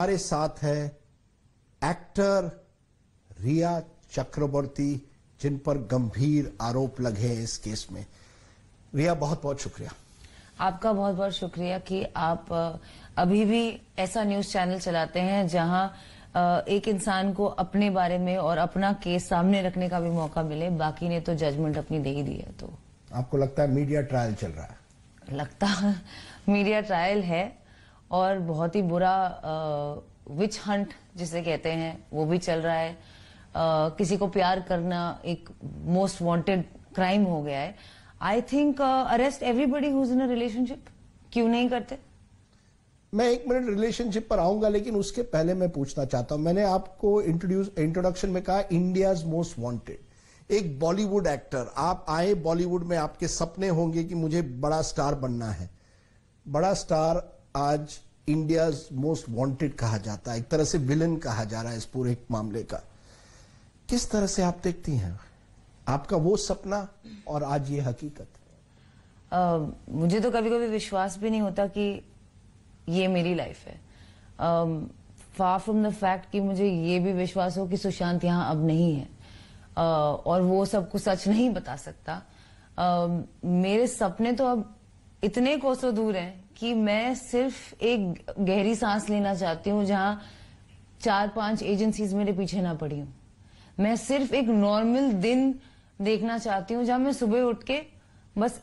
हमारे साथ है एक्टर रिया चक्रवर्ती, जिन पर गंभीर आरोप लगे हैं इस केस में। रिया, बहुत बहुत शुक्रिया। आपका बहुत बहुत शुक्रिया कि आप अभी भी ऐसा न्यूज चैनल चलाते हैं जहां एक इंसान को अपने बारे में और अपना केस सामने रखने का भी मौका मिले। बाकी ने तो जजमेंट अपनी दे ही दी है। तो आपको लगता है मीडिया ट्रायल चल रहा है? लगता मीडिया ट्रायल है और बहुत ही बुरा विच हंट जिसे कहते हैं वो भी चल रहा है। किसी को प्यार करना एक मोस्ट वांटेड क्राइम हो गया है। I think arrest everybody who is in a relationship. क्यों नहीं करते? मैं एक मिनट रिलेशनशिप पर आऊंगा, लेकिन उसके पहले मैं पूछना चाहता हूं, मैंने आपको इंट्रोडक्शन में कहा इंडियाज मोस्ट वांटेड। एक बॉलीवुड एक्टर, आप आए बॉलीवुड में, आपके सपने होंगे कि मुझे बड़ा स्टार बनना है। बड़ा स्टार आज इंडियाज मोस्ट वांटेड कहा जाता है, एक तरह से विलन कहा जा रहा है इस पूरे मामले का। किस तरह से आप देखती हैं आपका वो सपना और आज ये हकीकत? मुझे तो कभी कभी विश्वास भी नहीं होता कि ये मेरी लाइफ है। फार फ्रॉम द फैक्ट कि मुझे ये भी विश्वास हो कि सुशांत यहाँ अब नहीं है और वो सबको सच नहीं बता सकता। मेरे सपने तो अब इतने कोसों दूर हैं कि मैं सिर्फ एक गहरी सांस लेना चाहती हूँ जहां 4-5 एजेंसीज मेरे पीछे ना पड़ी हूं। मैं सिर्फ एक नॉर्मल दिन देखना चाहती हूँ जहां मैं सुबह उठ के बस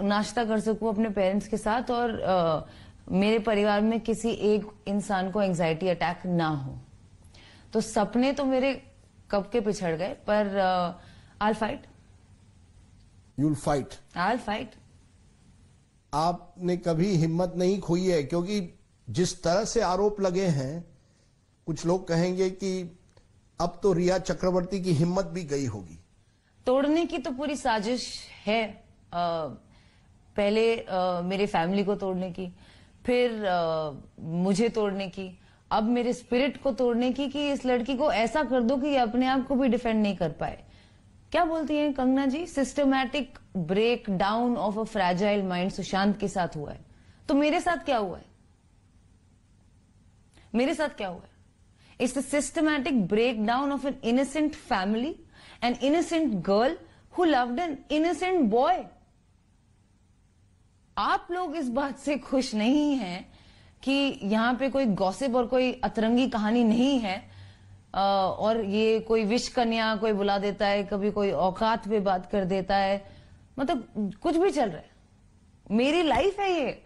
नाश्ता कर सकूं अपने पेरेंट्स के साथ और मेरे परिवार में किसी एक इंसान को एंजाइटी अटैक ना हो। तो सपने तो मेरे कब के पिछड़ गए, पर आई फाइट। You'll fight? आई फाइट। आपने कभी हिम्मत नहीं खोई है? क्योंकि जिस तरह से आरोप लगे हैं, कुछ लोग कहेंगे कि अब तो रिया चक्रवर्ती की हिम्मत भी गई होगी। तोड़ने की तो पूरी साजिश है। पहले मेरे फैमिली को तोड़ने की, फिर मुझे तोड़ने की, अब मेरे स्पिरिट को तोड़ने की कि इस लड़की को ऐसा कर दो कि ये अपने आप को भी डिफेंड नहीं कर पाए। क्या बोलती हैं Kangana ji? Systematic break down of a fragile mind Sushant के साथ हुआ है। तो मेरे साथ क्या हुआ है? मेरे साथ क्या हुआ है? It's the systematic break down of an innocent family, an innocent girl who loved an innocent boy. आप लोग इस बात से खुश नहीं हैं कि यहां पे कोई गॉसिप और कोई अतरंगी कहानी नहीं है और ये कोई विश कन्या कोई बुला देता है, कभी कोई औकात पे बात कर देता है, मतलब कुछ भी चल रहा है। मेरी लाइफ है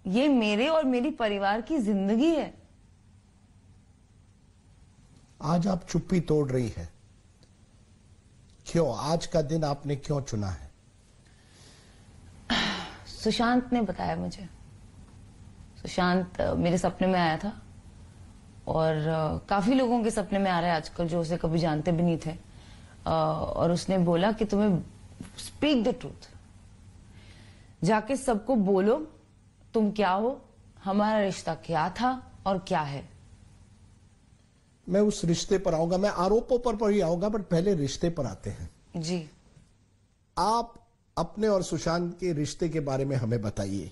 ये मेरे और मेरी परिवार की जिंदगी है। आज आप चुप्पी तोड़ रही है, क्यों? आज का दिन आपने क्यों चुना है? सुशांत ने बताया मुझे। सुशांत मेरे सपने में आया था और काफी लोगों के सपने में आ रहा है आजकल जो उसे कभी जानते भी नहीं थे। और उसने बोला कि तुम्हें स्पीक द ट्रूथ, जाके सबको बोलो तुम क्या हो, हमारा रिश्ता क्या था और क्या है। मैं उस रिश्ते पर आऊंगा, मैं आरोपों पर ही आऊंगा, पर पहले रिश्ते पर आते हैं। जी, आप अपने और सुशांत के रिश्ते के बारे में हमें बताइए।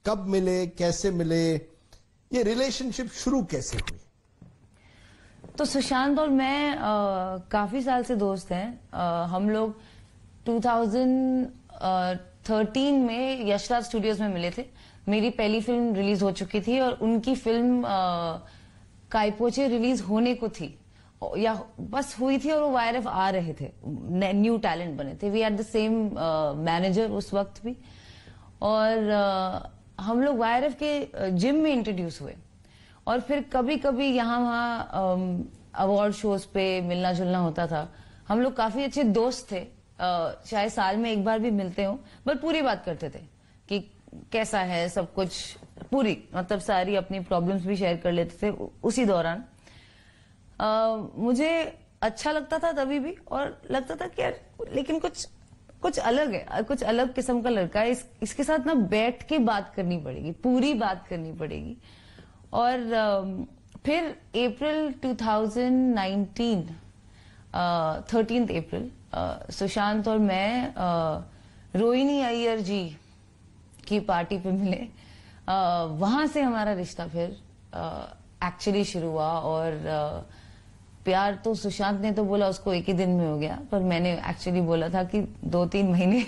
कब मिले, कैसे मिले, ये रिलेशनशिप शुरू कैसे हुई? तो सुशांत और मैं काफी साल से दोस्त हैं। हम लोग 2013 में यशराज स्टूडियोज में मिले थे। मेरी पहली फिल्म रिलीज हो चुकी थी और उनकी फिल्म काइपोचे रिलीज होने को थी या बस हुई थी और वो वायरफ आ रहे थे, न्यू टैलेंट बने थे। We are the same manager उस वक्त भी, और हम लोग वायरफ के जिम में इंट्रोड्यूस हुए और फिर कभी कभी यहाँ वहाँ अवार्ड शोज पे मिलना जुलना होता था। हम लोग काफी अच्छे दोस्त थे, चाहे साल में एक बार भी मिलते हो, पर पूरी बात करते थे कि कैसा है सब कुछ, पूरी मतलब सारी अपनी प्रॉब्लम्स भी शेयर कर लेते थे उसी दौरान। मुझे अच्छा लगता था तभी भी, और लगता था कि यार लेकिन कुछ अलग है, कुछ अलग किस्म का लड़का है, इसके साथ ना बैठ के बात करनी पड़ेगी, पूरी बात करनी पड़ेगी। और फिर अप्रैल 2019 13 अप्रैल सुशांत और मैं रोहिणी अय्यर जी की पार्टी पे मिले। वहां से हमारा रिश्ता फिर एक्चुअली शुरू हुआ। और प्यार तो सुशांत ने तो बोला उसको एक ही दिन में हो गया, पर मैंने एक्चुअली बोला था कि 2-3 महीने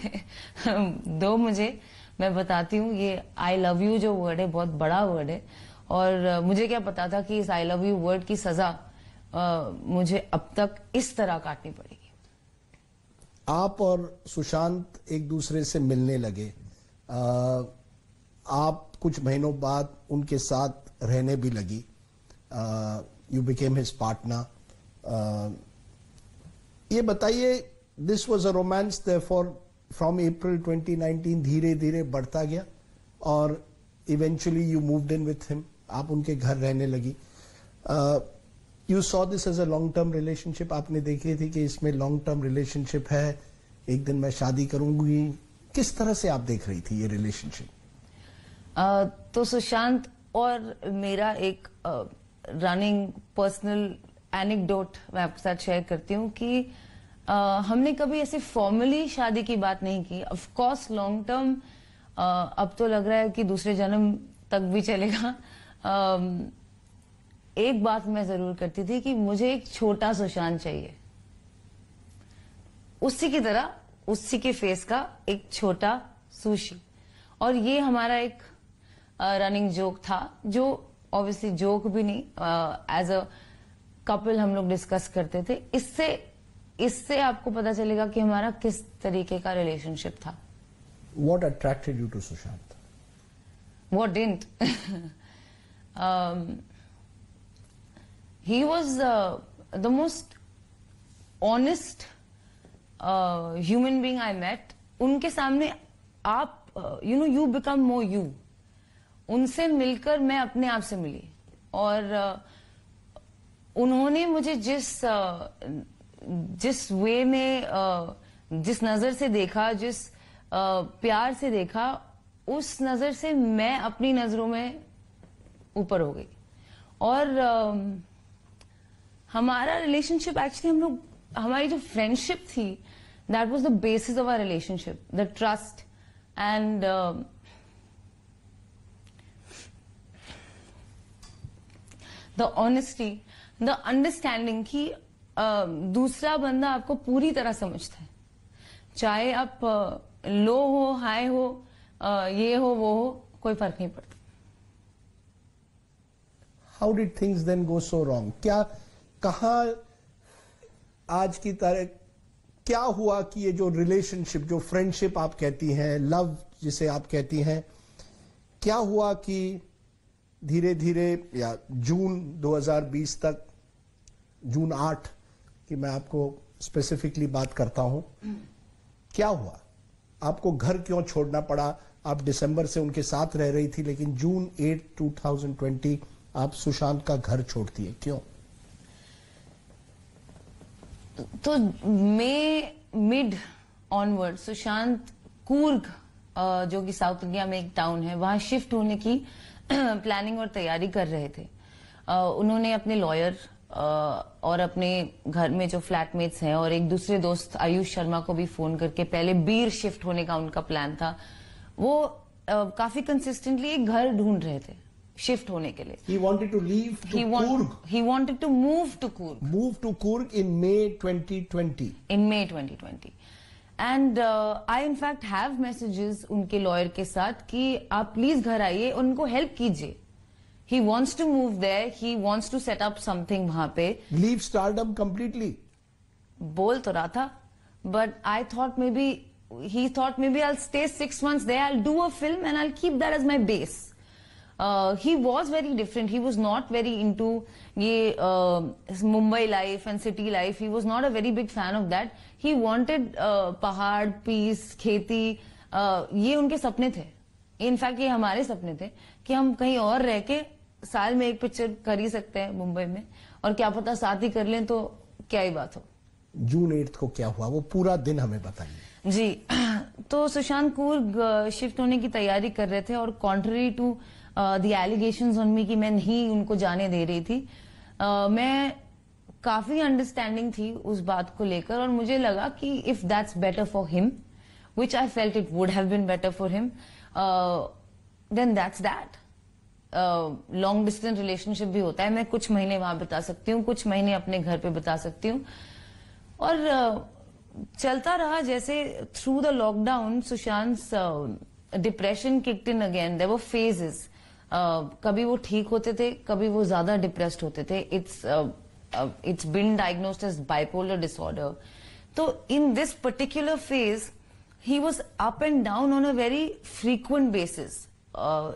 दो मुझे। मैं बताती हूँ, ये आई लव यू जो वर्ड है बहुत बड़ा वर्ड है, और मुझे क्या पता था कि इस आई लव यू वर्ड की सजा मुझे अब तक इस तरह काटनी पड़ेगी। आप और सुशांत एक दूसरे से मिलने लगे, आप कुछ महीनों बाद उनके साथ रहने भी लगी, यू बिकेम हिज पार्टनर। ये बताइए, this was a romance therefore from April 2019 धीरे धीरे बढ़ता गया और eventually you moved in with him, आप उनके घर रहने लगी। You saw this as a long term relationship, आपने देखी थी कि इसमें लॉन्ग टर्म रिलेशनशिप है, एक दिन मैं शादी करूंगी, किस तरह से आप देख रही थी ये रिलेशनशिप? तो सुशांत और मेरा एक रनिंग पर्सनल एनेक्डोट मैं आपके साथ शेयर करती हूँ कि हमने कभी ऐसे फॉर्मली शादी की बात नहीं की। ऑफ कोर्स लॉन्ग टर्म अब तो लग रहा है कि दूसरे जन्म तक भी चलेगा। एक बात मैं जरूर करती थी कि मुझे एक छोटा सुशांत चाहिए, उसी की तरह, उसी के फेस का एक छोटा सुशी। और ये हमारा एक रनिंग जोक था, जो ऑब्वियसली जोक भी नहीं, एज अ कपल हम लोग डिस्कस करते थे। इससे आपको पता चलेगा कि हमारा किस तरीके का रिलेशनशिप था। What attracted you to Sushant? What didn't? He was the most honest human being I met. उनके सामने आप you become more you. उनसे मिलकर मैं अपने आप से मिली, और उन्होंने मुझे जिस वे में, जिस नजर से देखा, जिस प्यार से देखा, उस नजर से मैं अपनी नजरों में ऊपर हो गई। और हमारा रिलेशनशिप एक्चुअली, हमारी जो फ्रेंडशिप थी, that was the basis of our relationship, the trust and the honesty, the understanding कि दूसरा बंदा आपको पूरी तरह समझता है, चाहे आप लो हो, हाई हो, ये हो, वो हो, कोई फर्क नहीं पड़ता। How did things then go so wrong? कहा आज की तरह क्या हुआ कि ये जो रिलेशनशिप, जो फ्रेंडशिप आप कहती हैं, लव जिसे आप कहती हैं, क्या हुआ कि धीरे धीरे, या जून 2020 तक, जून 8 की मैं आपको स्पेसिफिकली बात करता हूं, क्या हुआ? आपको घर क्यों छोड़ना पड़ा? आप दिसंबर से उनके साथ रह रही थी, लेकिन जून 8, 2020 आप सुशांत का घर छोड़ती है, क्यों? तो मिड ऑनवर्ड सुशांत कूर्ग, जो कि साउथ इंडिया में एक टाउन है, वहां शिफ्ट होने की प्लानिंग और तैयारी कर रहे थे। उन्होंने अपने लॉयर और अपने घर में जो फ्लैटमेट्स हैं और एक दूसरे दोस्त आयुष शर्मा को भी फोन करके, पहले बीर शिफ्ट होने का उनका प्लान था, वो काफी कंसिस्टेंटली एक घर ढूंढ रहे थे शिफ्ट होने के लिए। He wanted to leave to Coorg. He wanted to move to Coorg. Move to Coorg in May 2020. In May 2020. And I in fact have messages उनके लॉयर के साथ कि आप प्लीज घर आइए, उनको हेल्प कीजिए। He wants to move there. He wants to set up something वहां पे। Leave stardom completely. बोल तो रहा था, but I thought he thought maybe I'll stay 6 months there. I'll do a film and I'll keep that as my base. He was very different. He was not very into ये Mumbai life and city life. He was not a very big fan of that. He wanted पहाड़, peace, खेती, ये उनके सपने थे। In fact ये हमारे सपने थे कि हम कहीं और रह के साल में एक पिक्चर कर ही सकते हैं मुंबई में, और क्या पता साथ ही कर लें तो क्या ही बात हो। जून 8 को क्या हुआ, वो पूरा दिन हमें बताइए। जी, तो सुशांत कूर्ग शिफ्ट होने की तैयारी कर रहे थे, और contrary to the allegations on me कि मैं नहीं उनको जाने दे रही थी, मैं काफी अंडरस्टैंडिंग थी उस बात को लेकर, और मुझे लगा कि if that's better for him, which I felt it would have been better for him, then that's that. Long distance relationship भी होता है, मैं कुछ महीने वहां बिता सकती हूँ, कुछ महीने अपने घर पे बिता सकती हूँ। और चलता रहा जैसे through the lockdown Sushant depression kicked in again. There were phases, कभी वो ठीक होते थे, कभी वो ज्यादा डिप्रेस्ड होते थे। It's been diagnosed as bipolar disorder. तो in this particular phase he was up and down on a very frequent basis,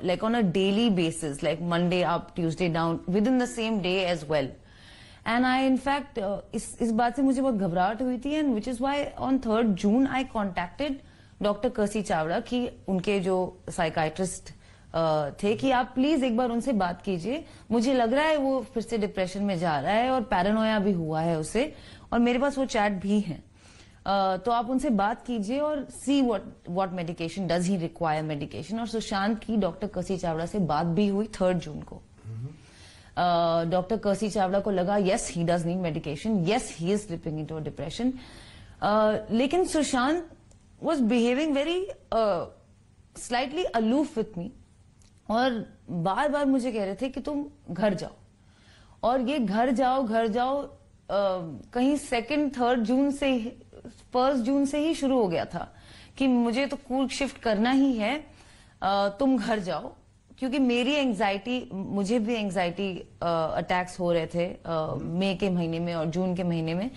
like on a daily basis, like Monday up, Tuesday down, within the same day as well. And I, in fact, इस बात से मुझे बहुत घबराहट हुई थी, and which is why on 3rd June I contacted Dr. Kasi Chawla कि उनके जो साइकाइट्रिस्ट थे कि आप प्लीज एक बार उनसे बात कीजिए, मुझे लग रहा है वो फिर से डिप्रेशन में जा रहा है और पैरानोया भी हुआ है उसे, और मेरे पास वो चैट भी है। तो आप उनसे बात कीजिए और see what medication does he require medication. और सुशांत की डॉक्टर कसी चावड़ा से बात भी हुई 3rd जून को। डॉक्टर कसी चावड़ा को लगा yes he does need medication, yes he is slipping into a depression. लेकिन Sushant was behaving very slightly aloof with me, और बार बार मुझे कह रहे थे कि तुम घर जाओ, और ये घर जाओ कहीं 2nd 3rd जून से 1st जून से ही शुरू हो गया था कि मुझे तो कूर्ग शिफ्ट करना ही है, तुम घर जाओ। क्योंकि मेरी एंजाइटी, मुझे भी एंजाइटी अटैक्स हो रहे थे मई के महीने में और जून के महीने में,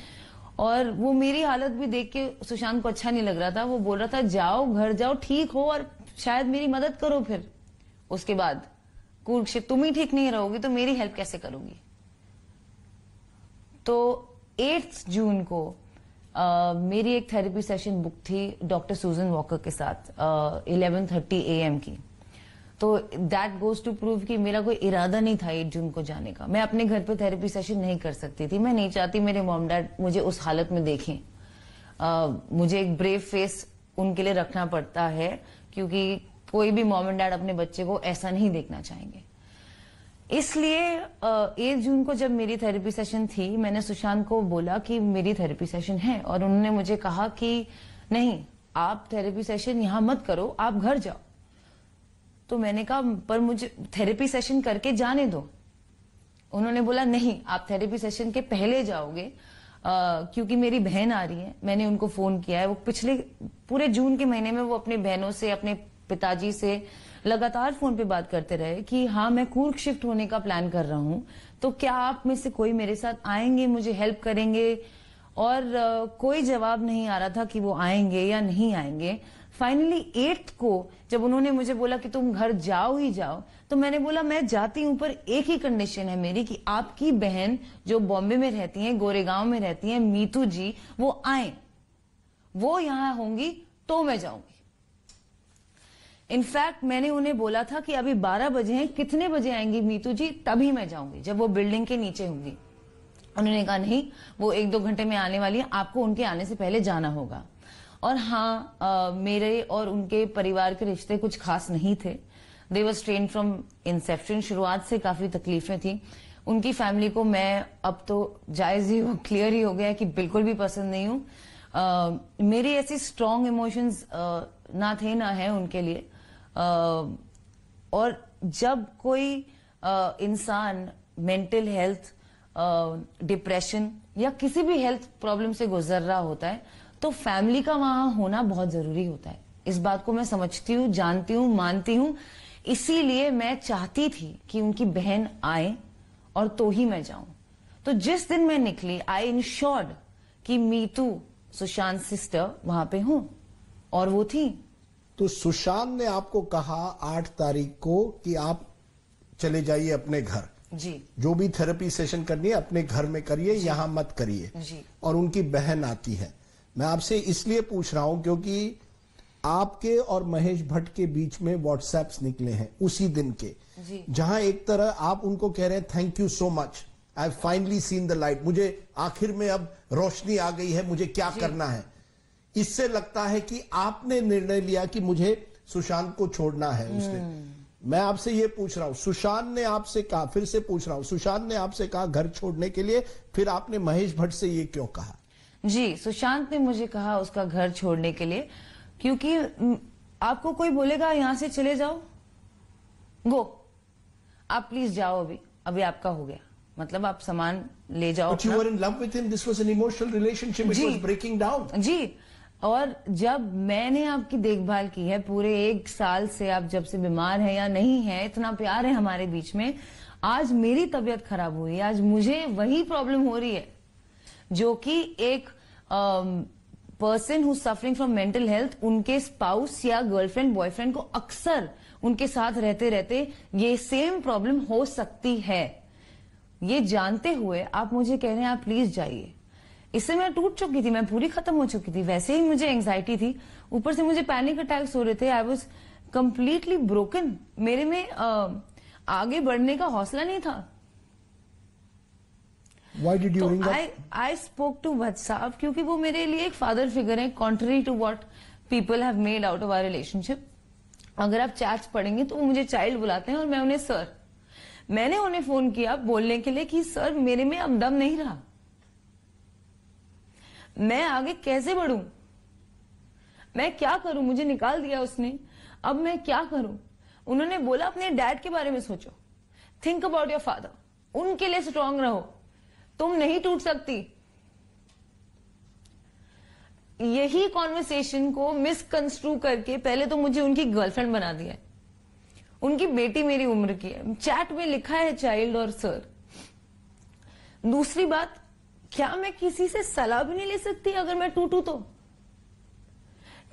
और वो मेरी हालत भी देख के सुशांत को अच्छा नहीं लग रहा था। वो बोल रहा था जाओ घर जाओ, ठीक हो और शायद मेरी मदद करो, फिर उसके बाद कूर्ग शिफ्ट, तुम ही ठीक नहीं रहोगी तो मेरी हेल्प कैसे करोगी। तो 8 जून को मेरी एक थेरेपी सेशन बुक थी डॉक्टर सुजन वॉकर के साथ 11:30 AM की। तो दैट गोज टू प्रूव कि मेरा कोई इरादा नहीं था 8 जून को जाने का। मैं अपने घर पे थेरेपी सेशन नहीं कर सकती थी, मैं नहीं चाहती मेरे मॉम डैड मुझे उस हालत में देखें। मुझे एक ब्रेव फेस उनके लिए रखना पड़ता है, क्योंकि कोई भी मॉम एंड डैड अपने बच्चे को ऐसा नहीं देखना चाहेंगे। इसलिए 8 जून को जब मेरी थेरेपी सेशन थी, मैंने सुशांत को बोला कि मेरी थेरेपी सेशन है, और उन्होंने मुझे कहा कि नहीं आप थेरेपी सेशन यहां मत करो, आप घर जाओ। तो मैंने कहा पर मुझे थेरेपी सेशन करके जाने दो। उन्होंने बोला नहीं आप थेरेपी सेशन के पहले जाओगे, क्योंकि मेरी बहन आ रही है। मैंने उनको फोन किया है, वो पिछले पूरे जून के महीने में वो अपनी बहनों से, अपने पिताजी से लगातार फोन पे बात करते रहे कि हाँ मैं कूर्ग शिफ्ट होने का प्लान कर रहा हूं, तो क्या आप में से कोई मेरे साथ आएंगे, मुझे हेल्प करेंगे। और कोई जवाब नहीं आ रहा था कि वो आएंगे या नहीं आएंगे। फाइनली 8 को जब उन्होंने मुझे बोला कि तुम घर जाओ ही जाओ, तो मैंने बोला मैं जाती हूं, पर एक ही कंडीशन है मेरी कि आपकी बहन जो बॉम्बे में रहती है, गोरेगांव में रहती है, मीतू जी, वो आए, वो यहां होंगी तो मैं जाऊंगी। इनफैक्ट मैंने उन्हें बोला था कि अभी 12 बजे हैं, कितने बजे आएंगी मीतू जी, तभी मैं जाऊंगी जब वो बिल्डिंग के नीचे होंगी। उन्होंने कहा नहीं वो 1-2 घंटे में आने वाली है, आपको उनके आने से पहले जाना होगा। और हाँ मेरे और उनके परिवार के रिश्ते कुछ खास नहीं थे। दे वर स्ट्रेन फ्रॉम इंसेप्शन, शुरुआत से काफी तकलीफें थी। उनकी फैमिली को मैं अब तो जायज ही क्लियर ही हो गया कि बिल्कुल भी पसंद नहीं हूं। मेरी ऐसी स्ट्रॉन्ग इमोशंस ना थे ना है उनके लिए। और जब कोई इंसान मेंटल हेल्थ, डिप्रेशन या किसी भी हेल्थ प्रॉब्लम से गुजर रहा होता है, तो फैमिली का वहां होना बहुत जरूरी होता है। इस बात को मैं समझती हूँ, जानती हूँ, मानती हूँ। इसीलिए मैं चाहती थी कि उनकी बहन आए और तो ही मैं जाऊं। तो जिस दिन मैं निकली, आई इंश्योर्ड कि मीतू सुशांत सिस्टर वहां पे हूं, और वो थी। तो सुशांत ने आपको कहा 8 तारीख को कि आप चले जाइए अपने घर, जी, जो भी थेरेपी सेशन करनी है अपने घर में करिए, यहां मत करिए। जी। और उनकी बहन आती है। मैं आपसे इसलिए पूछ रहा हूं क्योंकि आपके और महेश भट्ट के बीच में व्हाट्सएप्स निकले हैं उसी दिन के, जहां एक तरह आप उनको कह रहे हैं thank you so much, I have finally seen the light, मुझे आखिर में अब रोशनी आ गई है, मुझे क्या करना है। इससे लगता है कि आपने निर्णय लिया कि मुझे सुशांत को छोड़ना है उसने। मैं आपसे ये पूछ रहा हूं, सुशांत ने आपसे कहा, फिर से पूछ रहा हूं, सुशांत ने आपसे कहा घर छोड़ने के लिए, फिर आपने महेश भट्ट से ये क्यों कहा? जी, सुशांत ने मुझे कहा उसका घर छोड़ने के लिए, क्योंकि आपको कोई बोलेगा यहां से चले जाओ, गो, आप प्लीज जाओ, अभी अभी आपका हो गया, मतलब आप सामान ले जाओ। But you were in love with him. This was an emotional relationship. It ji. was breaking down. जी, और जब मैंने आपकी देखभाल की है पूरे 1 साल से, आप जब से बीमार है या नहीं है, इतना प्यार है हमारे बीच में, आज मेरी तबीयत खराब हुई है, आज मुझे वही प्रॉब्लम हो रही है जो कि एक person who suffering from mental health, उनके स्पाउस या गर्लफ्रेंड बॉयफ्रेंड को अक्सर उनके साथ रहते रहते ये सेम प्रॉब्लम हो सकती है। ये जानते हुए आप मुझे कह रहे हैं आप प्लीज जाइए। इससे मैं टूट चुकी थी, मैं पूरी खत्म हो चुकी थी, वैसे ही मुझे एंजाइटी थी, ऊपर से मुझे पैनिक अटैक्स हो रहे थे। आई वॉज कंप्लीटली ब्रोकन, मेरे में आगे बढ़ने का हौसला नहीं था। Why did you ring up? I spoke to Bhatt साहब क्योंकि वो मेरे लिए एक फादर फिगर है, contrary to what people have made out of our relationship. अगर आप चैट्स पढ़ेंगे तो वो मुझे चाइल्ड बुलाते हैं और मैं उन्हें सर। मैंने उन्हें फोन किया बोलने के लिए कि सर मेरे में अब दम नहीं रहा, मैं आगे कैसे बढ़ूं, मैं क्या करूं, मुझे निकाल दिया उसने, अब मैं क्या करूं। उन्होंने बोला अपने डैड के बारे में सोचो, थिंक अबाउट योर फादर, उनके लिए स्ट्रांग रहो, तुम नहीं टूट सकती। यही कॉन्वर्सेशन को मिसकंस्ट्रू करके पहले तो मुझे उनकी गर्लफ्रेंड बना दिया है, उनकी बेटी मेरी उम्र की है, चैट में लिखा है चाइल्ड और सर। दूसरी बात, क्या मैं किसी से सलाह भी नहीं ले सकती अगर मैं टूटू तो?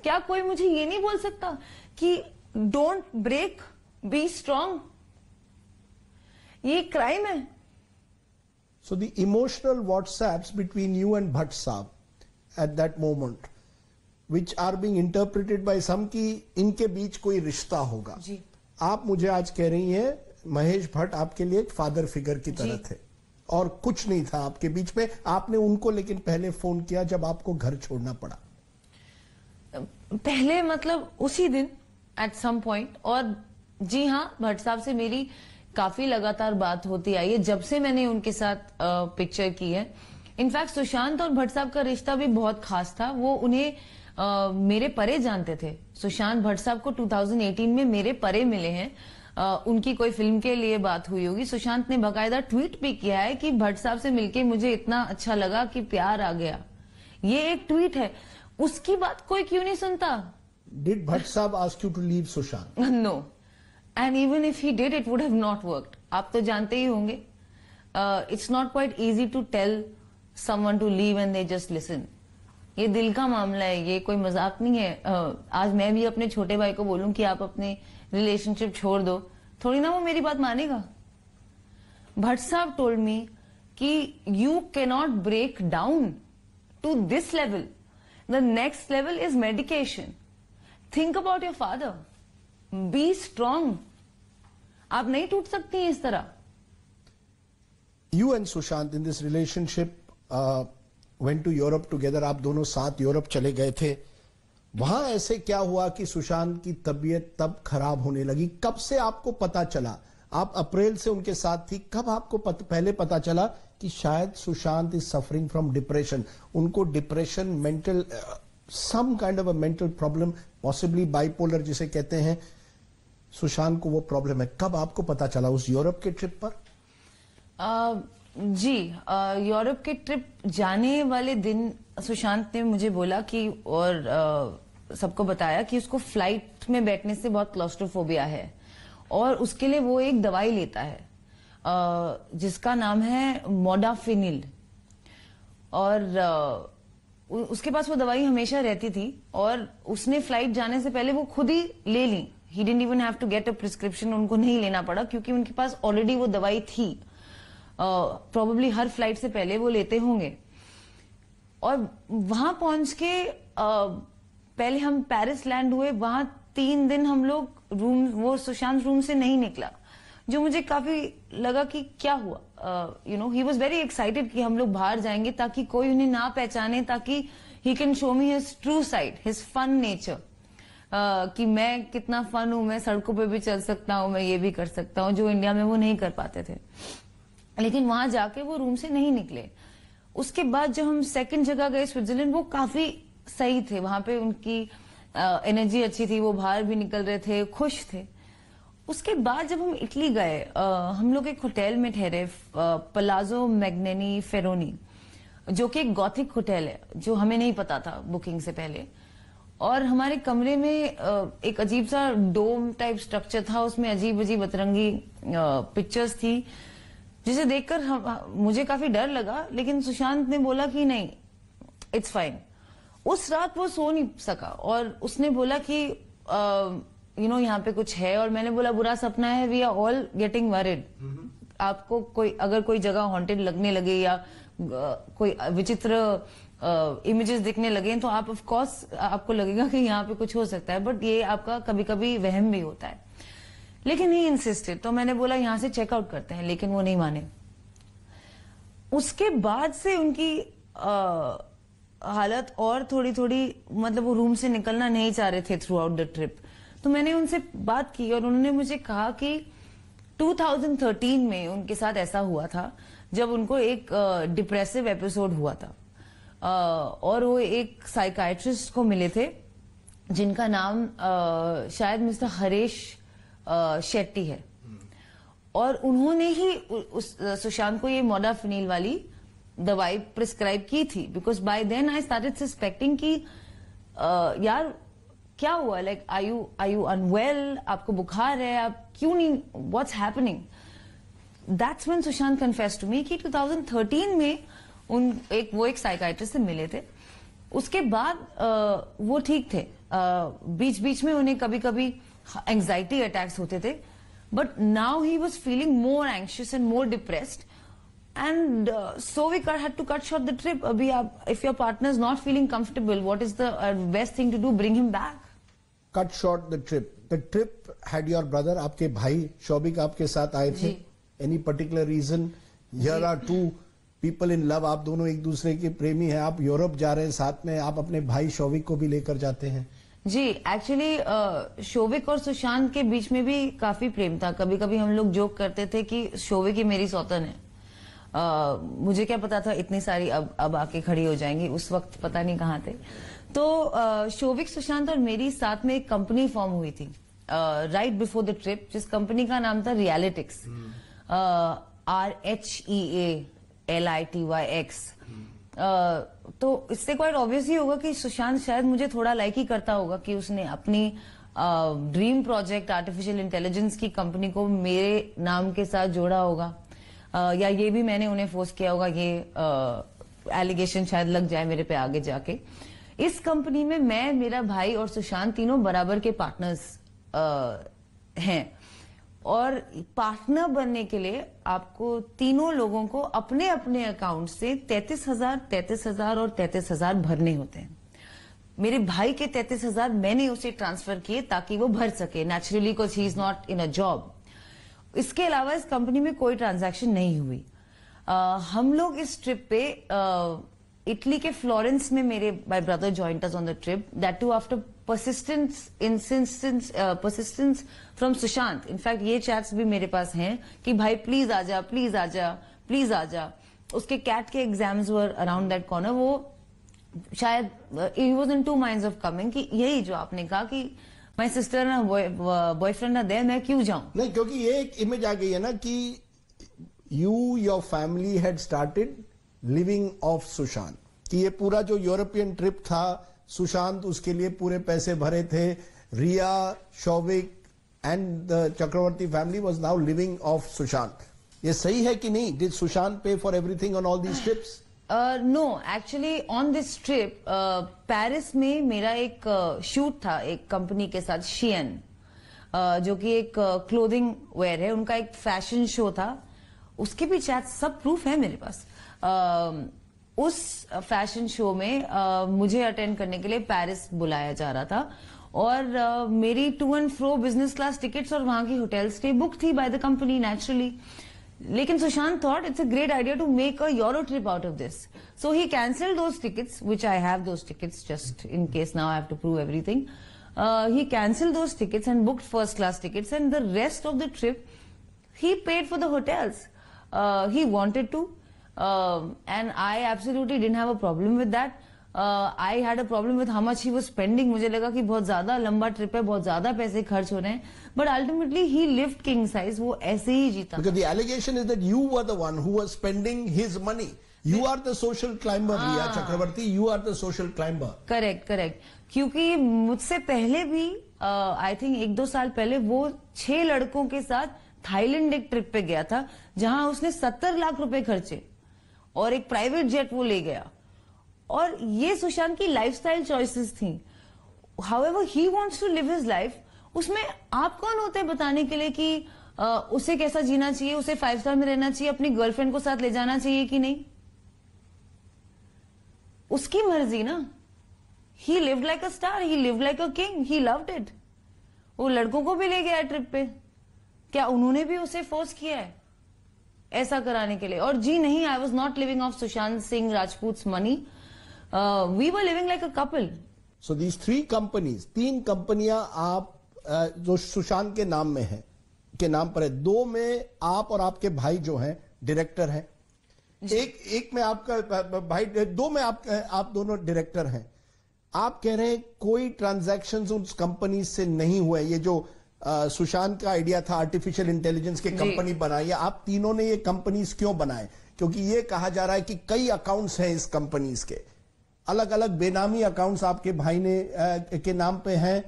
क्या कोई मुझे ये नहीं बोल सकता कि डोंट ब्रेक, बी स्ट्रांग? ये क्राइम है। So the emotional WhatsApps between you and Bhatt Saab at that moment, which are being interpreted by some कि इनके बीच कोई रिश्ता होगा। जी। आप मुझे आज कह रही हैं महेश भट्ट आपके लिए एक फादर फिगर की तरह थे और कुछ नहीं था आपके बीच में। आपने उनको लेकिन पहले फोन किया जब आपको घर छोड़ना पड़ा। पहले मतलब उसी दिन एट सम पॉइंट। और जी हाँ, भट्ट साहब से मेरी काफी लगातार बात होती आई है जब से मैंने उनके साथ पिक्चर की है। इनफैक्ट सुशांत और भट्ट साहब का रिश्ता भी बहुत खास था। वो उन्हें मेरे परे जानते थे। सुशांत भट्ट साहब को 2018 में मेरे परे मिले हैं। उनकी कोई फिल्म के लिए बात हुई होगी। सुशांत ने बाकायदा ट्वीट भी किया है कि भट्ट साहब से मिलके मुझे इतना अच्छा लगा कि प्यार आ गया। ये एक ट्वीट है, उसकी बात कोई क्यों नहीं सुनता? Did Bhatt Saab ask you to leave Sushant? No. And even if he did, it would have not worked. आप तो जानते ही होंगे, it's not quite easy to tell someone to leave and they just listen. ये दिल का मामला है, ये कोई मजाक नहीं है। आज मैं भी अपने छोटे भाई को बोलूं कि आप अपने रिलेशनशिप छोड़ दो, थोड़ी ना वो मेरी बात मानेगा। भट्ट साहब told me कि you cannot break down to this level. The next level is medication. Think about your father. Be strong. आप नहीं टूट सकती हैं इस तरह। You and Sushant in this relationship went to Europe together. आप दोनों साथ यूरोप चले गए थे। वहां ऐसे क्या हुआ कि सुशांत की तबीयत तब खराब होने लगी? कब से आपको पता चला? आप अप्रैल से उनके साथ थी, कब आपको पहले पता चला कि शायद Sushant is suffering from depression? उनको depression, mental some kind of a mental problem, possibly bipolar जिसे कहते हैं, सुशांत को वो प्रॉब्लम है। कब आपको पता चला? उस यूरोप के ट्रिप पर? जी, यूरोप के ट्रिप जाने वाले दिन सुशांत ने मुझे बोला कि और सबको बताया कि उसको फ्लाइट में बैठने से बहुत क्लॉस्ट्रोफोबिया है और उसके लिए वो एक दवाई लेता है जिसका नाम है मोडाफिनिल। और उसके पास वो दवाई हमेशा रहती थी और उसने फ्लाइट जाने से पहले वो खुद ही ले ली। He didn't even have to get a prescription, उनको नहीं लेना पड़ा क्योंकि उनके पास ऑलरेडी वो दवाई थी। प्रोबेबली हर फ्लाइट से पहले वो लेते होंगे। और वहां पहुंच के पहले हम पेरिस लैंड हुए। वहां 3 दिन हम लोग वो सुशांत रूम से नहीं निकला, जो मुझे काफी लगा कि क्या हुआ। ही वॉज वेरी एक्साइटेड कि हम लोग बाहर जाएंगे ताकि कोई उन्हें ना पहचाने, ताकि he can show me his true side, his fun nature, कि मैं कितना फन हूं, मैं सड़कों पे भी चल सकता हूं, मैं ये भी कर सकता हूं, जो इंडिया में वो नहीं कर पाते थे। लेकिन वहां जाके वो रूम से नहीं निकले। उसके बाद जब हम सेकंड जगह गए स्विट्जरलैंड, वो काफी सही थे। वहां पे उनकी एनर्जी अच्छी थी, वो बाहर भी निकल रहे थे, खुश थे। उसके बाद जब हम इटली गए, हम लोग एक होटल में ठहरे, पलाजो मैग्नेनी फेरोनी, जो कि एक गॉथिक होटल है, जो हमें नहीं पता था बुकिंग से पहले। और हमारे कमरे में एक अजीब सा डोम टाइप स्ट्रक्चर था, उसमें अजीब अजीब अतरंगी पिक्चर्स थी, जिसे देखकर मुझे काफी डर लगा। लेकिन सुशांत ने बोला कि नहीं, इट्स फाइन। उस रात वो सो नहीं सका और उसने बोला कि यहाँ पे कुछ है। और मैंने बोला बुरा सपना है, we are all getting worried. आपको अगर कोई जगह हॉन्टेड लगने लगे या कोई विचित्र इमेजेस दिखने लगे तो आप ऑफ कोर्स आपको लगेगा कि यहाँ पे कुछ हो सकता है, बट ये आपका कभी कभी वहम भी होता है। लेकिन ही इंसिस्टेड, तो मैंने बोला यहाँ से चेकआउट करते हैं, लेकिन वो नहीं माने। उसके बाद से उनकी हालत और थोड़ी थोड़ी, मतलब वो रूम से निकलना नहीं चाह रहे थे थ्रू आउट द ट्रिप। तो मैंने उनसे बात की और उन्होंने मुझे कहा कि 2013 में उनके साथ ऐसा हुआ था जब उनको एक डिप्रेसिव एपिसोड हुआ था, और वो एक साइकाइट्रिस्ट को मिले थे जिनका नाम शायद मिस्टर हरीश शेट्टी है। और उन्होंने ही सुशांत को ये मोडाफिनील वाली दवाई प्रिस्क्राइब की थी, because by then I started suspecting कि यार क्या हुआ, लाइक आर यू अनवेल, आपको बुखार है, आप क्यों नहीं, what's happening. That's when Sushant confessed to me कि 2013 में वो एक साइकाइट्रिस्ट से मिले थे। उसके बाद वो ठीक थे, बीच बीच में उन्हें कभी कभी एंजाइटी अटैक्स होते थे, but now he was feeling more anxious and more depressed, and so we had to cut short the trip. Abhi if your partner is not feeling comfortable, what is the best thing to do? Bring him back. Cut short the trip. The trip had your brother, आपके भाई शौविक आपके साथ आए थे. Any particular reason? Here are two people in love. आप दोनों एक दूसरे के प्रेमी हैं. आप यूरोप जा रहे हैं साथ में, आप अपने भाई शौविक को भी लेकर जाते हैं. जी, एक्चुअली शौविक और सुशांत के बीच में भी काफी प्रेम था. कभी कभी हम लोग जोक करते थे कि शौविक ही मेरी सौतन है. मुझे क्या पता था इतनी सारी अब आके खड़ी हो जाएंगी, उस वक्त पता नहीं कहाँ थे. तो शौविक, सुशांत और मेरी साथ में एक कंपनी फॉर्म हुई थी राइट बिफोर द ट्रिप, जिस कंपनी का नाम था रियलिटिक्स, RHEALITYX. तो इससे क्वाइट ऑब्वियस ही होगा कि सुशांत शायद मुझे थोड़ा लाइक ही करता होगा कि उसने अपनी ड्रीम प्रोजेक्ट आर्टिफिशियल इंटेलिजेंस की कंपनी को मेरे नाम के साथ जोड़ा होगा, या ये भी मैंने उन्हें फोर्स किया होगा, ये एलिगेशन शायद लग जाए मेरे पे आगे जाके. इस कंपनी में मैं, मेरा भाई और सुशांत तीनों बराबर के पार्टनर्स हैं. और पार्टनर बनने के लिए आपको तीनों लोगों को अपने अपने अकाउंट से 33,000 और 33,000 भरने होते हैं. मेरे भाई के 33,000 मैंने उसे ट्रांसफर किए ताकि वो भर सके, naturally, because he is not in a job. इसके अलावा इस कंपनी में कोई ट्रांजैक्शन नहीं हुई. हम लोग इस ट्रिप पे इटली के फ्लोरेंस में मेरे my brother joined us on the trip, that too after persistence from Sushant. In fact ये चैट्स भी मेरे पास हैं कि भाई प्लीज आजा, प्लीज आजा, प्लीज आजा. उसके कैट के exams were around that corner. वो शायद he was in two minds of coming, कि यही जो आपने कहा कि माई सिस्टर ना बॉयफ्रेंड ना दे, मैं क्यों जाऊं. नहीं, क्योंकि ये एक इमेज आ गई है ना कि your family had started living off Sushant, कि ये पूरा जो यूरोपियन ट्रिप था, सुशांत उसके लिए पूरे पैसे भरे थे. Riya, Showik and the Chakraborty family was now living off Sushant. ये सही है कि नहीं? Did Sushant pay for everything on all these trips? No, actually on this trip Paris में मेरा एक शूट था एक कंपनी के साथ, शियन, जो कि एक क्लोथिंग वेयर है, उनका एक फैशन शो था. उसके भी चैट सब प्रूफ है मेरे पास. उस फैशन शो में मुझे अटेंड करने के लिए पेरिस बुलाया जा रहा था, और मेरी to and fro business class tickets और वहां की होटल स्टे बुक थी बाय द कंपनी, नेचुरली. लेकिन Sushant thought it's a great idea to make a euro trip out of this, so he cancelled those tickets, which I have those tickets just in case now I have to prove everything. He cancelled those tickets and booked first class tickets, and the rest of the trip he paid for the hotels. He wanted to, and I absolutely didn't have a problem with that. I had a problem with how much he was spending. मुझे लगा कि बहुत ज्यादा लंबा trip है, बहुत ज्यादा पैसे खर्च हो रहे हैं, but ultimately he lived king size. वो ऐसे ही जीता. Because the allegation is that you were the one who was spending his money. You are the social climber, Riya Chakrabarti. You are the social climber. Correct correct. क्योंकि मुझसे पहले भी I think 1-2 साल पहले वो 6 लड़कों के साथ थाईलैंड एक ट्रिप पे गया था, जहां उसने 70 लाख रुपए खर्चे और एक प्राइवेट जेट वो ले गया. और ये सुशांत की लाइफस्टाइल चॉइसेस थी. However he wants to live his life. उसमें आप कौन होते हैं बताने के लिए कि उसे कैसा जीना चाहिए, उसे 5 स्टार में रहना चाहिए, अपनी गर्लफ्रेंड को साथ ले जाना चाहिए कि नहीं. उसकी मर्जी ना. ही lived like a star, he lived like a king, he loved it. वो लड़कों को भी ले गया ट्रिप पे. क्या उन्होंने भी उसे फोर्स किया है ऐसा कराने के लिए? और जी नहीं, I was not living off Sushant Singh Rajput money. We were living like a couple. So these 3 companies, 3 कंपनियां आप जो सुशांत के नाम में है, के नाम पर है. 2 में आप और आपके भाई जो हैं डायरेक्टर हैं. एक में आपका भाई, 2 में आप दोनों डायरेक्टर हैं. आप कह रहे हैं कोई ट्रांजैक्शंस उस कंपनी से नहीं हुए. ये जो सुशांत का आइडिया था आर्टिफिशियल इंटेलिजेंस के कंपनी बनाई, आप तीनों ने ये कंपनीज क्यों बनाए? क्योंकि ये कहा जा रहा है कि कई अकाउंट्स हैं इस कंपनीज के, अलग अलग बेनामी अकाउंट्स आपके भाई ने के नाम पे हैं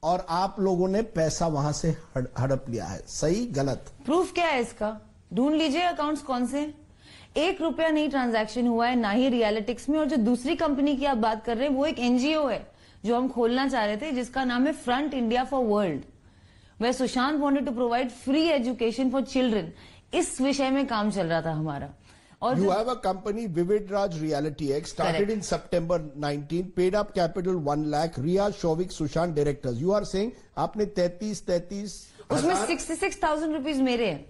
और आप लोगों ने पैसा वहां से हड़प लिया है. सही गलत? प्रूफ क्या है इसका? ढूंढ लीजिए अकाउंट्स कौन से. 1 रुपया नहीं ट्रांजैक्शन हुआ है, ना ही रियलिटिक्स में. और जो दूसरी कंपनी की आप बात कर रहे हैं वो एक एनजीओ है जो हम खोलना चाह रहे थे, जिसका नाम है front India for world, where Sushant wanted to provide free education for children. इस विषय में काम चल रहा था हमारा. और you have a company Vivid Raj Reality X started Correct. in September 19, paid up capital 1 lakh. Riya, Shovik, Sushant directors. You are saying आपने 33 उसमें 66,000 रुपीज मेरे हैं.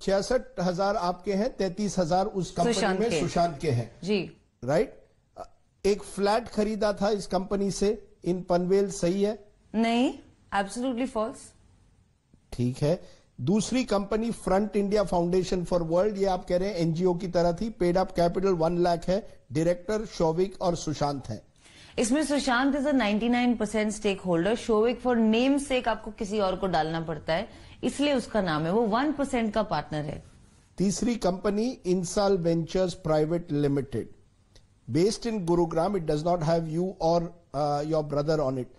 66,000 आपके हैं, 33,000 उस कंपनी में सुशांत के हैं जी. राइट. एक फ्लैट खरीदा था इस कंपनी से इन पनवेल, सही है? नहीं, एब्सोल्युटली फॉल्स. ठीक है. दूसरी company front India foundation for world, ये आप कह रहे हैं एनजीओ की तरह थी, पेड अप कैपिटल 1 लाख है, डायरेक्टर शोविक और सुशांत है. इसमें Sushant is a 99% stake holder. Showik for name sake आपको किसी और को डालना पड़ता है, इसलिए उसका नाम है. वो 1% का पार्टनर है. तीसरी company Insaal ventures private limited, based in Gurugram. It does not have you or your brother on it.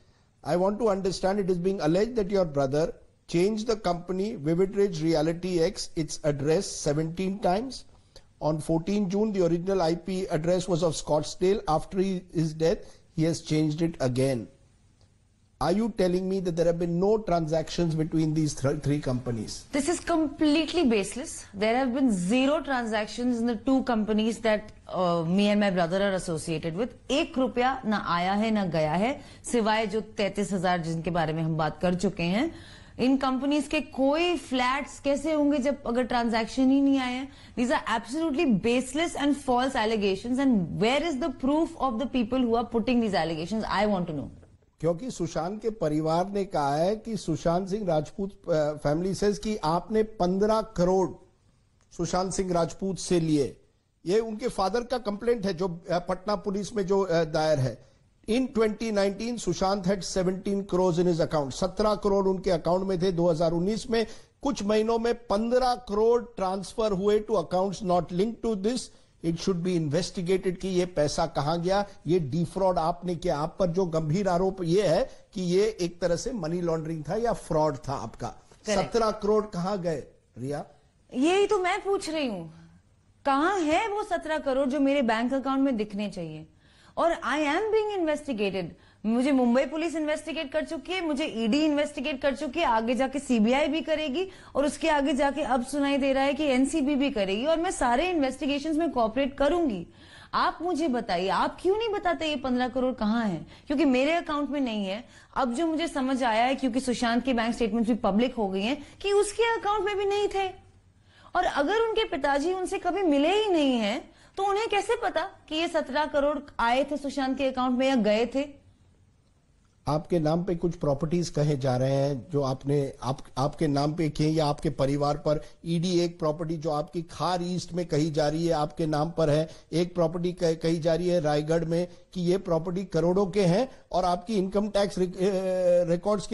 I want to understand. It is being alleged that your brother changed the company Vivid Ridge Reality X its address 17 times. On 14 June, the original IP address was of Scottsdale. After his death, he has changed it again. Are you telling me that there have been no transactions between these three companies? This is completely baseless. There have been 0 transactions in the 2 companies that me and my brother are associated with. 1 रुपया ना आया है ना गया है, सिवाय जो 33,000 जिनके बारे में हम बात कर चुके हैं. इन कंपनीज के कोई फ्लैट्स कैसे होंगे जब अगर ट्रांजैक्शन ही नहीं आए हैं? These are absolutely baseless and false allegations. And where is the proof of the people who are putting these allegations? I want to know. क्योंकि सुशांत के परिवार ने कहा है कि सुशांत सिंह राजपूत फैमिली सेज कि आपने 15 करोड़ सुशांत सिंह राजपूत से लिए. ये उनके फादर का कंप्लेंट है जो पटना पुलिस में जो दायर है. In 2019, Sushant had 17 crores in his account. 17 crore उनके अकाउंट में थे. 2019 में कुछ महीनों में 15 करोड़ ट्रांसफर हुए to accounts not linked to this. It should be investigated कि ये पैसा कहां गया. ये डिफ्रॉड आपने किया. आप पर जो गंभीर आरोप ये है कि ये एक तरह से मनी लॉन्ड्रिंग था या फ्रॉड था आपका. 17 करोड़ कहां गए रिया? यही तो मैं पूछ रही हूं. कहां है वो 17 करोड़ जो मेरे बैंक अकाउंट में दिखने चाहिए? और आई एम बीइंग इन्वेस्टिगेटेड. मुझे मुंबई पुलिस इन्वेस्टिगेट कर चुकी है, मुझे ईडी इन्वेस्टिगेट कर चुकी है, आगे जाके सीबीआई भी करेगी और उसके आगे जाके अब सुनाई दे रहा है कि एनसीबी भी करेगी. और मैं सारे इन्वेस्टिगेशंस में कोऑपरेट करूंगी. आप मुझे बताइए, आप क्यों नहीं बताते ये 15 करोड़ कहां है? क्योंकि मेरे अकाउंट में नहीं है. अब जो मुझे समझ आया है, क्योंकि सुशांत की बैंक स्टेटमेंट्स भी पब्लिक हो गई हैं, कि उसके अकाउंट में भी नहीं थे. और अगर उनके पिताजी उनसे कभी मिले ही नहीं है तो उन्हें कैसे पता कि ये 17 करोड़ आए थे सुशांत के अकाउंट में या गए थे? आपके नाम पे कुछ प्रॉपर्टीज कहे जा रहे हैं जो आपके नाम पे किए या आपके परिवार पर। ईडी एक प्रॉपर्टी जो आपकी खार ईस्ट में कही जा रही है आपके नाम पर है, एक प्रॉपर्टी कही जा रही है रायगढ़ में कि ये प्रॉपर्टी करोड़ों के हैं, और आपकी इनकम टैक्स रिकॉर्ड्स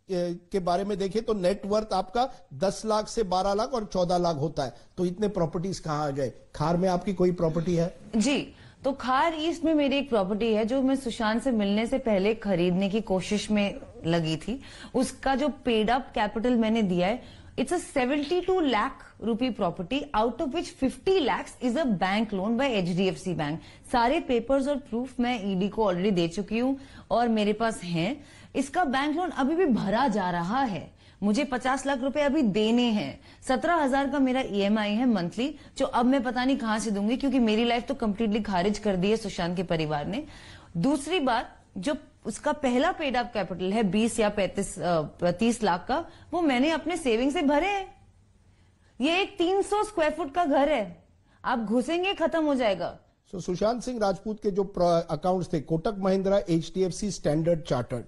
के बारे में देखें तो नेटवर्थ आपका 10 लाख से 12 लाख और 14 लाख होता है। तो इतने प्रॉपर्टीज कहाँ आ गए? खार में आपकी कोई प्रॉपर्टी है? जी, तो खार ईस्ट में मेरी एक प्रॉपर्टी है जो मैं सुशांत से मिलने से पहले खरीदने की कोशिश में लगी थी। उसका जो पेड अप कैपिटल मैंने दिया है, it's a 72 lakh rupee property, out of which 50 lakhs is a bank loan by HDFC bank. सारे पेपर्स और प्रूफ मैं ईडी को ऑलरेडी दे चुकी हूँ और मेरे पास हैं। इसका बैंक लोन अभी भी भरा जा रहा है, मुझे 50 लाख रुपए अभी देने हैं। 17,000 का मेरा EMI है मंथली, जो अब मैं पता नहीं कहां से दूंगी, क्योंकि मेरी लाइफ तो कंप्लीटली खारिज कर दी है सुशांत के परिवार ने। दूसरी बात, जो उसका पहला पेड अप कैपिटल है 20 या 30 लाख का, वो मैंने अपने सेविंग से भरे हैं। ये एक 300 स्क्वायर फुट का घर है, आप घुसेंगे खत्म हो जाएगा। सुशांत सिंह राजपूत के जो अकाउंट्स थे, Kotak Mahindra, HDFC, standard chartered,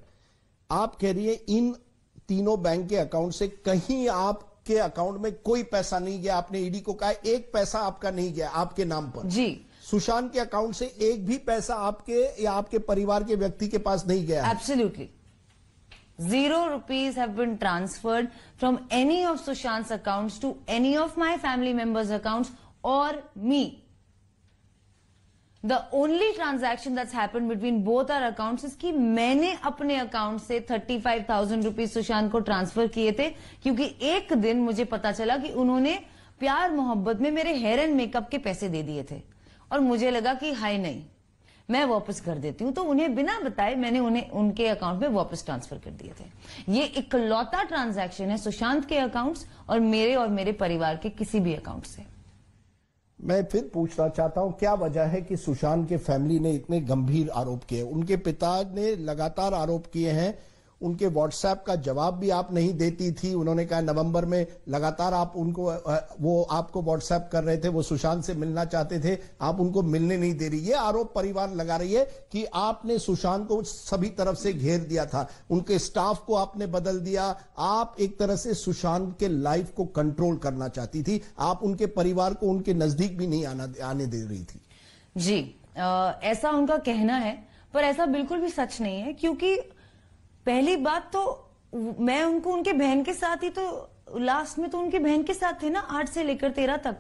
आप कह रही है इन तीनों बैंक के अकाउंट से कहीं आपके अकाउंट में कोई पैसा नहीं गया। आपने ईडी को कहा एक पैसा आपका नहीं गया आपके नाम पर। जी, सुशांत के अकाउंट से एक भी पैसा आपके या आपके परिवार के व्यक्ति के पास नहीं गया? Absolutely 0 rupees have been transferred from any of Sushant's accounts to any of my family members' accounts or me. The only transaction that's happened between both our accounts is कि मैंने अपने अकाउंट से 35,000 रुपीज सुशांत को transfer किए थे, क्योंकि एक दिन मुझे पता चला कि उन्होंने प्यार मोहब्बत में मेरे हेयर एंड मेकअप के पैसे दे दिए थे, और मुझे लगा कि हाय नहीं, मैं वापस कर देती हूं। तो उन्हें बिना बताए मैंने उन्हें उनके अकाउंट में वापस ट्रांसफर कर दिए थे। ये इकलौता ट्रांजैक्शन है सुशांत के अकाउंट्स और मेरे परिवार के किसी भी अकाउंट से। मैं फिर पूछना चाहता हूं, क्या वजह है कि सुशांत के फैमिली ने इतने गंभीर आरोप किए? उनके पिता ने लगातार आरोप किए हैं, उनके व्हाट्सएप का जवाब भी आप नहीं देती थी। उन्होंने कहा नवंबर में लगातार आप उनको वो आपको व्हाट्सएप कर रहे थे, वो सुशांत से मिलना चाहते थे, आप उनको मिलने नहीं दे रही। ये आरोप परिवार लगा रही है कि आपने सुशांत को सभी तरफ से घेर दिया था, उनके स्टाफ को आपने बदल दिया, आप एक तरह से सुशांत के लाइफ को कंट्रोल करना चाहती थी, आप उनके परिवार को उनके नजदीक भी नहीं आने दे रही थी। जी, ऐसा उनका कहना है, पर ऐसा बिल्कुल भी सच नहीं है। क्योंकि पहली बात तो मैं उनको उनके बहन के साथ ही, तो लास्ट में तो उनकी बहन के साथ थे ना 8 से लेकर 13 तक।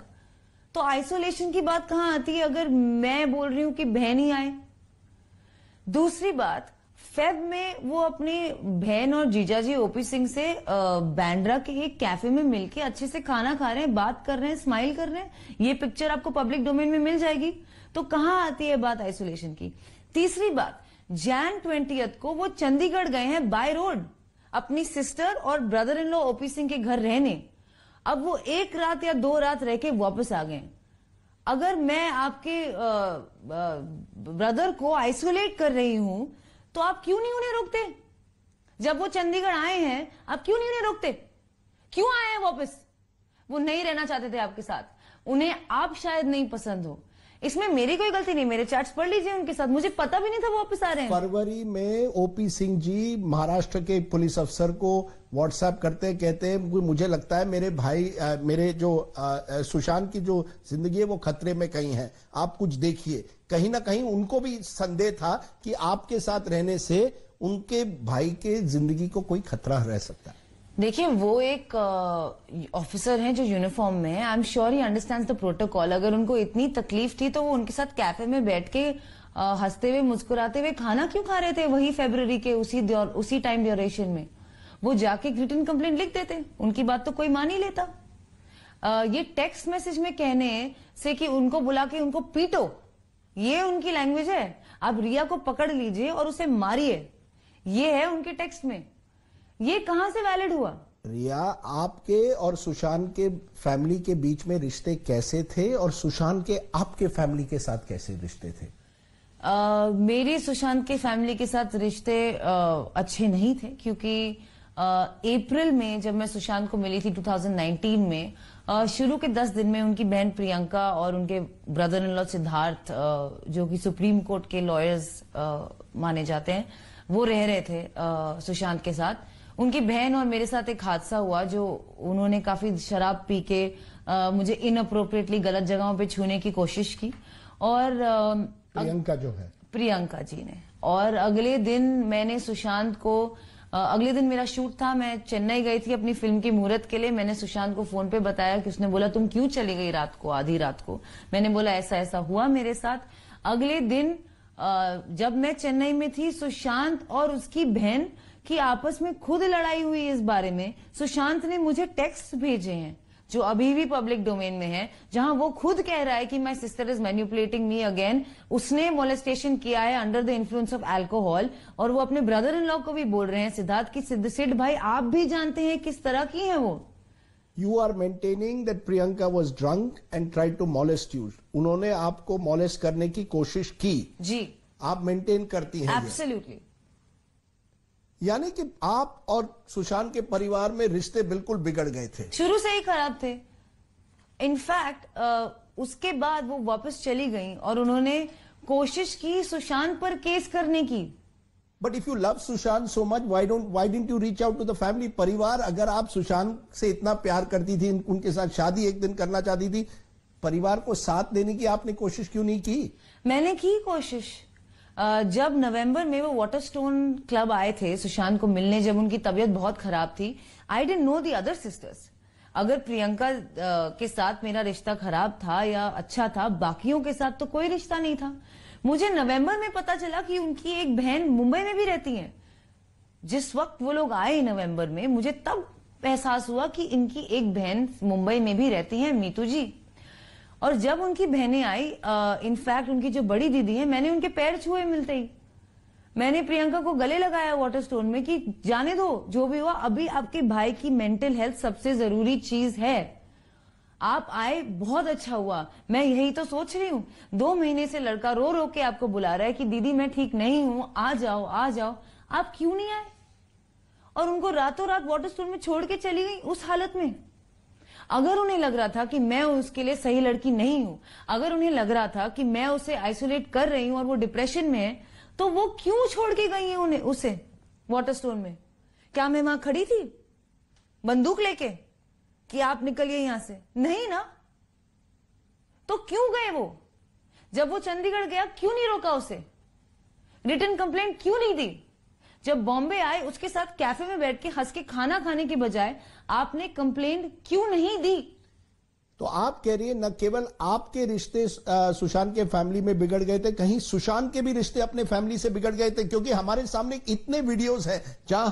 तो आइसोलेशन की बात कहां आती है अगर मैं बोल रही हूं कि बहन ही आए। दूसरी बात, फेब में वो अपनी बहन और जीजाजी ओपी सिंह से बैंड्रा के एक कैफे में मिलके अच्छे से खाना खा रहे हैं, बात कर रहे हैं, स्माइल कर रहे हैं। ये पिक्चर आपको पब्लिक डोमेन में मिल जाएगी। तो कहां आती है बात आइसोलेशन की। तीसरी बात, Jan 20 को वो चंडीगढ़ गए हैं बाय रोड अपनी सिस्टर और brother in law OP Singh के घर रहने। अब वो 1 रात या 2 रात रह के वापस आ गए। अगर मैं आपके ब्रदर को आइसोलेट कर रही हूं तो आप क्यों नहीं उन्हें रोकते? जब वो चंडीगढ़ आए हैं आप क्यों नहीं उन्हें रोकते? क्यों आए हैं वापस? वो नहीं रहना चाहते थे आपके साथ, उन्हें आप शायद नहीं पसंद हो। इसमें मेरी कोई गलती नहीं, मेरे चैट्स पढ़ लीजिए उनके साथ, मुझे पता भी नहीं था वो वापस आ रहे हैं। फरवरी में ओपी सिंह जी महाराष्ट्र के पुलिस अफसर को व्हाट्सएप करते कहते हैं मुझे लगता है मेरे भाई मेरे जो सुशांत की जो जिंदगी है वो खतरे में कहीं है, आप कुछ देखिए। कहीं ना कहीं उनको भी संदेह था कि आपके साथ रहने से उनके भाई के जिंदगी को कोई खतरा रह सकता है। देखिए, वो एक ऑफिसर हैं जो यूनिफॉर्म में है। I am sure he understands the protocol. अगर उनको इतनी तकलीफ थी तो वो उनके साथ कैफे में बैठ के हंसते हुए मुस्कुराते हुए खाना क्यों खा रहे थे? वही फरवरी के उसी टाइम ड्यूरेशन में वो जाके रिटन कंप्लेंट लिख देते, उनकी बात तो कोई मान ही लेता। ये टेक्स्ट मैसेज में कहने से कि उनको बुला के उनको पीटो, ये उनकी लैंग्वेज है। आप रिया को पकड़ लीजिए और उसे मारिए, ये है उनके टेक्स्ट में। ये कहां से वैलिड हुआ? रिया, आपके और सुशांत के फैमिली के बीच में रिश्ते कैसे थे और सुशांत के आपके फैमिली के साथ कैसे रिश्ते थे? मेरे सुशांत के फैमिली के साथ रिश्ते अच्छे नहीं थे, क्योंकि अप्रैल में जब मैं सुशांत को मिली थी 2019 में, शुरू के 10 दिन में उनकी बहन प्रियंका और उनके ब्रदर इन लॉ सिद्धार्थ, जो कि सुप्रीम कोर्ट के लॉयर्स माने जाते हैं, वो रह रहे थे सुशांत के साथ। उनकी बहन और मेरे साथ एक हादसा हुआ, जो उन्होंने काफी शराब पी के मुझे इनअप्रोप्रिएटली गलत जगहों पे छूने की कोशिश की, और प्रियंका जो है, प्रियंका जी ने। और अगले दिन मैंने सुशांत को, अगले दिन मेरा शूट था, मैं चेन्नई गई थी अपनी फिल्म की मुहूर्त के लिए। मैंने सुशांत को फोन पे बताया कि उसने बोला तुम क्यों चली गई रात को, आधी रात को। मैंने बोला ऐसा ऐसा हुआ मेरे साथ। अगले दिन जब मैं चेन्नई में थी, सुशांत और उसकी बहन की आपस में खुद लड़ाई हुई इस बारे में। सुशांत ने मुझे टेक्स्ट भेजे हैं जो अभी भी पब्लिक डोमेन में है, जहां वो खुद कह रहा है कि my sister is manipulating me again. उसने मोलेस्टेशन किया है under the influence of alcohol, और वो अपने ब्रदर इन लॉ को भी बोल रहे हैं सिद्धार्थ की सिद्ध भाई आप भी जानते हैं किस तरह की है वो। You are maintaining that Priyanka was drunk and tried to molest you. उन्होंने आपको मॉलेस्ट करने की कोशिश की जी, आप मेंटेन करती हैं? एब्सोल्युटली। यानी कि आप और सुशांत के परिवार में रिश्ते बिल्कुल बिगड़ गए थे, शुरू से ही खराब थे। इनफैक्ट उसके बाद वो वापस चली गई और उन्होंने कोशिश की सुशांत पर केस करने की। But if you love Sushant so much, why didn't you reach out to the family? परिवार, अगर आप सुशांत से इतना प्यार करती थी, उनके साथ शादी एक दिन करना चाहती थी, परिवार को साथ देने की आपने कोशिश क्यों नहीं की? मैंने की कोशिश। जब नवंबर में वो वाटरस्टोन क्लब आए थे सुशांत को मिलने, जब उनकी तबीयत बहुत खराब थी, I didn't know the other sisters. अगर प्रियंका के साथ मेरा रिश्ता खराब था या अच्छा था, बाकियों के साथ तो कोई रिश्ता नहीं था। मुझे नवंबर में पता चला कि उनकी एक बहन मुंबई में भी रहती है। जिस वक्त वो लोग आए नवंबर में, मुझे तब एहसास हुआ कि इनकी एक बहन मुंबई में भी रहती है, मीतू जी। और जब उनकी बहनें आई, इनफैक्ट उनकी जो बड़ी दीदी है, मैंने उनके पैर छुए मिलते ही। मैंने प्रियंका को गले लगाया वाटरस्टोन में कि जाने दो, जो भी हुआ, अभी आपके भाई की मेंटल हेल्थ सबसे जरूरी चीज है। आप आए, बहुत अच्छा हुआ। मैं यही तो सोच रही हूँ, 2 महीने से लड़का रो रो के आपको बुला रहा है कि दीदी मैं ठीक नहीं हूं, आ जाओ आ जाओ। आप क्यों नहीं आए? और उनको रातों रात वाटरस्टोन में छोड़ के चली गई उस हालत में। अगर उन्हें लग रहा था कि मैं उसके लिए सही लड़की नहीं हूं, अगर उन्हें लग रहा था कि मैं उसे आइसोलेट कर रही हूं और वो डिप्रेशन में है, तो वो क्यों छोड़ के गई है उन्हें, उसे वाटरस्टोन में? क्या मैं वहां खड़ी थी बंदूक लेके कि आप निकलिए यहां से? नहीं ना। तो क्यों गए वो? जब वो चंडीगढ़ गया, क्यों नहीं रोका उसे? रिटर्न कंप्लेंट क्यों नहीं दी? जब बॉम्बे आए, उसके साथ कैफे में बैठ के हंस के खाना खाने के बजाय आपने कंप्लेंट क्यों नहीं दी? तो आप कह रही है न केवल आपके रिश्ते सुशांत के फैमिली में बिगड़ गए थे, कहीं सुशांत के भी रिश्ते अपने फैमिली से बिगड़ गए थे? क्योंकि हमारे सामने इतने वीडियोस हैं जहां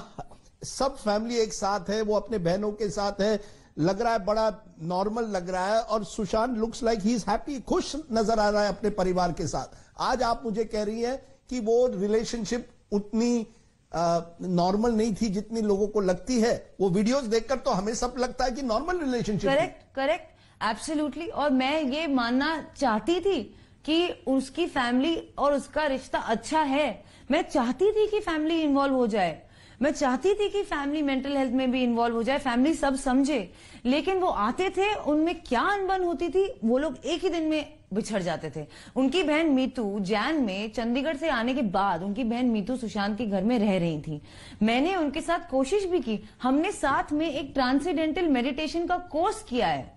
सब फैमिली एक साथ है, वो अपने बहनों के साथ है, लग रहा है बड़ा नॉर्मल लग रहा है, और Sushant looks like he is happy, खुश नजर आ रहा है अपने परिवार के साथ। आज आप मुझे कह रही हैं कि वो रिलेशनशिप उतनी नॉर्मल नहीं थी जितनी लोगों को लगती है। वो वीडियोस देखकर तो हमें सब लगता है कि नॉर्मल रिलेशनशिप। Correct, absolutely. और मैं ये मानना चाहती थी कि उसकी फैमिली और उसका रिश्ता अच्छा है। मैं चाहती थी कि फैमिली इन्वॉल्व हो जाए, मैं चाहती थी कि फैमिली मेंटल हेल्थ में भी इन्वॉल्व हो जाए, फैमिली सब समझे। लेकिन वो आते थे, उनमें क्या अनबन होती थी, वो लोग एक ही दिन में बिछड़ जाते थे। उनकी बहन मीतू जैन में चंडीगढ़ से आने के बाद, उनकी बहन मीतू सुशांत के घर में रह रही थी। मैंने उनके साथ कोशिश भी की, हमने साथ में एक ट्रांसेंडेंटल मेडिटेशन का कोर्स किया है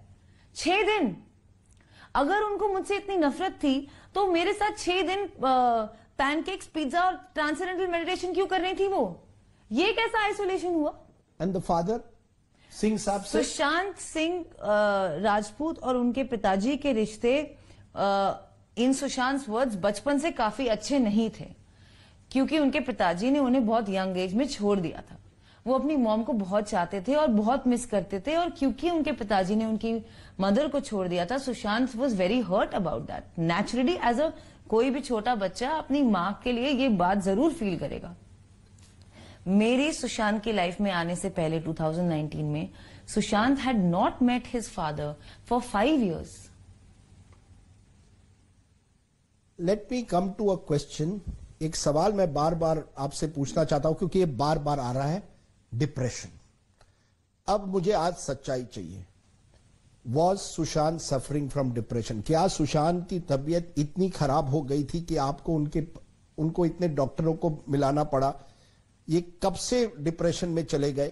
6 दिन। अगर उनको मुझसे इतनी नफरत थी तो मेरे साथ 6 दिन पैनकेक्स, पिज्जा और ट्रांसेंडेंटल मेडिटेशन क्यों कर रही थी वो? ये कैसा आइसोलेशन हुआ? एंड द फादर सिंह साहब से? सुशांत सिंह राजपूत और उनके पिताजी के रिश्ते इन सुशांत वर्ड्स बचपन से काफी अच्छे नहीं थे, क्योंकि उनके पिताजी ने उन्हें बहुत यंग एज में छोड़ दिया था। वो अपनी मॉम को बहुत चाहते थे और बहुत मिस करते थे, और क्योंकि उनके पिताजी ने उनकी मदर को छोड़ दिया था, Sushant was very hurt about that. Naturally as a कोई भी छोटा बच्चा अपनी मां के लिए ये बात जरूर फील करेगा। मेरी सुशांत की लाइफ में आने से पहले 2019 में Sushant had not met his father for 5 years। Let me come to a question. एक सवाल मैं बार बार आपसे पूछना चाहता हूं, क्योंकि ये बार बार आ रहा है, डिप्रेशन। अब मुझे आज सच्चाई चाहिए। Was Sushant suffering from depression? क्या सुशांत की तबीयत इतनी खराब हो गई थी कि आपको उनको इतने डॉक्टरों को मिलाना पड़ा ये कब से डिप्रेशन में चले गए?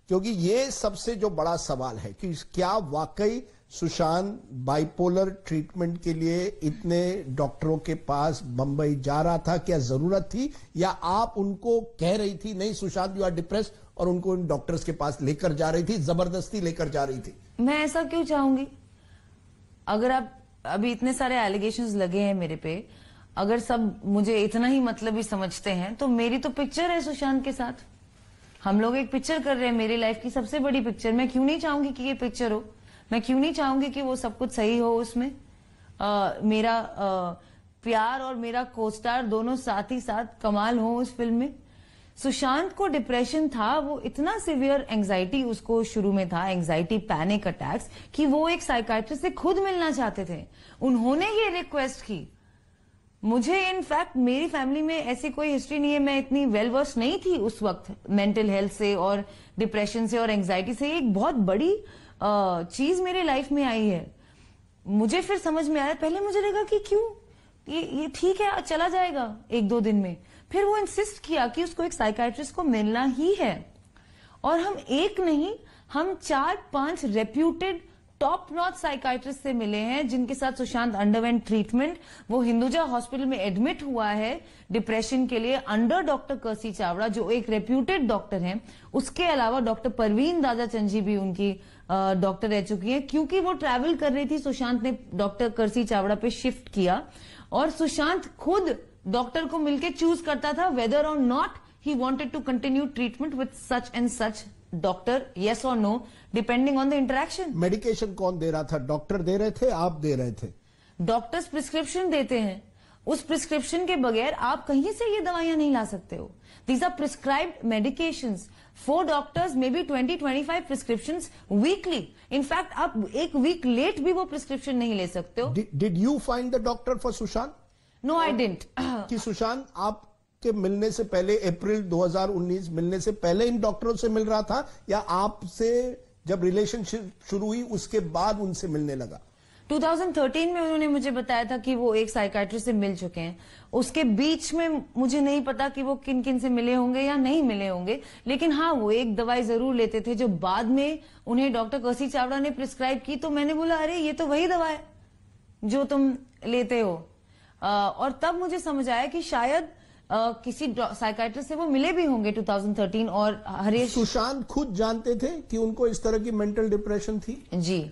क्योंकि ये सबसे जो बड़ा सवाल है कि क्या वाकई सुशांत बाइपोलर ट्रीटमेंट के लिए इतने डॉक्टरों के पास बंबई जा रहा था, क्या जरूरत थी, या आप उनको कह रही थी नहीं सुशांत यू आर डिप्रेस, और उनको इन डॉक्टर्स के पास लेकर जा रही थी, जबरदस्ती लेकर जा रही थी? मैं ऐसा क्यों चाहूंगी? अगर आप अभी इतने सारे एलिगेशंस लगे हैं मेरे पे, अगर सब मुझे इतना ही मतलबी समझते हैं तो मेरी तो पिक्चर है सुशांत के साथ। हम लोग एक पिक्चर कर रहे हैं, मेरी लाइफ की सबसे बड़ी पिक्चर। मैं क्यों नहीं चाहूंगी कि ये पिक्चर हो? मैं क्यों नहीं चाहूंगी कि वो सब कुछ सही हो उसमें? मेरा प्यार और मेरा कोस्टार दोनों साथ ही साथ कमाल हो उस फिल्म में। सुशांत को डिप्रेशन था, वो इतना सिवियर एंजाइटी उसको शुरू में था, एंजाइटी पैनिक अटैक्स, कि वो एक साइकाइट्रिस्ट से खुद मिलना चाहते थे। उन्होंने ये रिक्वेस्ट की मुझे। इनफैक्ट मेरी फैमिली में ऐसी कोई हिस्ट्री नहीं है, मैं इतनी वेल वर्स नहीं थी उस वक्त मेंटल हेल्थ से और डिप्रेशन से और एंजाइटी से। एक बहुत बड़ी चीज मेरे लाइफ में आई है। मुझे फिर समझ में आया, पहले मुझे लगा कि क्यों ये ठीक है, चला जाएगा एक दो दिन में। फिर वो इंसिस्ट किया कि उसको एक साइकाइट्रिस्ट को मिलना ही है, और हम एक नहीं, हम 4-5 रेप्यूटेड टॉप नॉच साइकाइट्रिस्ट से मिले हैं जिनके साथ सुशांत अंडरवेंट ट्रीटमेंट। वो हिंदुजा हॉस्पिटल में एडमिट हुआ है डिप्रेशन के लिए अंडर डॉक्टर कर्सी चावड़ा, जो एक रेप्यूटेड डॉक्टर हैं। उसके अलावा डॉक्टर परवीन दादा चंजी भी उनकी डॉक्टर रह चुकी हैं। क्योंकि वो ट्रैवल कर रही थी, सुशांत ने डॉक्टर कर्सी चावड़ा पे शिफ्ट किया, और सुशांत खुद डॉक्टर को मिलकर चूज करता था whether or not he wanted to continue treatment with such and such doctor, yes or no, depending on the interaction. Medication कौन दे रहा था? डॉक्टर दे रहे थे, आप दे रहे थे? डॉक्टर्स प्रिस्क्रिप्शन देते हैं, उस प्रिस्क्रिप्शन के बगैर आप कहीं से ये दवाइयां नहीं ला सकते हो। These are prescribed medications for doctors, maybe 20-25 prescriptions weekly. In fact आप एक वीक लेट भी वो प्रिस्क्रिप्शन नहीं ले सकते हो। Did you find the doctor for Sushant? No I didn't. कि सुशांत आपके मिलने से पहले, अप्रैल 2019 मिलने से पहले इन डॉक्टरों से मिल रहा था, या आपसे जब रिलेशनशिप शुरू हुई उसके बाद उनसे मिलने लगा? 2013 में उन्होंने मुझे बताया था कि वो एक साइकाइट्रिस्ट से मिल चुके हैं। उसके बीच में मुझे नहीं पता कि वो किन किन से मिले होंगे या नहीं मिले होंगे, लेकिन हाँ वो एक दवाई जरूर लेते थे जो बाद में उन्हें डॉक्टर कर्सी चावड़ा ने प्रिस्क्राइब की। तो मैंने बोला अरे ये तो वही दवा है जो तुम लेते हो। और तब मुझे समझ आया कि शायद किसी साइकाइट्रिस्ट से वो मिले भी होंगे 2013। और हरीश सुशांत खुद जानते थे कि उनको इस तरह की मेंटल डिप्रेशन थी? जी,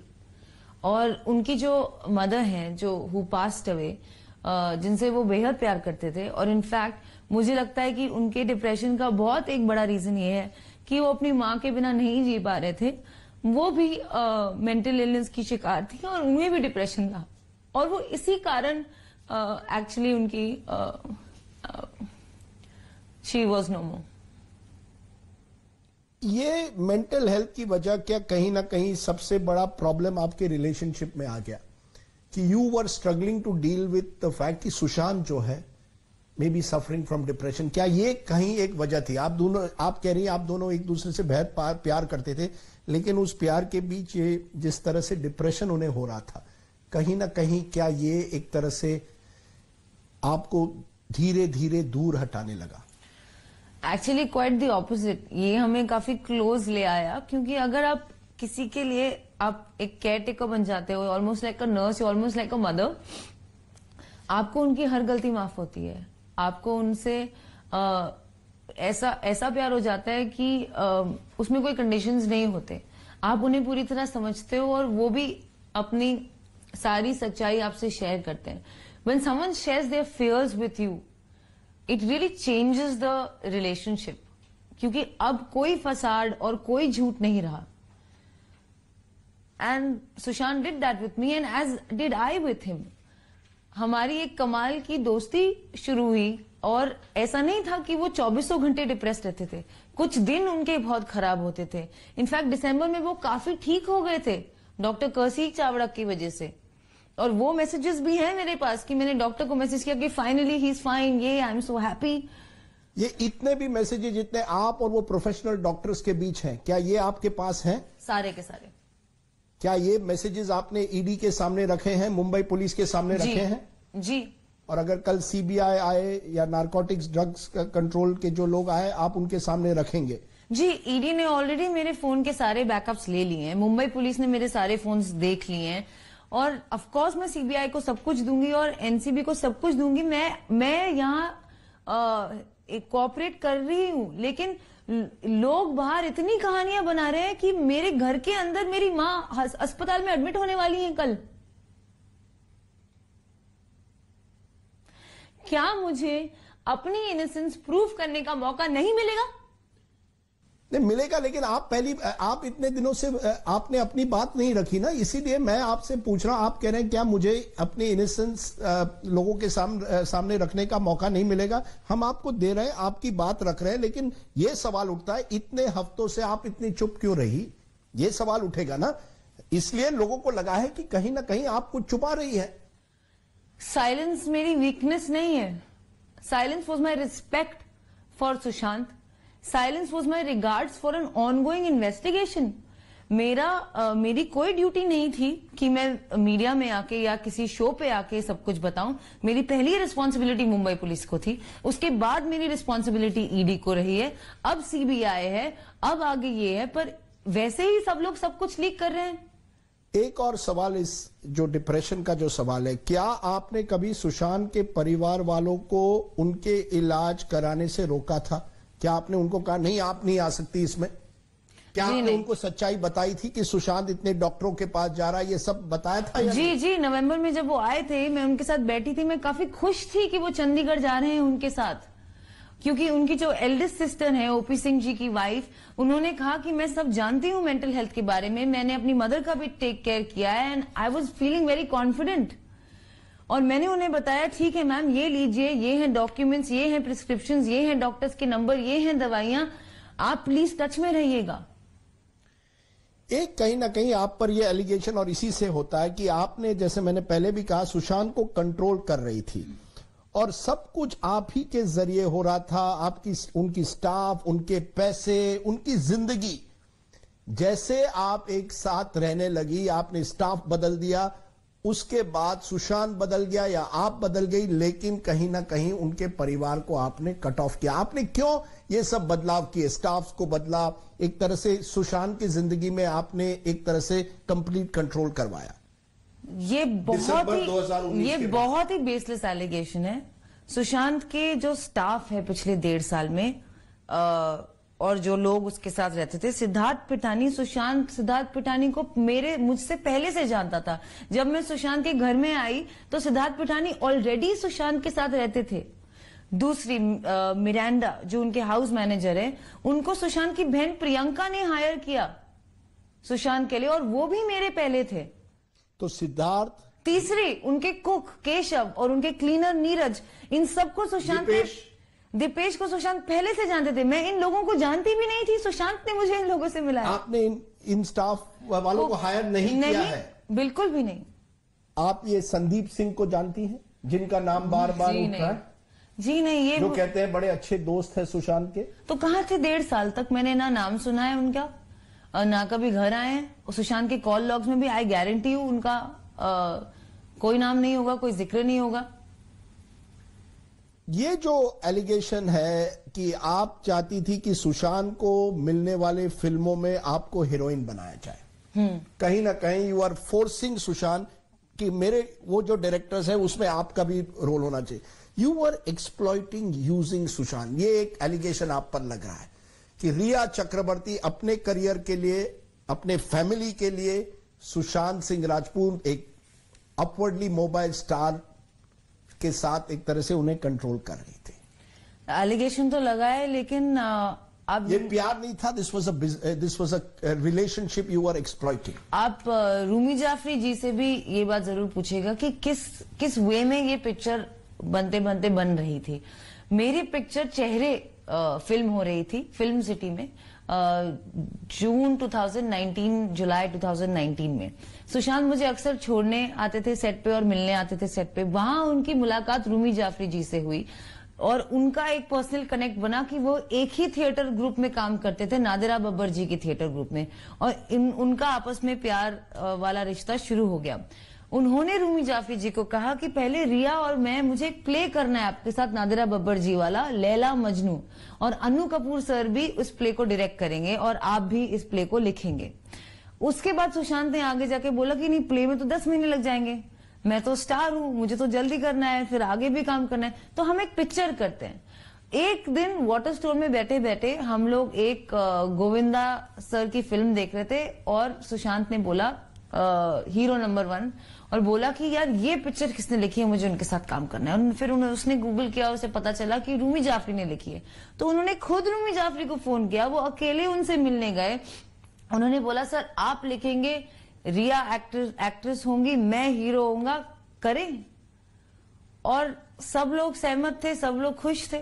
और उनकी जो मदर हैं जो हु पास्ट अवे, जिनसे वो बेहद प्यार करते थे, और इनफैक्ट मुझे लगता है कि उनके डिप्रेशन का बहुत एक बड़ा रीजन ये है कि वो अपनी माँ के बिना नहीं जी पा रहे थे। वो भी मेंटल इलनेस की शिकार थी और उन्हें भी डिप्रेशन था, और वो इसी कारण एक्चुअली उनकी शी वॉज नो मोर। ये मेंटल हेल्थ की वजह क्या कहीं ना कहीं सबसे बड़ा प्रॉब्लम आपके रिलेशनशिप में आ गया कि you were struggling to deal with the fact that Sushant जो है may be suffering from depression? क्या ये कहीं एक वजह थी? आप कह रही हैं आप दोनों एक दूसरे से बेहद प्यार करते थे, लेकिन उस प्यार के बीच ये जिस तरह से डिप्रेशन उन्हें हो रहा था, कहीं ना कहीं क्या ये एक तरह से आपको धीरे धीरे दूर हटाने लगा? एक्चुअली क्वाइट द ऑपोजिट, ये हमें काफी क्लोज ले आया। क्योंकि अगर आप किसी के लिए आप एक केयर टेकर बन जाते हो, almost like a nurse, almost like a mother, आपको उनकी हर गलती माफ होती है। आपको उनसे ऐसा प्यार हो जाता है कि उसमें कोई कंडीशंस नहीं होते। आप उन्हें पूरी तरह समझते हो और वो भी अपनी सारी सच्चाई आपसे शेयर करते हैं। When someone shares their fears with you, it really changes the relationship. क्योंकि अब कोई फसाड और कोई झूठ नहीं रहा। And Sushant did that with me and as did I with him. हमारी एक कमाल की दोस्ती शुरू हुई, और ऐसा नहीं था कि वो 24 घंटे डिप्रेस रहते थे। कुछ दिन उनके बहुत खराब होते थे। इनफैक्ट दिसंबर में वो काफी ठीक हो गए थे डॉक्टर कर्सी चावड़ा की वजह से। और वो मैसेजेस भी हैं मेरे पास कि मैंने डॉक्टर को मैसेज किया कि फाइनली ही इज फाइन, ये आई एम सो हैप्पी। ये इतने भी मैसेजेस जितने आप और वो प्रोफेशनल डॉक्टर्स के बीच हैं, क्या ये आपके पास हैं? सारे के सारे। क्या ये मैसेजेस आपने ईडी के सामने रखे हैं, मुंबई पुलिस के सामने रखे हैं? जी, और अगर कल सीबीआई आए या नारकोटिक्स ड्रग्स कंट्रोल के जो लोग आए, आप उनके सामने रखेंगे? जी, ईडी ने ऑलरेडी मेरे फोन के सारे बैकअप्स ले लिए हैं, मुंबई पुलिस ने मेरे सारे फोन्स देख लिए हैं, और ऑफ कोर्स मैं सीबीआई को सब कुछ दूंगी और एनसीबी को सब कुछ दूंगी। मैं यहाँ कोऑपरेट कर रही हूँ, लेकिन लोग बाहर इतनी कहानियां बना रहे हैं कि मेरे घर के अंदर मेरी माँ अस्पताल में एडमिट होने वाली है कल। क्या मुझे अपनी इनोसेंस प्रूफ करने का मौका नहीं मिलेगा? नहीं मिलेगा, लेकिन आप इतने दिनों से आपने अपनी बात नहीं रखी ना, इसीलिए मैं आपसे पूछ रहा हूं। आप कह रहे हैं क्या मुझे अपनी इनोसेंस लोगों के सामने रखने का मौका नहीं मिलेगा? हम आपको दे रहे हैं, आपकी बात रख रहे हैं, लेकिन यह सवाल उठता है इतने हफ्तों से आप इतनी चुप क्यों रही? यह सवाल उठेगा ना, इसलिए लोगों को लगा है कि कहीं ना कहीं आप कुछ छुपा रही है। साइलेंस मेरी वीकनेस नहीं है। Silence was my respect for Sushant. Silence was my regards for an ongoing investigation. मेरी कोई ड्यूटी नहीं थी कि मैं मीडिया में आके या किसी शो पे आके सब कुछ बताऊं। मेरी पहली रिस्पॉन्सिबिलिटी मुंबई पुलिस को थी, उसके बाद मेरी रिस्पॉन्सिबिलिटी ईडी को रही है, अब सीबीआई है, अब आगे ये है, पर वैसे ही सब लोग सब कुछ लीक कर रहे हैं। एक और सवाल, इस जो डिप्रेशन का जो सवाल है, क्या आपने कभी सुशांत के परिवार वालों को उनके इलाज कराने से रोका था? क्या आपने उनको कहा नहीं आप नहीं आ सकती इसमें? क्या आपने उनको सच्चाई बताई थी कि सुशांत इतने डॉक्टरों के पास जा रहा है, ये सब बताया था या जी जी, नवंबर में जब वो आए थे, मैं उनके साथ बैठी थी, मैं काफी खुश थी कि वो चंडीगढ़ जा रहे हैं उनके साथ, क्योंकि उनकी जो एल्डेस्ट सिस्टर है ओपी सिंह जी की वाइफ, उन्होंने कहा कि मैं सब जानती हूँ मेंटल हेल्थ के बारे में, मैंने अपनी मदर का भी टेक केयर किया है and I was feeling very confident. और मैंने उन्हें बताया ठीक है मैम, ये लीजिए, ये हैं डॉक्यूमेंट्स, ये हैं प्रिस्क्रिप्शंस, ये हैं डॉक्टर्स के नंबर, ये हैं दवाइयां, आप प्लीज टच में रहिएगा। एक कहीं ना कहीं आप पर यह एलिगेशन और इसी से होता है कि आपने, जैसे मैंने पहले भी कहा, सुशांत को कंट्रोल कर रही थी और सब कुछ आप ही के जरिए हो रहा था। आपकी उनकी स्टाफ, उनके पैसे, उनकी जिंदगी। जैसे आप एक साथ रहने लगी, आपने स्टाफ बदल दिया, उसके बाद सुशांत बदल गया या आप बदल गई, लेकिन कहीं ना कहीं उनके परिवार को आपने कट ऑफ किया। आपने क्यों ये सब बदलाव किए? स्टाफ को बदला, एक तरह से सुशांत की जिंदगी में आपने एक तरह से कंप्लीट कंट्रोल करवाया। ये बहुत ही बेसलेस एलिगेशन है। सुशांत के जो स्टाफ है पिछले 1.5 साल में और जो लोग उसके साथ रहते थे, सिद्धार्थ पिठानी, सिद्धार्थ पिठानी को मुझसे पहले से जानता था। जब मैं सुशांत के घर में आई तो सिद्धार्थ पिठानी ऑलरेडी सुशांत के साथ रहते थे। दूसरी मिरांडा जो उनके हाउस मैनेजर है, उनको सुशांत की बहन प्रियंका ने हायर किया सुशांत के लिए, और वो भी मेरे पहले थे। तो सिद्धार्थ, तीसरी उनके कुक केशव और उनके क्लीनर नीरज, इन सबको सुशांत, दीपेश को सुशांत पहले से जानते थे। मैं इन लोगों को जानती भी नहीं थी, सुशांत ने मुझे इन लोगों से मिलाया। आपने इन स्टाफ वालों को हायर नहीं किया है? बिल्कुल भी नहीं। आप ये संदीप सिंह को जानती हैं, जिनका नाम बार बार उठ रहा है? जी नहीं, ये जो कहते हैं बड़े अच्छे दोस्त है सुशांत के। तो कहाँ थे 1.5 साल तक? मैंने ना नाम सुना है उनका, ना कभी घर आए हैं। सुशांत के कॉल लॉग्स में भी आई गारंटी हूं उनका कोई नाम नहीं होगा, कोई जिक्र नहीं होगा। ये जो एलिगेशन है कि आप चाहती थी कि सुशांत को मिलने वाले फिल्मों में आपको हीरोइन बनाया जाए, कहीं ना कहीं यू आर फोर्सिंग सुशांत कि मेरे वो जो डायरेक्टर्स है उसमें आपका भी रोल होना चाहिए। You are exploiting using Sushant. ये एक एलिगेशन आप पर लग रहा है कि रिया चक्रवर्ती अपने करियर के लिए, अपने फैमिली के लिए सुशांत सिंह राजपूत एक अपवर्डली मोबाइल स्टार के साथ एक तरह से उन्हें कंट्रोल कर रही थी। एलिगेशन तो लगा है, लेकिन अब ये प्यार नहीं था, this was a relationship you are exploiting. आप रूमी जाफरी जी से भी ये बात जरूर पूछेगा कि किस वे में ये पिक्चर बनते बनते बन रही थी। मेरी पिक्चर चेहरे फिल्म हो रही थी फिल्म सिटी में जून 2019, जुलाई 2019 में। सुशांत मुझे अक्सर छोड़ने आते थे सेट पे और मिलने आते थे सेट पे। वहां उनकी मुलाकात रूमी जाफरी जी से हुई और उनका एक पर्सनल कनेक्ट बना कि वो एक ही थिएटर ग्रुप में काम करते थे, नादिरा बब्बर जी की थिएटर ग्रुप में, और उनका आपस में प्यार वाला रिश्ता शुरू हो गया। उन्होंने रूमी जाफरी जी को कहा कि पहले रिया और मैं, मुझे एक प्ले करना है आपके साथ, नादिरा बब्बर जी वाला, लैला मजनू, और अनु कपूर सर भी उस प्ले को डायरेक्ट करेंगे और आप भी इस प्ले को लिखेंगे। उसके बाद सुशांत ने आगे जाके बोला कि नहीं, प्ले में तो 10 महीने लग जाएंगे, मैं तो स्टार हूं, मुझे तो जल्दी करना है, फिर आगे भी काम करना है, तो हम एक पिक्चर करते हैं। एक दिन वाटर स्टोर में बैठे बैठे हम लोग एक गोविंदा सर की फिल्म देख रहे थे और सुशांत ने बोला हीरो नंबर 1, और बोला कि यार ये पिक्चर किसने लिखी है, मुझे उनके साथ काम करना है। और फिर उसने गूगल किया, उसे पता चला कि रूमी जाफरी ने लिखी है। तो उन्होंने खुद रूमी जाफरी को फोन किया, वो अकेले उनसे मिलने गए। उन्होंने बोला सर आप लिखेंगे, रिया एक्ट्रेस होंगी, मैं हीरो होऊंगा, करें। और सब लोग सहमत थे, सब लोग खुश थे।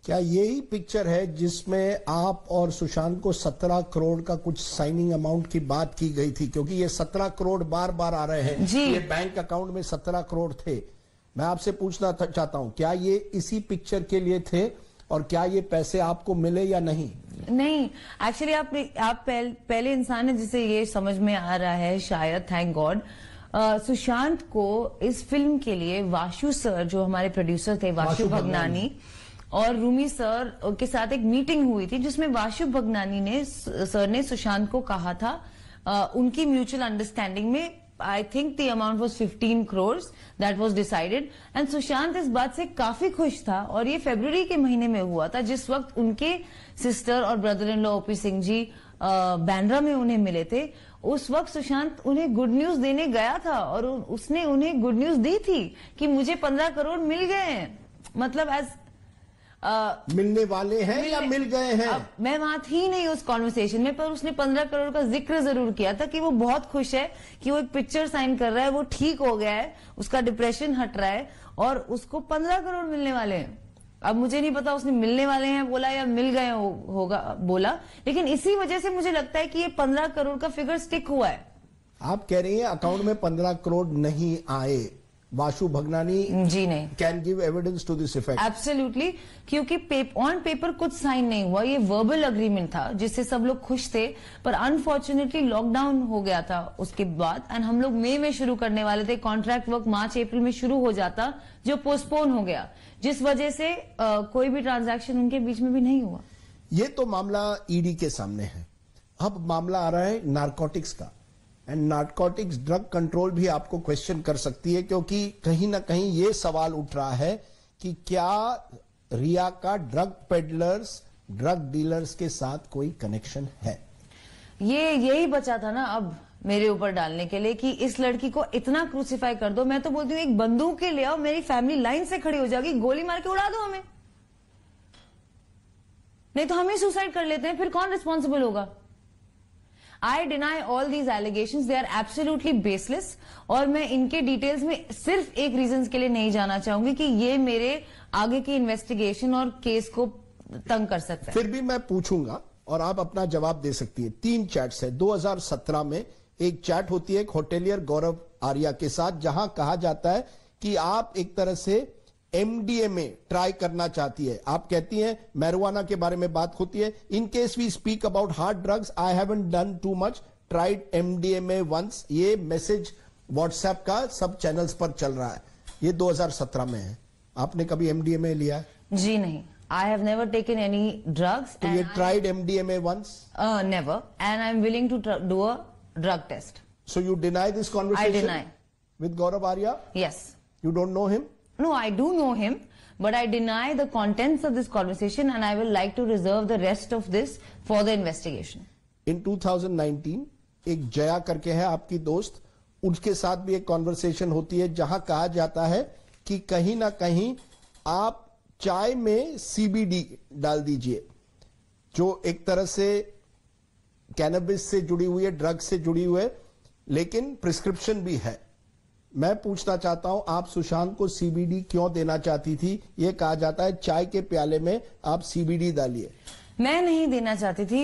क्या यही पिक्चर है जिसमें आप और सुशांत को 17 करोड़ का कुछ साइनिंग अमाउंट की बात की गई थी? क्योंकि ये 17 करोड़ बार बार आ रहे हैं जी। ये बैंक अकाउंट में 17 करोड़ थे। मैं आपसे पूछना चाहता हूं, क्या ये इसी पिक्चर के लिए थे और क्या ये पैसे आपको मिले या नहीं? नहीं, एक्चुअली आप पहले इंसान है जिसे ये समझ में आ रहा है, शायद, थैंक गॉड। सुशांत को इस फिल्म के लिए वाशु सर, जो हमारे प्रोड्यूसर थे, वाशु भगनानी, और रूमी सर के साथ एक मीटिंग हुई थी जिसमें वाशु भगनानी सर ने सुशांत को कहा था, उनकी म्यूचुअल अंडरस्टैंडिंग में, I think the amount was 15 crore, that was decided. And Sushant इस बात से काफी खुश था, और ये फरवरी के महीने में हुआ था, जिस वक्त उनके सिस्टर और brother in law OP Singh ji Bandra में उन्हें मिले थे। उस वक्त सुशांत उन्हें गुड न्यूज देने गया था और उसने उन्हें गुड न्यूज दी थी कि मुझे 15 करोड़ मिल गए हैं। मतलब मिलने वाले हैं या मिल गए हैं? मैं वहां थी नहीं उस कॉन्वर्सेशन में, पर उसने 15 करोड़ का जिक्र जरूर किया था कि वो बहुत खुश है कि वो एक पिक्चर साइन कर रहा है, वो ठीक हो गया है, उसका डिप्रेशन हट रहा है और उसको 15 करोड़ मिलने वाले हैं। अब मुझे नहीं पता उसने मिलने वाले हैं बोला या मिल गए होगा बोला, लेकिन इसी वजह से मुझे लगता है कि ये 15 करोड़ का फिगर स्टिक हुआ है। आप कह रही हैं अकाउंट में 15 करोड़ नहीं आए। वाशु भगनानी जी नहीं can give evidence to this effect. Absolutely, क्योंकि ऑन पेपर कुछ साइन नहीं हुआ, ये वर्बल अग्रीमेंट था जिससे सब लोग खुश थे, पर अनफॉर्चुनेटली लॉकडाउन हो गया था उसके बाद, एंड हम लोग मई में शुरू करने वाले थे, कॉन्ट्रैक्ट वर्क मार्च अप्रैल में शुरू हो जाता, जो पोस्टपोन हो गया, जिस वजह से कोई भी ट्रांजैक्शन उनके बीच में भी नहीं हुआ। ये तो मामला ईडी के सामने है। अब मामला आ रहा है नारकोटिक्स का, एंड नारकोटिक्स ड्रग कंट्रोल भी आपको क्वेश्चन कर सकती है, क्योंकि कहीं ना कहीं ये सवाल उठ रहा है कि क्या रिया का ड्रग पेडलर्स, ड्रग डीलर्स के साथ कोई कनेक्शन है? यही बचा था ना अब मेरे ऊपर डालने के लिए कि इस लड़की को इतना क्रूसिफाई कर दो। मैं तो बोलती हूँ एक बंदूक के ले आओ, मेरी फैमिली लाइन से खड़ी हो जाएगी, गोली मार के उड़ा दो हमें, नहीं तो हम ही सुसाइड कर लेते हैं, फिर कौन रिस्पॉन्सिबल होगा? I deny all these allegations, they are absolutely baseless, और मैं इनके डिटेल्स में सिर्फ एक रीजन के लिए नहीं जाना चाहूंगी कि ये मेरे आगे की इन्वेस्टिगेशन और केस को तंग कर सकता है। फिर भी मैं पूछूंगा और आप अपना जवाब दे सकती है। 3 चैट्स है। 2017 में एक चैट होती है एक होटेलियर गौरव आर्या के साथ, जहां कहा जाता है कि आप एक तरह से एमडीएमए ट्राई करना चाहती है। आप कहती हैं मैरिजुआना के बारे में बात होती है। In case we speak about hard drugs, I haven't done too much, tried MDMA once. ये मैसेज व्हाट्सएप का सब चैनल्स पर चल रहा है। ये 2017 में है। आपने कभी एमडीएमए लिया है? जी नहीं, I have never taken any drugs. तो ये tried MDMA once? Never, and I am willing to do a drug test. So you deny this conversation? I deny. With Gaurav Arya? Yes. You don't know him? No, I do know him, but I deny the contents of this conversation, and I will like to reserve the rest of this for the investigation. In 2019, एक जया करके है आपकी दोस्त, उसके साथ भी एक conversation होती है जहां कहा जाता है कि कहीं ना कहीं आप चाय में सीबीडी डाल दीजिए, जो एक तरह से कैनबिस से जुड़ी हुई है, ड्रग से जुड़ी हुई है, लेकिन प्रिस्क्रिप्शन भी है। मैं पूछना चाहता हूं आप सुशांत को सीबीडी क्यों देना चाहती थी? यह कहा जाता है चाय के प्याले में आप सीबीडी डालिए। मैं नहीं देना चाहती थी।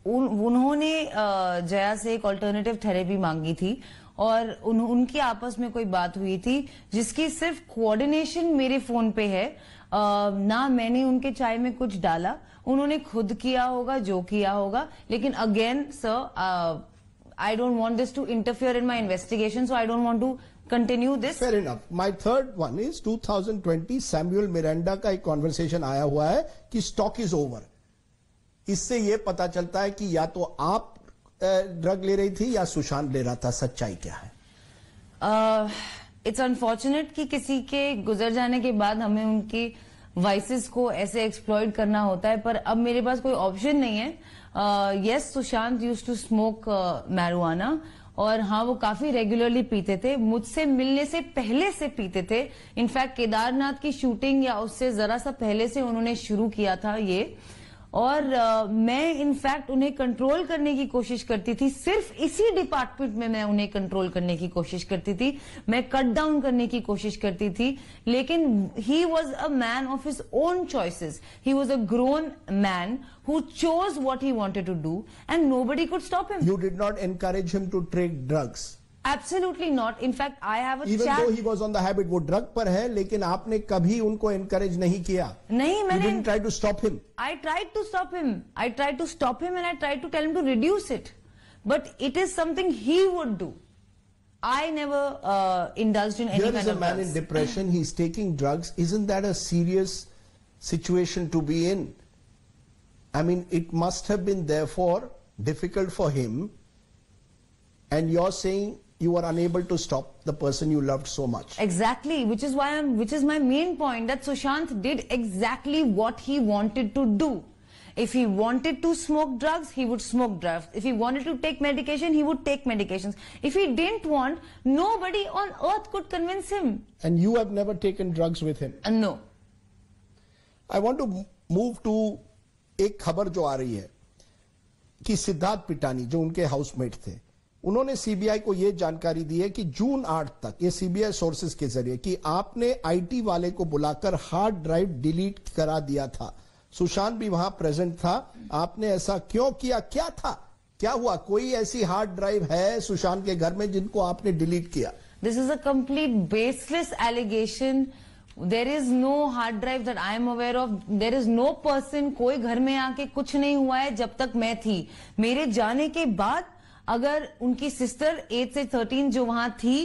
उन्होंने जया से एक ऑल्टरनेटिव थेरेपी मांगी थी और उनकी आपस में कोई बात हुई थी जिसकी सिर्फ कोऑर्डिनेशन मेरे फोन पे है। ना मैंने उनके चाय में कुछ डाला, उन्होंने खुद किया होगा जो किया होगा। लेकिन again sir, I don't want this to interfere in my investigation, so I don't want to continue this. Fair enough. My third one is 2020 Samuel Miranda का एक कॉन्वर्सेशन आया हुआ है कि स्टॉक इज ओवर। इससे यह पता चलता है कि या तो आप ड्रग ले रही थी या सुशांत ले रहा था। सच्चाई क्या है? इट्स अनफॉर्चुनेट कि किसी के गुजर जाने के बाद हमें उनकी वाइसेस को ऐसे एक्सप्लॉइट करना होता है, पर अब मेरे पास कोई ऑप्शन नहीं है। Yes, Sushant used to smoke marijuana, और हाँ, वो काफी रेगुलरली पीते थे। मुझसे मिलने से पहले से पीते थे। इनफैक्ट केदारनाथ की शूटिंग या उससे जरा सा पहले से उन्होंने शुरू किया था ये। और मैं इनफैक्ट उन्हें कंट्रोल करने की कोशिश करती थी। सिर्फ इसी डिपार्टमेंट में मैं उन्हें कंट्रोल करने की कोशिश करती थी, मैं कट डाउन करने की कोशिश करती थी। लेकिन he was a man of his own choices. He was a grown man who chose what he wanted to do, and nobody could stop him. You did not encourage him to take drugs? Absolutely not. In fact, I have a Even chat. though he was on the habit, वो drug पर है, लेकिन आपने कभी उनको encourage नहीं किया? नहीं, मैंने. You didn't try to stop him? I tried to stop him. I tried to stop him, and I tried to tell him to reduce it. But it is something he would do. I never indulged in any kind of drugs. Here is a man in depression. He's taking drugs. Isn't that a serious situation to be in? I mean, it must have been therefore difficult for him, and you're saying you were unable to stop the person you loved so much. Exactly, which is my main point, that Sushant did exactly what he wanted to do. If he wanted to smoke drugs, he would smoke drugs. If he wanted to take medication, he would take medications. If he didn't want, nobody on earth could convince him. And you have never taken drugs with him? No. I want to move to एक खबर जो आ रही है कि सिद्धार्थ पिटानी जो उनके housemate थे, उन्होंने सीबीआई को यह जानकारी दी है कि जून 8 तक, ये सीबीआई सोर्सेज के जरिए, कि आपने आईटी वाले को बुलाकर हार्ड ड्राइव डिलीट करा दिया था। सुशांत भी वहां प्रेजेंट था। आपने ऐसा क्यों किया? क्या था? क्या हुआ? कोई ऐसी हार्ड ड्राइव है सुशांत के घर में जिनको आपने डिलीट किया? This is a complete baseless allegation. There is no hard drive that I am aware of. There is no person, कोई घर में आके कुछ नहीं हुआ है जब तक मैं थी। मेरे जाने के बाद अगर उनकी सिस्टर 8 से 13 जो वहां थी,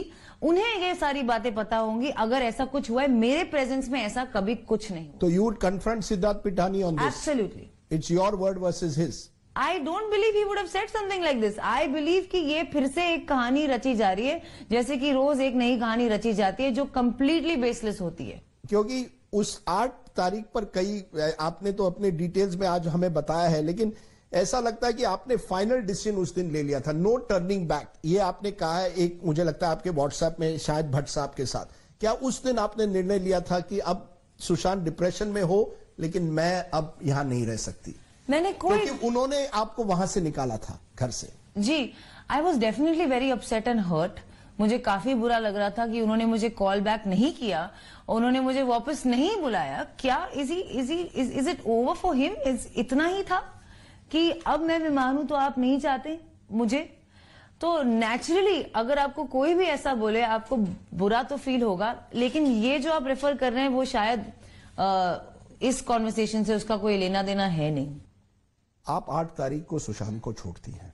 उन्हें ये सारी बातें पता होंगी। अगर ऐसा कुछ हुआ है, मेरे प्रेजेंस में ऐसा कभी कुछ नहीं हुआ। तो you would confront Siddharth Pitani on this? Absolutely. It's your word versus his. I don't believe he would have said something like this. I believe कि ये फिर से एक कहानी रची जा रही है, जैसे कि रोज एक नई कहानी रची जाती है जो कंप्लीटली बेसलेस होती है। क्योंकि उस 8 तारीख पर कई, आपने तो अपने डिटेल्स में आज हमें बताया है, लेकिन ऐसा लगता है कि आपने फाइनल डिसीजन उस दिन ले लिया था, नो टर्निंग बैक। ये आपने कहा है, एक मुझे लगता है आपके व्हाट्सएप में शायद भट्ट साहब के साथ। क्या उस दिन आपने निर्णय लिया था कि अब सुशांत डिप्रेशन में हो, लेकिन मैं अब यहां नहीं रह सकती? मैंने कोई, क्योंकि उन्होंने आपको वहां से निकाला था, घर से। जी, I was definitely very upset and hurt. मुझे काफी बुरा लग रहा था कि उन्होंने मुझे कॉल बैक नहीं किया, उन्होंने मुझे वापस नहीं बुलाया। क्या is it over for him? इतना ही था कि अब मैं बीमार हूं तो आप नहीं चाहते मुझे? तो नेचुरली अगर आपको कोई भी ऐसा बोले, आपको बुरा तो फील होगा, लेकिन ये जो आप रेफर कर रहे हैं वो शायद इस कॉन्वर्सेशन से उसका कोई लेना देना है नहीं। आप 8 तारीख को सुशांत को छोड़ती हैं।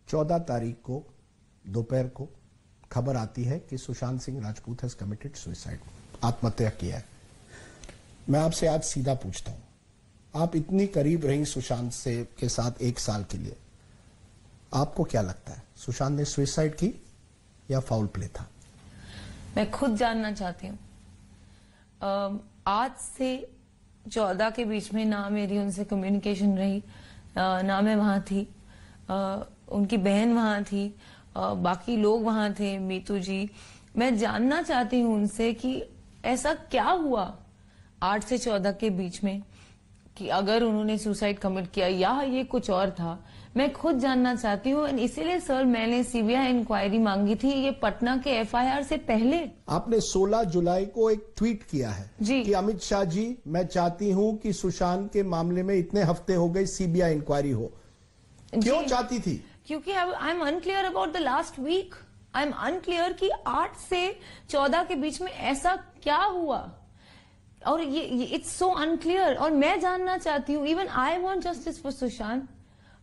14 तारीख को दोपहर को खबर आती है कि Sushant Singh Rajput has committed suicide, आत्महत्या किया है। मैं आपसे आज सीधा पूछता हूं, आप इतनी करीब रही सुशांत से के साथ 1 साल के लिए, आपको क्या लगता है सुशांत ने सुसाइड की या फाउल प्ले था? मैं खुद जानना चाहती हूँ। आज से 14 के बीच में ना मेरी उनसे कम्युनिकेशन रही, ना मैं वहां थी, उनकी बहन वहां थी, बाकी लोग वहां थे, मीतू जी। मैं जानना चाहती हूँ उनसे कि ऐसा क्या हुआ 8 से 14 के बीच में कि अगर उन्होंने सुसाइड कमिट किया या ये कुछ और था। मैं खुद जानना चाहती हूँ, इसीलिए सर मैंने सीबीआई इंक्वायरी मांगी थी, ये पटना के एफआईआर से पहले। आपने 16 जुलाई को एक ट्वीट किया है जी कि अमित शाह जी, मैं चाहती हूँ कि सुशांत के मामले में इतने हफ्ते हो गए सीबीआई इंक्वायरी हो। क्यों चाहती थी? क्योंकि I am unclear about the last week. I am unclear कि 8 से 14 के बीच में ऐसा क्या हुआ, और ये इट्स सो अनक्लियर। और मैं जानना चाहती हूँ, even I want justice for Sushant,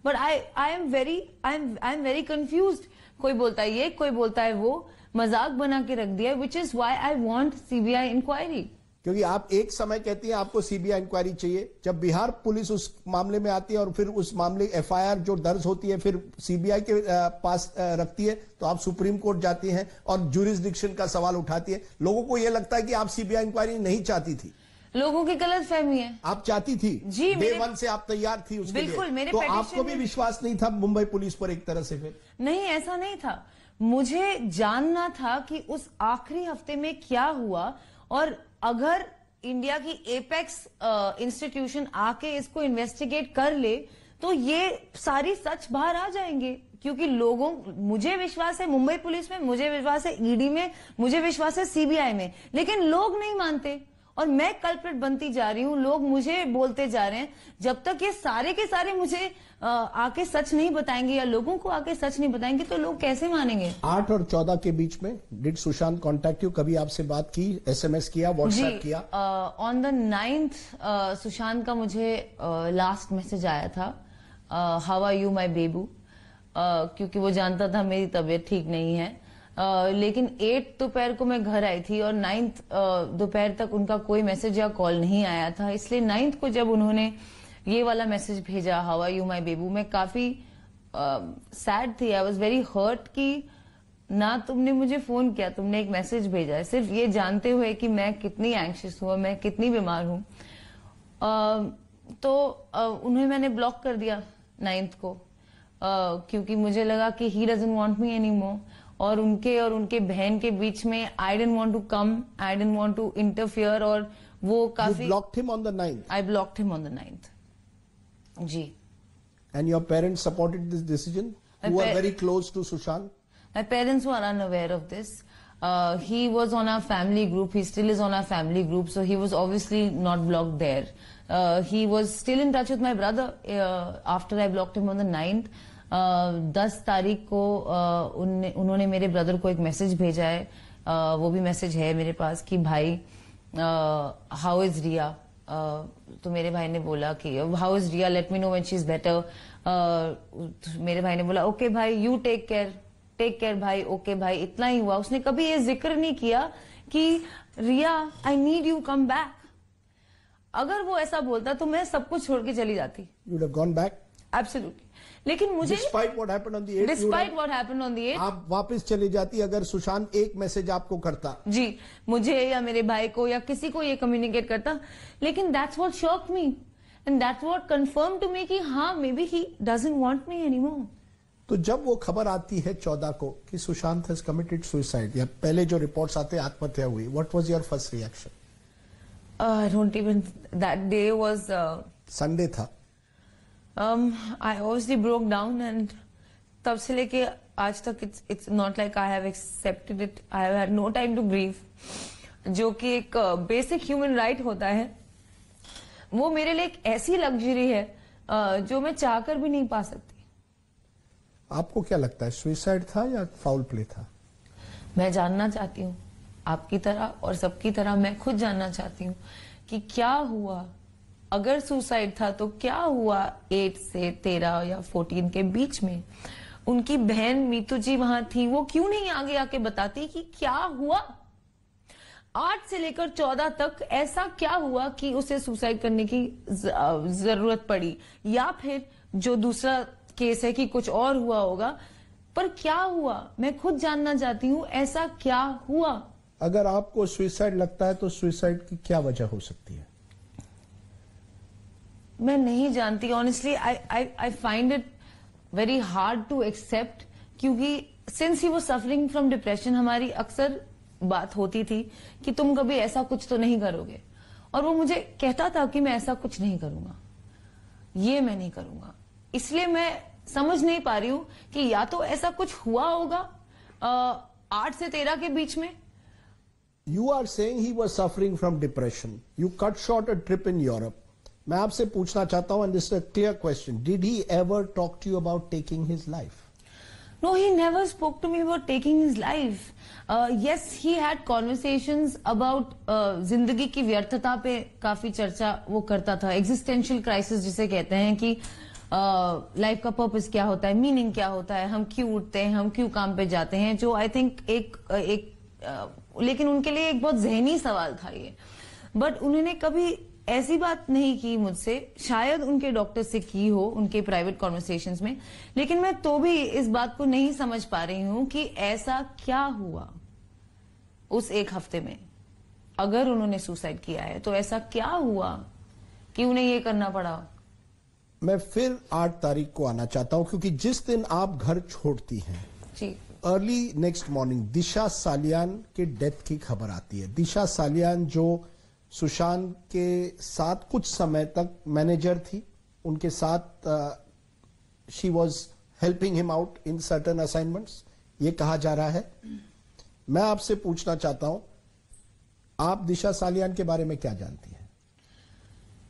but I am very confused. कोई बोलता है ये, कोई बोलता है वो, मजाक बना के रख दिया, which is why I want CBI inquiry. क्योंकि आप एक समय कहती हैं आपको सीबीआई इंक्वायरी चाहिए, जब बिहार पुलिस उस मामले में आती है और फिर उस मामले एफआईआर जो दर्ज होती है फिर सीबीआई के पास रखती है, तो आप सुप्रीम कोर्ट जाती हैं और ज्यूरिसडिक्शन का सवाल उठाती है। लोगों को यह लगता है कि आप सीबीआई इंक्वायरी नहीं चाहती थी। लोगों की गलत फहमी है। आप चाहती थी जी, डे वन से आप तैयार थी उसके बिल्कुल, लिए। मेरे तो petition आपको भी विश्वास नहीं था मुंबई पुलिस पर एक तरह से? फिर नहीं, ऐसा नहीं था। मुझे जानना था कि उस आखिरी हफ्ते में क्या हुआ, और अगर इंडिया की एपेक्स इंस्टीट्यूशन आके इसको इन्वेस्टिगेट कर ले तो ये सारी सच बाहर आ जाएंगे। क्योंकि लोगों, मुझे विश्वास है मुंबई पुलिस में, मुझे विश्वास है ईडी में, मुझे विश्वास है सीबीआई में, लेकिन लोग नहीं मानते और मैं कल्प्रिट बनती जा रही हूं। लोग मुझे बोलते जा रहे हैं। जब तक ये सारे के सारे मुझे आके सच नहीं बताएंगे या लोगों को आके सच नहीं बताएंगे तो लोग कैसे मानेंगे? 8 और 14 के बीच में डिड सुशांत कांटेक्ट यू? कभी आपसे बात की, एसएमएस किया, व्हाट्सएप किया? ऑन द 9th सुशांत का मुझे लास्ट मैसेज आया था, हाउ आर यू माय बेबू, क्योंकि वो जानता था मेरी तबीयत ठीक नहीं है। लेकिन 8 दोपहर को मैं घर आई थी और 9th दोपहर तक उनका कोई मैसेज या कॉल नहीं आया था। इसलिए 9th को जब उन्होंने ये वाला मैसेज भेजा, हाउ आर यू माय बेबू, मैं काफी सैड थी। आई वॉज वेरी हर्ट कि ना तुमने मुझे फोन किया, तुमने एक मैसेज भेजा है, सिर्फ ये जानते हुए कि मैं कितनी एंग्शियस हूँ, मैं कितनी बीमार हूँ। तो उन्हें मैंने ब्लॉक कर दिया 9th को, क्योंकि मुझे लगा कि he doesn't want me any more. और उनके बहन के बीच में I didn't want to come, I didn't want to interfere, और वो काफी। You blocked him on the 9th? I blocked him on the 9th. Ji. And your parents supported this decision? Who are very close to Sushant? My parents were unaware of this. He was on our family group. He still is on our family group. So he was obviously not blocked there. He was still in touch with my brother after I blocked him on the 9th. 10 तारीख को उन्होंने मेरे brother को एक message भेजा है, वो भी मैसेज है मेरे पास कि भाई हाउ इज रिया। तो मेरे भाई ने बोला कि how is Rhea, let me know when she is better. मेरे भाई ने बोला ओके भाई, यू टेक केयर भाई, ओके भाई, इतना ही हुआ। उसने कभी ये जिक्र नहीं किया कि Riya I need you come back. अगर वो ऐसा बोलता तो मैं सब कुछ छोड़ के चली जाती। You would have gone back? Absolutely. लेकिन मुझे Despite what happened on the 8th, Despite what happened on the 8th, आप वापस चली जाती अगर सुशांत एक मैसेज आपको करता? जी, मुझे या मेरे भाई को या किसी को ये कम्युनिकेट करता। लेकिन that's what shocked me and that's what confirmed to me कि हाँ, maybe he doesn't want me anymore. तो जब वो खबर आती है 14 को कि सुशांत हैज कमिटेड सुसाइड, या पहले जो रिपोर्ट्स आते हैं आत्महत्या हुई, what was your first reaction? I don't even, that day was Sunday था। I obviously broke down and तब से लेके आज तक it's not like I have accepted it. I have had no time to grieve, जो कि एक basic human right होता है। वो मेरे लिए एक ऐसी लग्जरी है जो मैं चाहकर भी नहीं पा सकती। आपको क्या लगता है, सुसाइड था या फाउल प्ले था? मैं जानना चाहती हूँ, आपकी तरह और सबकी तरह मैं खुद जानना चाहती हूँ कि क्या हुआ। अगर सुसाइड था तो क्या हुआ 8 से 13 या 14 के बीच में? उनकी बहन मीतू जी वहां थी, वो क्यों नहीं आगे आके बताती कि क्या हुआ? 8 से लेकर 14 तक ऐसा क्या हुआ कि उसे सुसाइड करने की जरूरत पड़ी? या फिर जो दूसरा केस है कि कुछ और हुआ होगा, पर क्या हुआ मैं खुद जानना चाहती हूँ। ऐसा क्या हुआ? अगर आपको सुसाइड लगता है तो सुसाइड की क्या वजह हो सकती है? मैं नहीं जानती honestly. I find it very hard to accept, क्योंकि since he was suffering from depression, हमारी अक्सर बात होती थी कि तुम कभी ऐसा कुछ तो नहीं करोगे, और वो मुझे कहता था कि मैं ऐसा कुछ नहीं करूंगा, ये मैं नहीं करूंगा। इसलिए मैं समझ नहीं पा रही हूं कि या तो ऐसा कुछ हुआ होगा 8 से 13 के बीच में। You are saying he was suffering from depression. You cut short a trip in Europe. मैं आपसे पूछना चाहता हूं, and this is a clear question. Did he ever talk to you about taking his life? No, he never spoke to me about taking his life. Yes, he had conversations about जिंदगी की व्यर्थता पे काफी चर्चा वो करता था। Existential crisis जिसे कहते हैं कि लाइफ का पर्पस क्या होता है, मीनिंग क्या होता है, हम क्यों उठते हैं, हम क्यों काम पे जाते हैं, जो आई थिंक लेकिन उनके लिए एक बहुत जहनी सवाल था ये। बट उन्होंने कभी ऐसी बात नहीं की मुझसे, शायद उनके डॉक्टर से की हो उनके प्राइवेट कॉन्वर्सेशंस में, लेकिन मैं तो भी इस बात को नहीं समझ पा रही हूं कि ऐसा क्या हुआ उस एक हफ्ते में। अगर उन्होंने सुसाइड किया है तो ऐसा क्या हुआ कि उन्हें ये करना पड़ा। मैं फिर 8 तारीख को आना चाहता हूं, क्योंकि जिस दिन आप घर छोड़ती हैं जी, अर्ली नेक्स्ट मॉर्निंग दिशा सालियान के डेथ की खबर आती है। दिशा सालियान जो सुशांत के साथ कुछ समय तक मैनेजर थी, उनके साथ she was helping him out in certain assignments, ये कहा जा रहा है। मैं आपसे पूछना चाहता हूं, आप दिशा सालियान के बारे में क्या जानती हैं?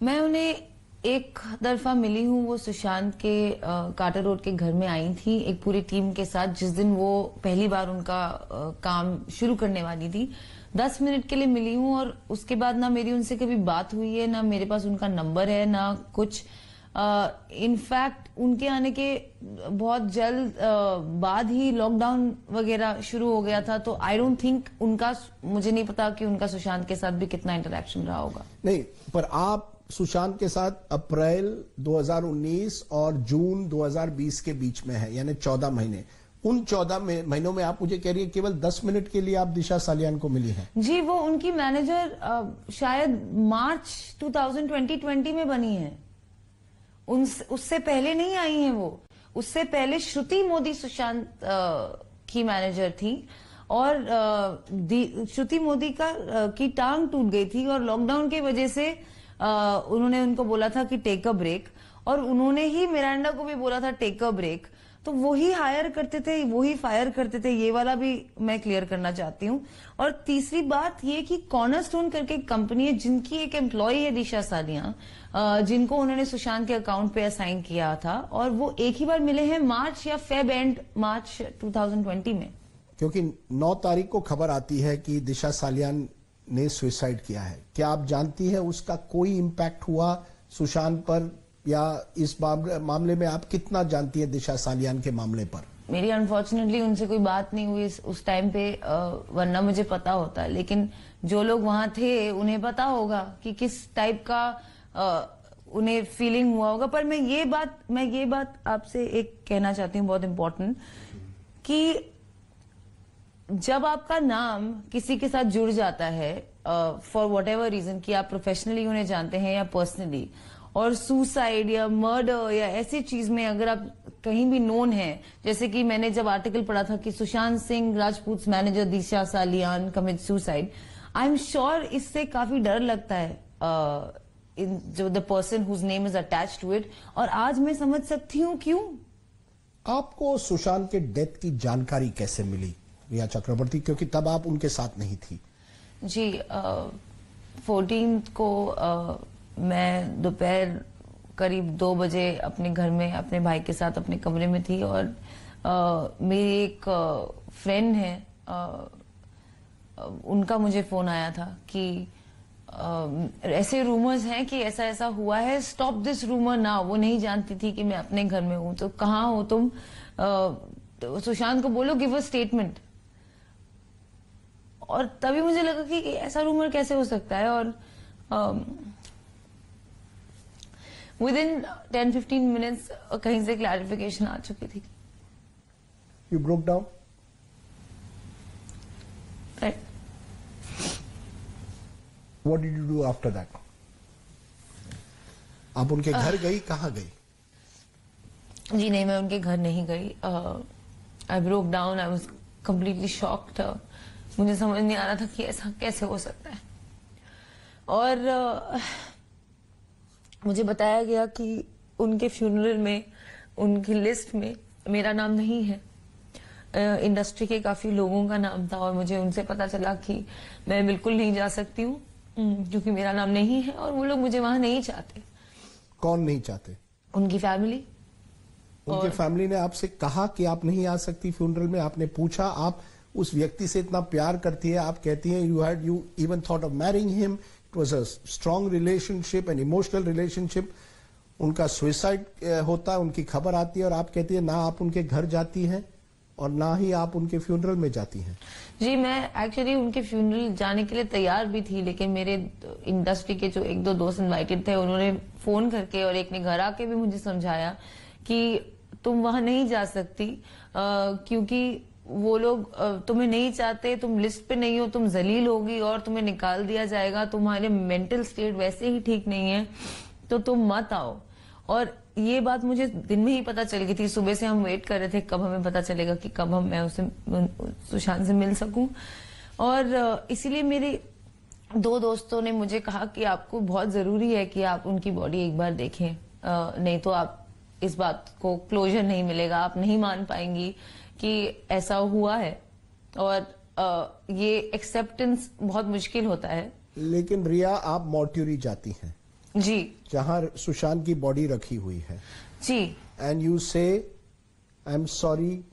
मैं उन्हें एक दफा मिली हूँ, वो सुशांत के कार्टर रोड के घर में आई थी एक पूरी टीम के साथ, जिस दिन वो पहली बार उनका काम शुरू करने वाली थी। 10 मिनट के लिए मिली हूँ और उसके बाद ना मेरी उनसे कभी बात हुई है, ना मेरे पास उनका नंबर है, ना कुछ। इनफैक्ट उनके आने के बहुत जल्द बाद ही लॉकडाउन वगैरह शुरू हो गया था, तो आई डोंट थिंक उनका, मुझे नहीं पता कि उनका सुशांत के साथ भी कितना इंटरेक्शन रहा होगा। नहीं, पर आप सुशांत के साथ अप्रैल 2019 और जून 2020 के बीच में है, यानी 14 महीने। उन 14 महीनों में आप मुझे कह रही है केवल 10 मिनट के लिए आप दिशा सालियान को मिली हैं? जी, वो उनकी मैनेजर शायद मार्च 2020 में बनी है, उससे पहले नहीं आई हैं वो। उससे पहले श्रुति मोदी सुशांत की मैनेजर थी और श्रुति मोदी की टांग टूट गई थी और लॉकडाउन की वजह से उन्होंने उनको बोला था कि टेक अ ब्रेक, और उन्होंने ही मिरांडा को भी बोला था टेक अ ब्रेक। तो वो ही हायर करते थे, वो ही फायर करते थे, ये वाला भी मैं क्लियर करना चाहती हूँ। और तीसरी बात ये कि कॉर्नरस्टोन करके एक कंपनी है जिनकी एक एम्प्लॉय है दिशा सालियान, जिनको उन्होंने सुशांत के अकाउंट पे असाइन किया था, और वो एक ही बार मिले हैं मार्च या फेब एंड मार्च 2020 में। क्योंकि 9 तारीख को खबर आती है कि दिशा सालियान ने सुसाइड किया है। क्या आप जानती हैं उसका कोई इम्पैक्ट हुआ सुशांत पर, या इस मामले में आप कितना जानती हैं दिशा सालियान के मामले पर? मेरी अनफॉर्चुनेटली उनसे कोई बात नहीं हुई उस टाइम पे, वरना मुझे पता होता। लेकिन जो लोग वहां थे उन्हें पता होगा कि किस टाइप का उन्हें फीलिंग हुआ होगा। पर मैं ये बात आपसे एक कहना चाहती हूँ, बहुत इम्पोर्टेंट, कि जब आपका नाम किसी के साथ जुड़ जाता है फॉर वॉट एवर रीजन, कि आप प्रोफेशनली उन्हें जानते हैं या पर्सनली, और सुसाइड या मर्डर या ऐसी चीज में अगर आप कहीं भी नोन है, जैसे कि मैंने जब आर्टिकल पढ़ा था कि Sushant Singh Rajput manager Disha Salian commit suicide, I am sure इससे काफी डर लगता है जो the person whose name is attached to it. और आज मैं समझ सकती हूँ क्यों। आपको सुशांत के डेथ की जानकारी कैसे मिली रिया चक्रवर्ती, क्योंकि तब आप उनके साथ नहीं थी? जी, 14 को मैं दोपहर करीब 2 बजे अपने घर में अपने भाई के साथ अपने कमरे में थी, और मेरी एक फ्रेंड है, उनका मुझे फोन आया था कि ऐसे रूमर्स हैं कि ऐसा ऐसा हुआ है, स्टॉप दिस रूमर नाउ। वो नहीं जानती थी कि मैं अपने घर में हूं, तो कहाँ हो तुम, तो सुशांत को बोलो गिव अ स्टेटमेंट। और तभी मुझे लगा कि ऐसा रूमर कैसे हो सकता है, और विदिन 10-15 मिनट्स कहीं से क्लैरिफिकेशन आ चुकी थी। You broke down? Right. What did you do after that? आप उनके घर गई? कहाँ गई? जी नहीं, मैं उनके घर नहीं गई। I broke down, I was completely shocked. मुझे समझ नहीं आ रहा था कि ऐसा कैसे हो सकता है। और मुझे बताया गया कि उनके फ्यूनरल में, उनकी लिस्ट में मेरा नाम नहीं है, इंडस्ट्री के काफी लोगों का नाम था, और मुझे उनसे पता चला कि मैं बिल्कुल नहीं जा सकती हूँ क्योंकि मेरा नाम नहीं है, और वो लोग मुझे वहां नहीं चाहते। कौन नहीं चाहते? उनकी फैमिली। उनके फैमिली ने आपसे कहा कि आप नहीं आ सकती फ्यूनरल में? आपने पूछा? आप उस व्यक्ति से इतना प्यार करती है, आप कहती हैं you even thought of marrying him, it was a strong relationship, an emotional relationship. उनका सुसाइड होता है, उनकी खबर आती है और आप कहती है ना आप उनके घर जाती हैं और ना ही आप उनके फ्यूनरल में जाती हैं। जी, मैं एक्चुअली उनके फ्यूनरल जाने के लिए तैयार भी थी, लेकिन मेरे इंडस्ट्री के जो एक दो दोस्त इनवाइटेड थे, उन्होंने फोन करके और एक ने घर आके भी मुझे समझाया कि तुम वहां नहीं जा सकती क्योंकि वो लोग तुम्हें नहीं चाहते, तुम लिस्ट पे नहीं हो, तुम जलील होगी और तुम्हें निकाल दिया जाएगा, तुम्हारे मेंटल स्टेट वैसे ही ठीक नहीं है, तो तुम मत आओ। और ये बात मुझे दिन में ही पता चल गई थी। सुबह से हम वेट कर रहे थे कब हमें पता चलेगा कि कब मैं उससे सुशांत से मिल सकूं। और इसीलिए मेरे दो दोस्तों ने मुझे कहा कि आपको बहुत जरूरी है कि आप उनकी बॉडी एक बार देखें, नहीं तो आप इस बात को क्लोजर नहीं मिलेगा, आप नहीं मान पाएंगी कि ऐसा हुआ है। और ये एक्सेप्टेंस बहुत मुश्किल होता है। लेकिन रिया, आप मॉर्ट्यूरी जाती हैं जी, जहां सुशांत की बॉडी रखी हुई है जी, and you say I am sorry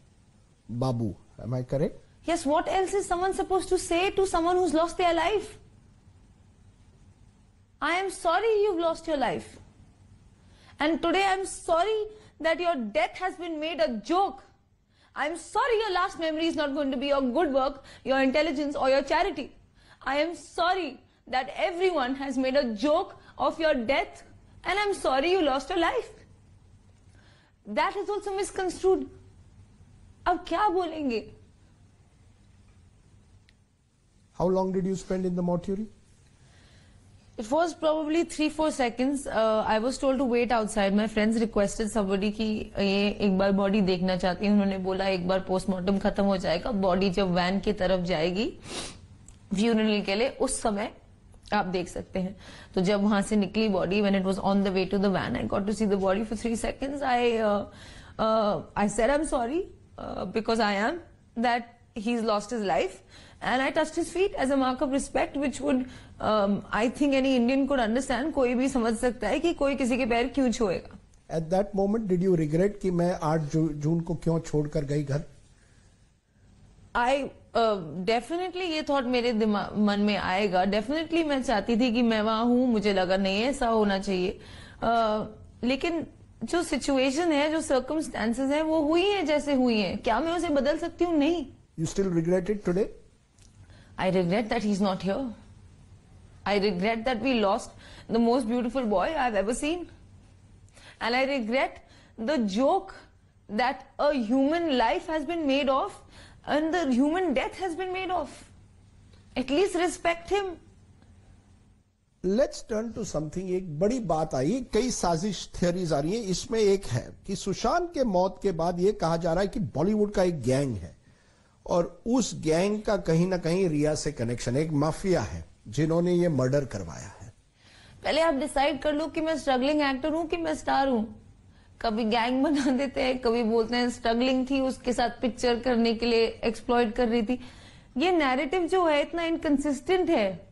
बाबू, am I correct? yes, what else is someone supposed to say to someone who's lost their life? I am sorry you've lost your life, and today I'm sorry that your death has been made a joke. I'm sorry your last memory is not going to be your good work, your intelligence or your charity. I am sorry that everyone has made a joke of your death, and I'm sorry you lost your life. That is also misconstrued. अब क्या बोलेंगे? How long did you spend in the mortuary? It was probably 3-4 seconds. I was told to wait outside. My friends requested somebody कि ये एक बार body देखना चाहती है। उन्होंने बोला एक बार पोस्टमार्टम खत्म हो जाएगा, बॉडी जब वैन की तरफ जाएगी फ्यूनरल के लिए, उस समय आप देख सकते हैं। तो जब वहां से निकली body, when it was on the way to the van, I got to see the body for 3 seconds. I said I'm sorry because I am that he's lost his life, and I touched his feet as a mark of respect, which would I think any Indian could understand. कोई भी समझ सकता है कि कोई किसी के पैर क्यों छुएगा। At that moment, did you regret कि मैं 8 जून को क्यों छोड़कर गई घर? I डेफिनेटली ये थॉट मेरे मन में आएगा। डेफिनेटली मैं चाहती थी कि मैं वहां हूं, मुझे लगा नहीं ऐसा होना चाहिए। लेकिन जो सिचुएशन है, जो सर्कमस्टेंसेस है, वो हुई है जैसे हुई है। क्या मैं उसे बदल सकती हूँ? नहीं। You still regret it today? I regret that he's not here. I regret that we lost the most beautiful boy I've ever seen. And I regret the joke that a human life has been made of and the human death has been made of. At least respect him. Let's turn to something. एक बड़ी बात आई, कई साजिश theories आ रही है। इसमें एक है कि सुशांत के मौत के बाद ये कहा जा रहा है कि बॉलीवुड का एक गैंग है और उस गैंग का कहीं ना कहीं रिया से कनेक्शन, एक माफिया है जिन्होंने ये मर्डर करवाया है। पहले आप डिसाइड कर लो कि मैं स्ट्रगलिंग एक्टर हूं कि मैं स्टार हूं। कभी गैंग बना देते हैं, कभी बोलते हैं स्ट्रगलिंग थी, उसके साथ पिक्चर करने के लिए एक्सप्लॉइट कर रही थी। ये नैरेटिव जो है इतना इनकंसिस्टेंट है।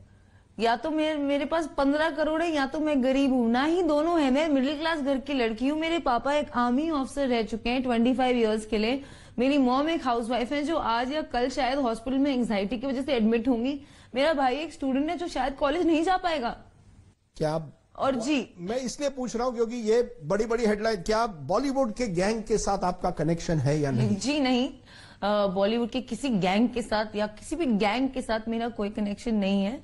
या तो मेरे पास 15 करोड़ है या तो मैं गरीब हूं, ना ही दोनों है। मैं मिडिल क्लास घर की लड़की हूं। मेरे पापा एक आर्मी ऑफिसर रह चुके हैं 25 इयर्स के लिए। मेरी मॉम एक हाउसवाइफ है जो आज या कल शायद हॉस्पिटल में एंजाइटी की वजह से एडमिट होंगी। मेरा भाई एक स्टूडेंट है जो शायद कॉलेज नहीं जा पाएगा। क्या? और जी, मैं इसलिए पूछ रहा हूं क्योंकि ये बड़ी बड़ी हेडलाइन, क्या बॉलीवुड के गैंग के साथ आपका कनेक्शन है या नहीं? जी नहीं, बॉलीवुड के किसी गैंग के साथ या किसी भी गैंग के साथ मेरा कोई कनेक्शन नहीं है।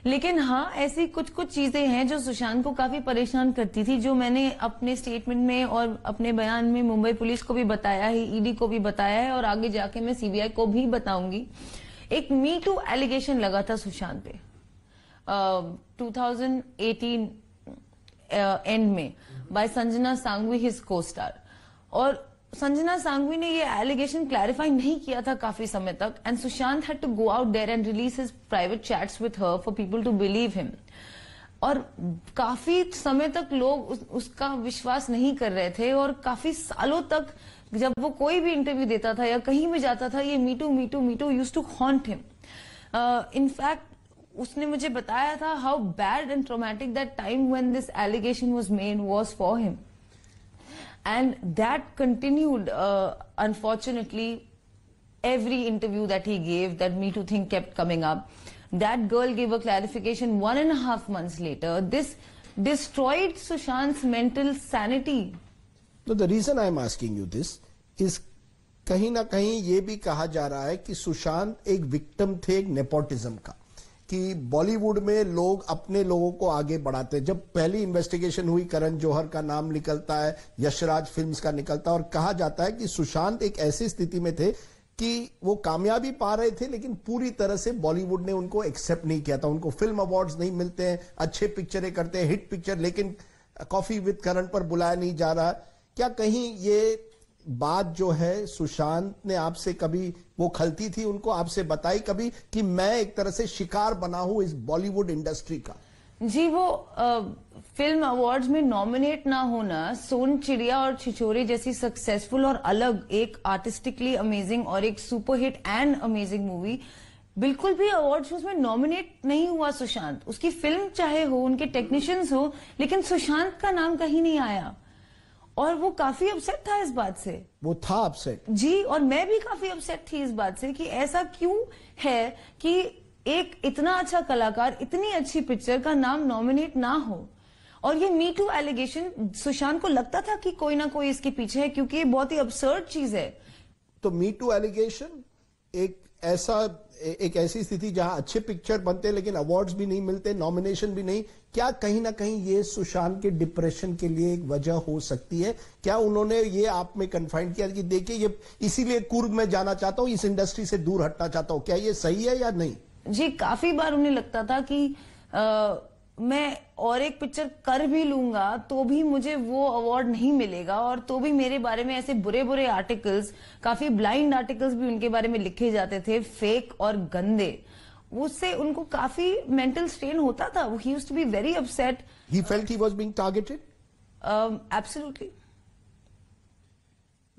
लेकिन हाँ, ऐसी कुछ कुछ चीजें हैं जो सुशांत को काफी परेशान करती थी, जो मैंने अपने स्टेटमेंट में और अपने बयान में मुंबई पुलिस को भी बताया है, ईडी को भी बताया है और आगे जाके मैं सीबीआई को भी बताऊंगी। एक मी टू एलिगेशन लगा था सुशांत पे 2018 एंड में बाय संजना सांघवी, हिज को स्टार। और संजना सांघवी ने ये एलिगेशन क्लैरिफाई नहीं किया था काफी समय तक, and Sushant had to go out there and release his private chats with her for people to believe him. और काफी समय तक लोग उसका विश्वास नहीं कर रहे थे और काफी सालों तक जब वो कोई भी इंटरव्यू देता था या कहीं भी जाता था, ये me too me too me too used to haunt him. In fact उसने मुझे बताया था how bad and traumatic that time when this allegation was made was for him, and that continued unfortunately every interview that he gave, that Me Too thing kept coming up. That girl gave a clarification 1.5 months later. This destroyed Sushant's mental sanity. No, the reason I'm asking you this is कहीं ना कहीं ये भी कहा जा रहा है कि सुशांत एक विक्टिम थे एक नेपोटिज्म का, कि बॉलीवुड में लोग अपने लोगों को आगे बढ़ाते हैं। जब पहली इन्वेस्टिगेशन हुई, करण जौहर का नाम निकलता है, यशराज फिल्म्स का निकलता है, और कहा जाता है कि सुशांत एक ऐसी स्थिति में थे कि वो कामयाबी पा रहे थे लेकिन पूरी तरह से बॉलीवुड ने उनको एक्सेप्ट नहीं किया था। उनको फिल्म अवार्ड्स नहीं मिलते हैं, अच्छे पिक्चरें करते हैं, हिट पिक्चर, लेकिन कॉफी विद करण पर बुलाया नहीं जा रहा। क्या कहीं ये बात जो है सुशांत ने आपसे कभी वो खलती थी, उनको आपसे बताई कभी कि मैं एक तरह से शिकार बना हूं इस बॉलीवुड इंडस्ट्री का? जी, वो फिल्म अवार्ड्स में नॉमिनेट ना होना, सोन चिड़िया और छिछोरे जैसी सक्सेसफुल और अलग एक आर्टिस्टिकली अमेजिंग और एक सुपरहिट एंड अमेजिंग मूवी, बिल्कुल भी अवार्ड शोज में नॉमिनेट नहीं हुआ सुशांत। उसकी फिल्म चाहे हो, उनके टेक्नीशियंस हो, लेकिन सुशांत का नाम कहीं नहीं आया और वो काफी अपसेट था इस बात से। वो था अपसेट जी, और मैं भी काफी अपसेट थी इस बात से कि ऐसा क्यों है कि एक इतना अच्छा कलाकार, इतनी अच्छी पिक्चर का नाम नॉमिनेट ना हो। और ये मी टू एलिगेशन, सुशांत को लगता था कि कोई ना कोई इसके पीछे है, क्योंकि ये बहुत ही absurd चीज है। तो मी टू एलिगेशन एक ऐसी स्थिति जहां अच्छे पिक्चर बनते लेकिन अवार्ड्स भी नहीं मिलते, नॉमिनेशन भी नहीं, क्या कहीं ना कहीं ये सुशांत के डिप्रेशन के लिए एक वजह हो सकती है? क्या उन्होंने ये आप में कन्फाइंड किया कि देखिए ये इसीलिए कुर्ग में जाना चाहता हूं, इस इंडस्ट्री से दूर हटना चाहता हूं, क्या ये सही है या नहीं? जी, काफी बार उन्हें लगता था कि मैं और एक पिक्चर कर भी लूंगा तो भी मुझे वो अवार्ड नहीं मिलेगा, और तो भी मेरे बारे में ऐसे बुरे बुरे आर्टिकल्स, काफी ब्लाइंड आर्टिकल्स भी उनके बारे में लिखे जाते थे, फेक और गंदे। उससे उनको काफी मेंटल स्ट्रेन होता था। He used to be very upset. He felt he was being targeted? Absolutely.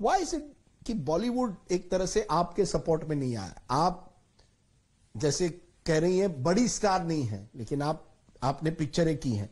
Why is it कि बॉलीवुड एक तरह से आपके सपोर्ट में नहीं आया? आप जैसे कह रही हैं बड़ी स्टार नहीं है, लेकिन आपने पिक्चरें की हैं,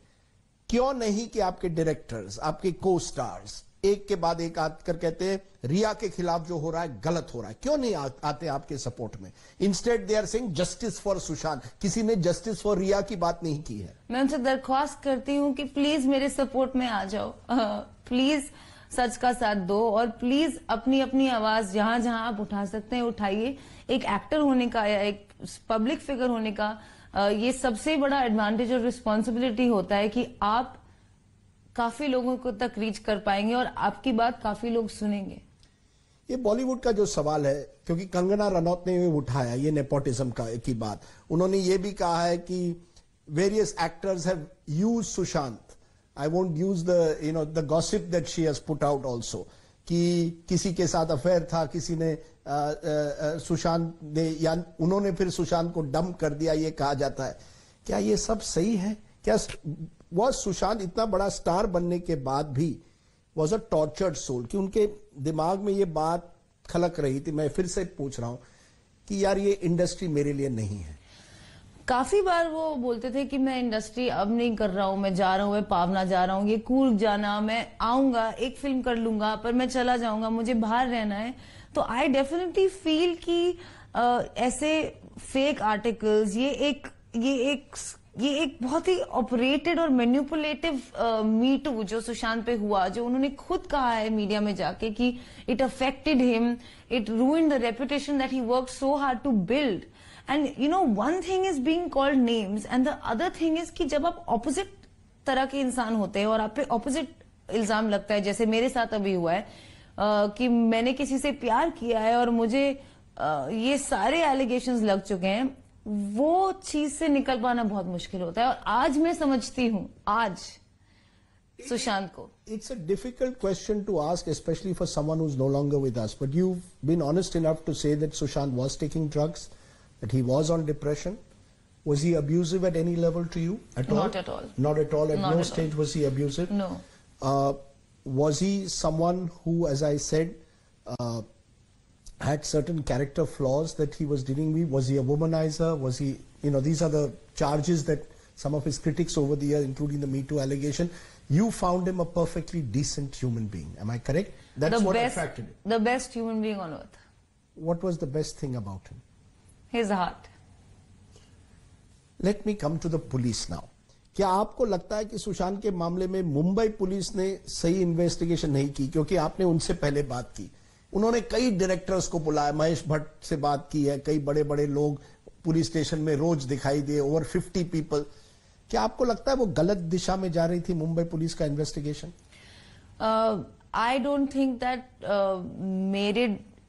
क्यों नहीं कि आपके डायरेक्टर्स, आपके को स्टार्स एक के बाद एक आकर कहते हैं रिया के खिलाफ जो हो रहा है गलत हो रहा है, क्यों नहीं आते आपके सपोर्ट में? Instead they are saying justice for Sushant. किसी ने जस्टिस फॉर रिया की बात नहीं की है। मैं उनसे दरख्वास्त करती हूँ कि प्लीज मेरे सपोर्ट में आ जाओ, प्लीज सच का साथ दो, और प्लीज अपनी अपनी आवाज जहां जहां आप उठा सकते हैं उठाइए। एक एक्टर होने का या एक पब्लिक फिगर होने का ये सबसे बड़ा एडवांटेज और रिस्पॉन्सिबिलिटी होता है कि आप काफी लोगों को तक रीच कर पाएंगे और आपकी बात काफी लोग सुनेंगे। ये बॉलीवुड का जो सवाल है, क्योंकि कंगना रनौत ने उठाया ये नेपोटिज्म की बात, उन्होंने ये भी कहा है कि various actors have used Sushant. I won't use the gossip that she has put out also, कि किसी के साथ अफेयर था, किसी ने सुशांत ने, या उन्होंने फिर सुशांत को डंप कर दिया, ये कहा जाता है। क्या ये सब सही है? क्या वो सुशांत इतना बड़ा स्टार बनने के बाद भी वॉज अ टॉर्चर्ड सोल, कि उनके दिमाग में ये बात खलक रही थी? मैं फिर से पूछ रहा हूं कि यार ये इंडस्ट्री मेरे लिए नहीं है। काफी बार वो बोलते थे कि मैं इंडस्ट्री अब नहीं कर रहा हूं, मैं जा रहा हूं, मैं पावना जा रहा हूं, ये कूर्ग जाना, मैं आऊंगा, एक फिल्म कर लूंगा, पर मैं चला जाऊंगा, मुझे बाहर रहना है। तो आई डेफिनेटली फील कि ऐसे फेक आर्टिकल्स, ये एक बहुत ही ऑपरेटेड और मैनिपुलेटिव मी टू जो सुशांत पे हुआ, जो उन्होंने खुद कहा है मीडिया में जाके कि it affected him, it ruined the reputation that he worked so hard to build. And you know, one thing is being called names and the other thing is कि जब आप ऑपोजिट तरह के इंसान होते हैं और आप पे ऑपोजिट इल्जाम लगता है, जैसे मेरे साथ अभी हुआ है कि मैंने किसी से प्यार किया है और मुझे ये सारे एलिगेशंस लग चुके हैं, वो चीज से निकल पाना बहुत मुश्किल होता है। और आज मैं समझती हूं, आज सुशांत को, it's a difficult question to ask, especially for someone who's no longer with us, but you've been honest enough to say that Sushant was taking drugs, that he was on depression. Was he abusive at any level to you at all? Not at all. Not at all. At Not no at stage all. was he abusive? No. Was he someone who, as I said, had certain character flaws that he was dealing with? Was he a womanizer? Was he, these are the charges that some of his critics over the years, including the Me Too allegation, you found him a perfectly decent human being. Am I correct? That's what attracted him. The best human being on earth. What was the best thing about him? His heart. Let me come to the police now. क्या आपको लगता है कि सुशांत के मामले में Mumbai police ने सही इन्वेस्टिगेशन नहीं की? क्योंकि आपने उनसे पहले बात की, उन्होंने कई डायरेक्टर्स को बुलाया, महेश भट्ट से बात की है, कई बड़े बड़े लोग पुलिस स्टेशन में रोज दिखाई दिए, ओवर 50 पीपल। क्या आपको लगता है वो गलत दिशा में जा रही थी मुंबई पुलिस का investigation? I don't think that मेरे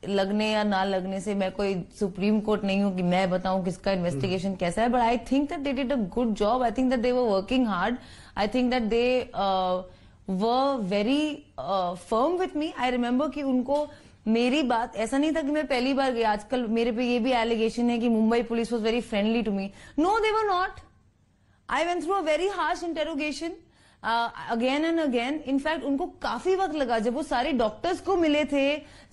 लगने या ना लगने से मैं कोई सुप्रीम कोर्ट नहीं हूं कि मैं बताऊं किसका इन्वेस्टिगेशन कैसा है, but I think that they did a good job. I think that they were working hard. I think that they were very firm with me. I remember कि उनको मेरी बात, ऐसा नहीं था कि मैं पहली बार गई. आजकल मेरे पे ये भी एलिगेशन है कि Mumbai police was very friendly to me. No, they were not. I went through a very harsh interrogation again and again. In fact उनको काफी वक्त लगा. जब वो सारे डॉक्टर्स को मिले थे,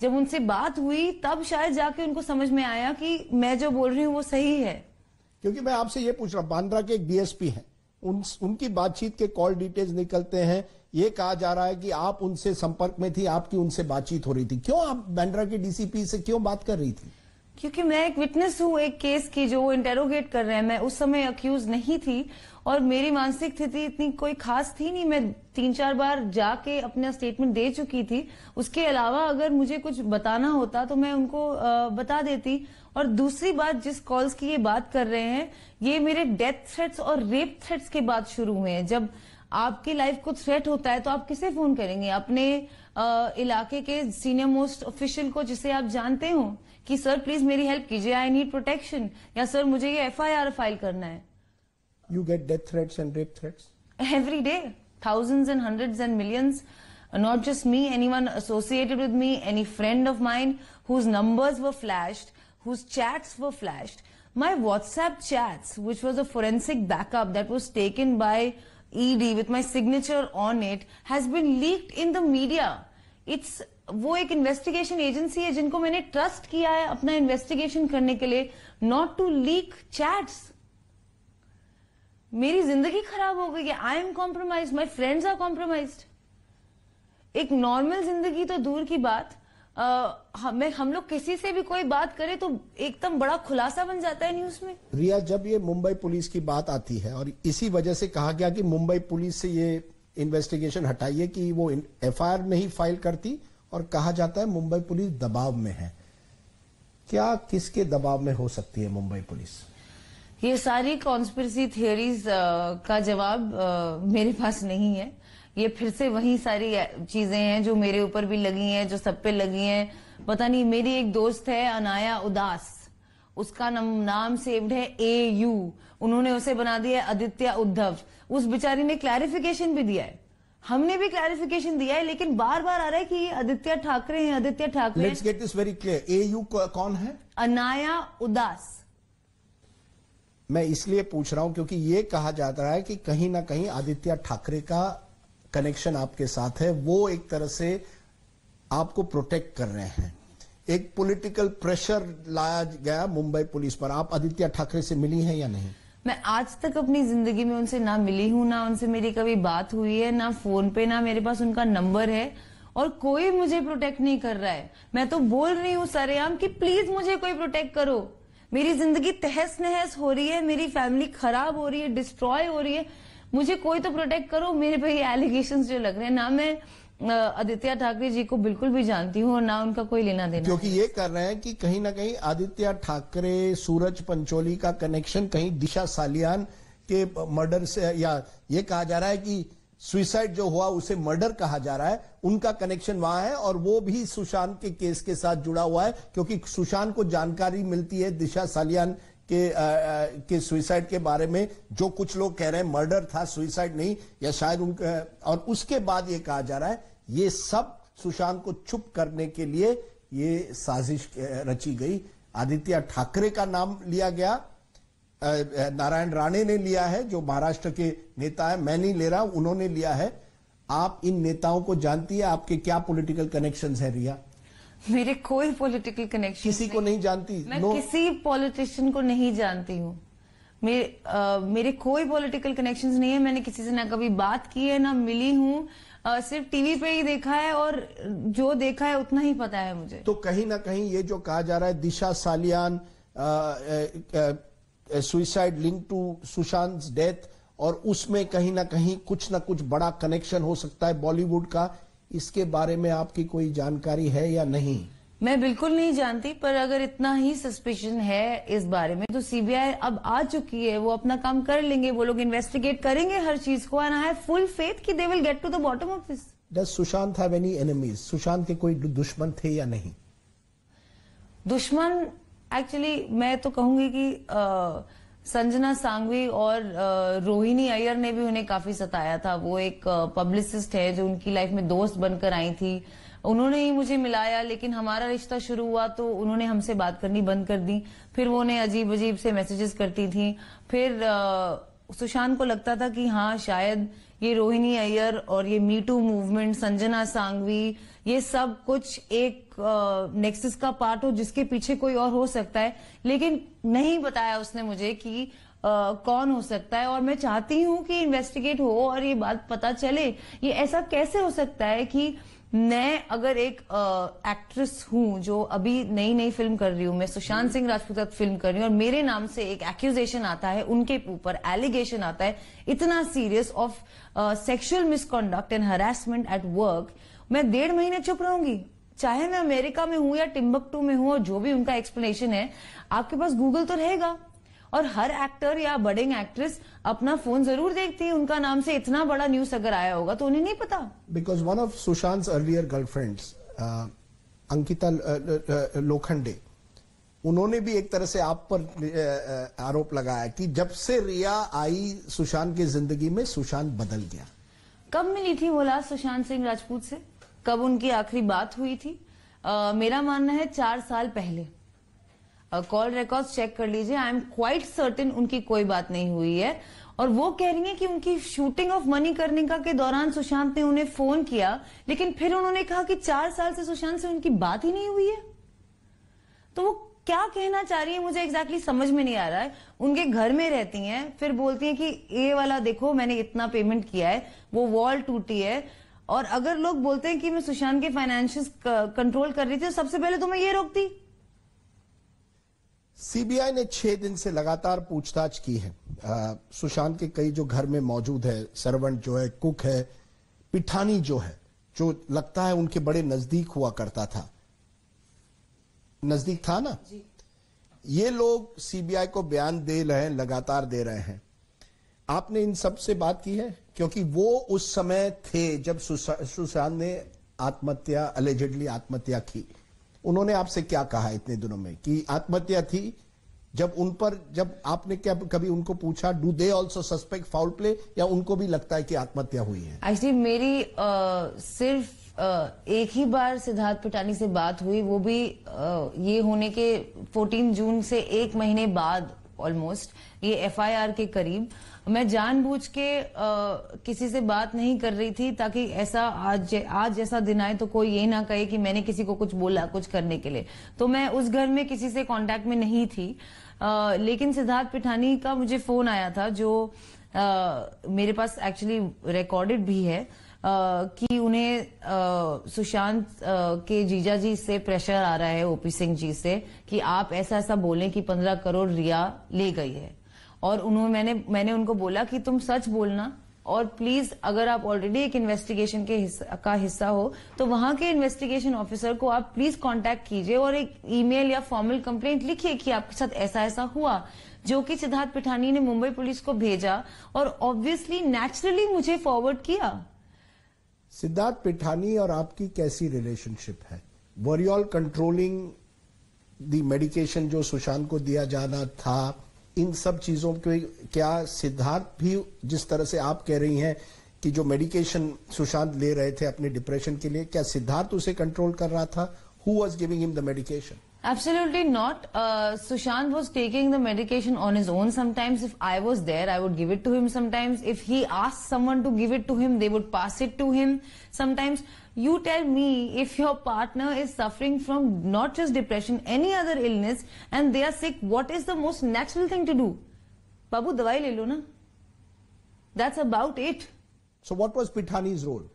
जब उनसे बात हुई, तब शायद जाके उनको समझ में आया कि मैं जो बोल रही हूँ वो सही है. क्योंकि मैं आपसे ये पूछ रहा हूं, बांद्रा के एक डीएसपी हैं, उनकी बातचीत के कॉल डिटेल्स निकलते हैं. ये कहा जा रहा है कि आप उनसे संपर्क में थी, आपकी उनसे बातचीत हो रही थी. क्यों आप बांद्रा के डीसीपी से क्यों बात कर रही थी? क्योंकि मैं एक विटनेस हूँ एक केस की जो वो इंटेरोगेट कर रहे हैं. मैं उस समय अक्यूज नहीं थी और मेरी मानसिक स्थिति इतनी कोई खास थी नहीं. मैं 3-4 बार जाके अपना स्टेटमेंट दे चुकी थी. उसके अलावा अगर मुझे कुछ बताना होता तो मैं उनको बता देती. और दूसरी बात, जिस कॉल्स की ये बात कर रहे हैं, ये मेरे डेथ थ्रेट्स और रेप थ्रेट्स के बाद शुरू हुए हैं. जब आपकी लाइफ को थ्रेट होता है तो आप किसे फोन करेंगे? अपने इलाके के सीनियर मोस्ट ऑफिशियल को जिसे आप जानते हो कि सर प्लीज मेरी हेल्प कीजिए, आई नीड प्रोटेक्शन, या सर मुझे ये FIR फाइल करना है. You get death threats and rape threats? Every day. Thousands and hundreds and millions. Not just me, anyone associated with me, any friend of mine whose numbers were flashed, whose chats were flashed. My WhatsApp chats, which was a forensic backup that was taken by ED with my signature on it, has been leaked in the media. It's वो एक investigation agency है जिनको मैंने trust किया है अपना investigation करने के लिए, नॉट टू लीक चैट्स. मेरी जिंदगी खराब हो गई है. I am compromised, my friends are compromised. एक नॉर्मल जिंदगी तो दूर की बात, हम लोग किसी से भी कोई बात करें तो एकदम बड़ा खुलासा बन जाता है न्यूज में. रिया, जब ये मुंबई पुलिस की बात आती है और इसी वजह से कहा गया कि मुंबई पुलिस से ये इन्वेस्टिगेशन हटाइए कि वो FIR नहीं फाइल करती, और कहा जाता है मुंबई पुलिस दबाव में है. क्या किसके दबाव में हो सकती है मुंबई पुलिस? ये सारी कॉन्स्पिरेसी थियरीज का जवाब मेरे पास नहीं है. ये फिर से वही सारी चीजें हैं जो मेरे ऊपर भी लगी हैं, जो सब पे लगी हैं. पता नहीं, मेरी एक दोस्त है अनाया उदास, उसका नाम सेव्ड है AU, उन्होंने उसे बना दिया आदित्य उद्धव. उस बेचारी ने क्लैरिफिकेशन भी दिया है, हमने भी क्लैरिफिकेशन दिया है, लेकिन बार बार आ रहा है कि ये आदित्य ठाकरे हैं, Aditya Thackeray. Let's get this very clear. AU कौन है? अनाया उदास. मैं इसलिए पूछ रहा हूं क्योंकि ये कहा जाता है कि कहीं ना कहीं आदित्य ठाकरे का कनेक्शन आपके साथ है, वो एक तरह से आपको प्रोटेक्ट कर रहे हैं. एक पॉलिटिकल प्रेशर लाया गया मुंबई पुलिस पर. आप आदित्य ठाकरे से मिली हैं या नहीं? मैं आज तक अपनी जिंदगी में उनसे ना मिली हूं, ना उनसे मेरी कभी बात हुई है, ना फोन पे, ना मेरे पास उनका नंबर है. और कोई मुझे प्रोटेक्ट नहीं कर रहा है. मैं तो बोल रही हूँ सरेआम कि प्लीज मुझे कोई प्रोटेक्ट करो. मेरी जिंदगी तहस नहस हो रही है, मेरी फैमिली खराब हो रही है, डिस्ट्रॉय हो रही है. मुझे कोई तो प्रोटेक्ट करो. मेरे पे ये एलिगेशंस जो लग रहे हैं, ना मैं आदित्य ठाकरे जी को बिल्कुल भी जानती हूँ और ना उनका कोई लेना देना. क्योंकि ये कर रहे हैं कि कहीं ना कहीं आदित्य ठाकरे, सूरज पंचोली का कनेक्शन कहीं दिशा सालियान के मर्डर से, या ये कहा जा रहा है कि सुसाइड जो हुआ उसे मर्डर कहा जा रहा है, उनका कनेक्शन वहां है. और वो भी सुशांत के केस के साथ जुड़ा हुआ है, क्योंकि सुशांत को जानकारी मिलती है दिशा सालियान के सुसाइड के बारे में. जो कुछ लोग कह रहे हैं मर्डर था, सुसाइड नहीं, या शायद उनका. और उसके बाद ये कहा जा रहा है ये सब सुशांत को चुप करने के लिए ये साजिश रची गई. आदित्य ठाकरे का नाम लिया गया, नारायण राणे ने लिया है जो महाराष्ट्र के नेता है. मैं नहीं ले रहा, उन्होंने लिया है. आप इन नेताओं को जानती है? आपके क्या पॉलिटिकल कनेक्शंस है रिया? मेरे कोई पॉलिटिकल कनेक्शन किसी को नहीं जानती? मैं किसी पॉलिटिशियन को नहीं जानती हूँ. मेरे कोई पॉलिटिकल कनेक्शंस नहीं है. मैंने किसी से ना कभी बात की है, ना मिली हूँ. सिर्फ टीवी पे ही देखा है और जो देखा है उतना ही पता है मुझे. तो कहीं ना कहीं ये जो कहा जा रहा है Disha Salian suicide link to Sushant death, और उसमें कहीं ना कुछ बड़ा कनेक्शन हो सकता है बॉलीवुड का, इसके बारे में आपकी कोई जानकारी है या नहीं? मैं बिल्कुल नहीं जानती, पर अगर इतना ही सस्पिशन है इस बारे में तो सीबीआई अब आ चुकी है, वो अपना काम कर लेंगे, वो लोग इन्वेस्टिगेट करेंगे हर चीज को, and I have full faith कि they will get to the bottom of this. Does Sushant have any enemies? Sushant के कोई दुश्मन थे या नहीं? दुश्मन एक्चुअली मैं तो कहूंगी कि संजना सांघवी और रोहिणी अय्यर ने भी उन्हें काफी सताया था। वो एक पब्लिसिस्ट है जो उनकी लाइफ में दोस्त बनकर आई थी, उन्होंने ही मुझे मिलाया, लेकिन हमारा रिश्ता शुरू हुआ तो उन्होंने हमसे बात करनी बंद कर दी। फिर वो उन्हें अजीब अजीब से मैसेजेस करती थी। फिर सुशांत को लगता था कि हाँ शायद ये रोहिणी अय्यर और ये me too movement, Sanjana Sanghvi, ये सब कुछ एक नेक्सस का पार्ट हो जिसके पीछे कोई और हो सकता है, लेकिन नहीं बताया उसने मुझे कि कौन हो सकता है। और मैं चाहती हूं कि इन्वेस्टिगेट हो और ये बात पता चले। ये ऐसा कैसे हो सकता है कि मैं अगर एक एक्ट्रेस हूं जो अभी नई नई फिल्म कर रही हूं, मैं सुशांत सिंह राजपूत फिल्म कर रही हूं और मेरे नाम से एक एक्यूजेशन आता है, उनके ऊपर एलिगेशन आता है इतना serious of sexual misconduct and harassment at work, मैं 1.5 महीने चुप रहूंगी? चाहे मैं अमेरिका में हूं या टिम्बकटू में हूं, और जो भी उनका एक्सप्लेनेशन है, आपके पास गूगल तो रहेगा, और हर एक्टर या बडिंग एक्ट्रेस अपना फोन जरूर देखती है। उनका नाम से इतना बड़ा न्यूज अगर आया होगा तो उन्हें नहीं पता। Because one of Sushant earlier girlfriends Ankita Lokhande, उन्होंने भी एक तरह से आप पर आरोप लगाया कि जब से रिया आई सुशांत की जिंदगी में, सुशांत बदल गया। कब मिली थी वो लास्ट सुशांत सिंह राजपूत से? कब उनकी आखिरी बात हुई थी? मेरा मानना है 4 साल पहले। कॉल रिकॉर्ड्स चेक कर लीजिए, आई एम क्वाइट सर्टेन उनकी कोई बात नहीं हुई है। और वो कह रही है कि उनकी शूटिंग ऑफ मणिकर्णिका के दौरान सुशांत ने उन्हें फोन किया, लेकिन फिर उन्होंने कहा कि 4 साल से सुशांत से उनकी बात ही नहीं हुई है। तो वो क्या कहना चाह रही है मुझे एग्जैक्टली समझ में नहीं आ रहा है। उनके घर में रहती हैं, फिर बोलती हैं कि ये वाला देखो मैंने इतना पेमेंट किया है, वो वॉल टूटी है। और अगर लोग बोलते हैं कि मैं सुशांत के फाइनेंशियल्स कंट्रोल कर रही थी, तो सबसे पहले तो मैं ये रोकती। सीबीआई ने 6 दिन से लगातार पूछताछ की है। सुशांत के कई जो घर में मौजूद है, सर्वेंट जो है, कुक है, पिठानी जो है, जो लगता है उनके बड़े नजदीक हुआ करता था, नजदीक था ना जी। ये लोग सीबीआई को बयान दे रहे हैं, लगातार दे रहे हैं। आपने इन सब से बात की है? क्योंकि वो उस समय थे जब सुशांत ने आत्महत्या, अलेजेडली आत्महत्या की। उन्होंने आपसे क्या कहा इतने दिनों में कि आत्महत्या थी? जब उन पर, जब आपने क्या कभी उनको पूछा do they also suspect foul play, या उनको भी लगता है कि आत्महत्या हुई है? एक्चुअली मेरी सिर्फ एक ही बार सिद्धार्थ पिठानी से बात हुई, वो भी ये होने के 14 जून से 1 महीने बाद ऑलमोस्ट, ये एफआईआर के करीब। मैं जानबूझ के किसी से बात नहीं कर रही थी ताकि ऐसा आज जैसा दिन आए तो कोई ये ना कहे कि मैंने किसी को कुछ बोला कुछ करने के लिए। तो मैं उस घर में किसी से कांटेक्ट में नहीं थी। लेकिन सिद्धार्थ पिठानी का मुझे फोन आया था, जो मेरे पास एक्चुअली रिकॉर्डेड भी है, कि उन्हें सुशांत के जीजा जी से प्रेशर आ रहा है, ओपी सिंह जी से, कि आप ऐसा ऐसा बोलें कि 15 करोड़ रिया ले गई है। और उन्होंने मैंने उनको बोला कि तुम सच बोलना, और प्लीज अगर आप ऑलरेडी एक इन्वेस्टिगेशन का हिस्सा हो तो वहां के इन्वेस्टिगेशन ऑफिसर को आप प्लीज कांटेक्ट कीजिए और एक ईमेल या फॉर्मल कंप्लेंट लिखिए कि आपके साथ ऐसा ऐसा हुआ, जो कि सिद्धार्थ पिठानी ने मुंबई पुलिस को भेजा और ऑब्वियसली नेचुरली मुझे फॉरवर्ड किया। सिद्धार्थ पिठानी और आपकी कैसी रिलेशनशिप है? Were you all controlling the medication जो सुशांत को दिया जाना था? इन सब चीजों के क्या सिद्धार्थ भी, जिस तरह से आप कह रही हैं कि जो मेडिकेशन सुशांत ले रहे थे अपने डिप्रेशन के लिए, क्या सिद्धार्थ उसे कंट्रोल कर रहा था? Who was giving him the medication? Absolutely not. Sushant was taking the medication on his own. Sometimes if I was there, I would give it to him. Sometimes if he asked someone to give it to him, they would pass it to him. Sometimes you tell me, if your partner is suffering from not just depression, any other illness, and they are sick, what is the most natural thing to do? Babu, dawai le lo na. That's about it. So what was Pithani's role?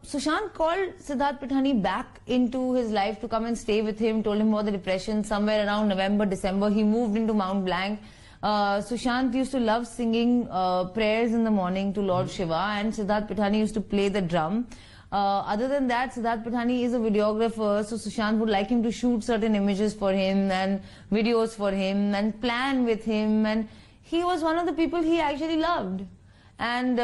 Sushant called Siddharth Pithani back into his life to come and stay with him, told him about the depression. Somewhere around November, December, he moved into Mount Blanc. Sushant used to love singing prayers in the morning to Lord Shiva, and Siddharth Pithani used to play the drum. Other than that, Siddharth Pithani is a videographer, so Sushant would like him to shoot certain images for him and videos for him and plan with him, and he was one of the people he actually loved. And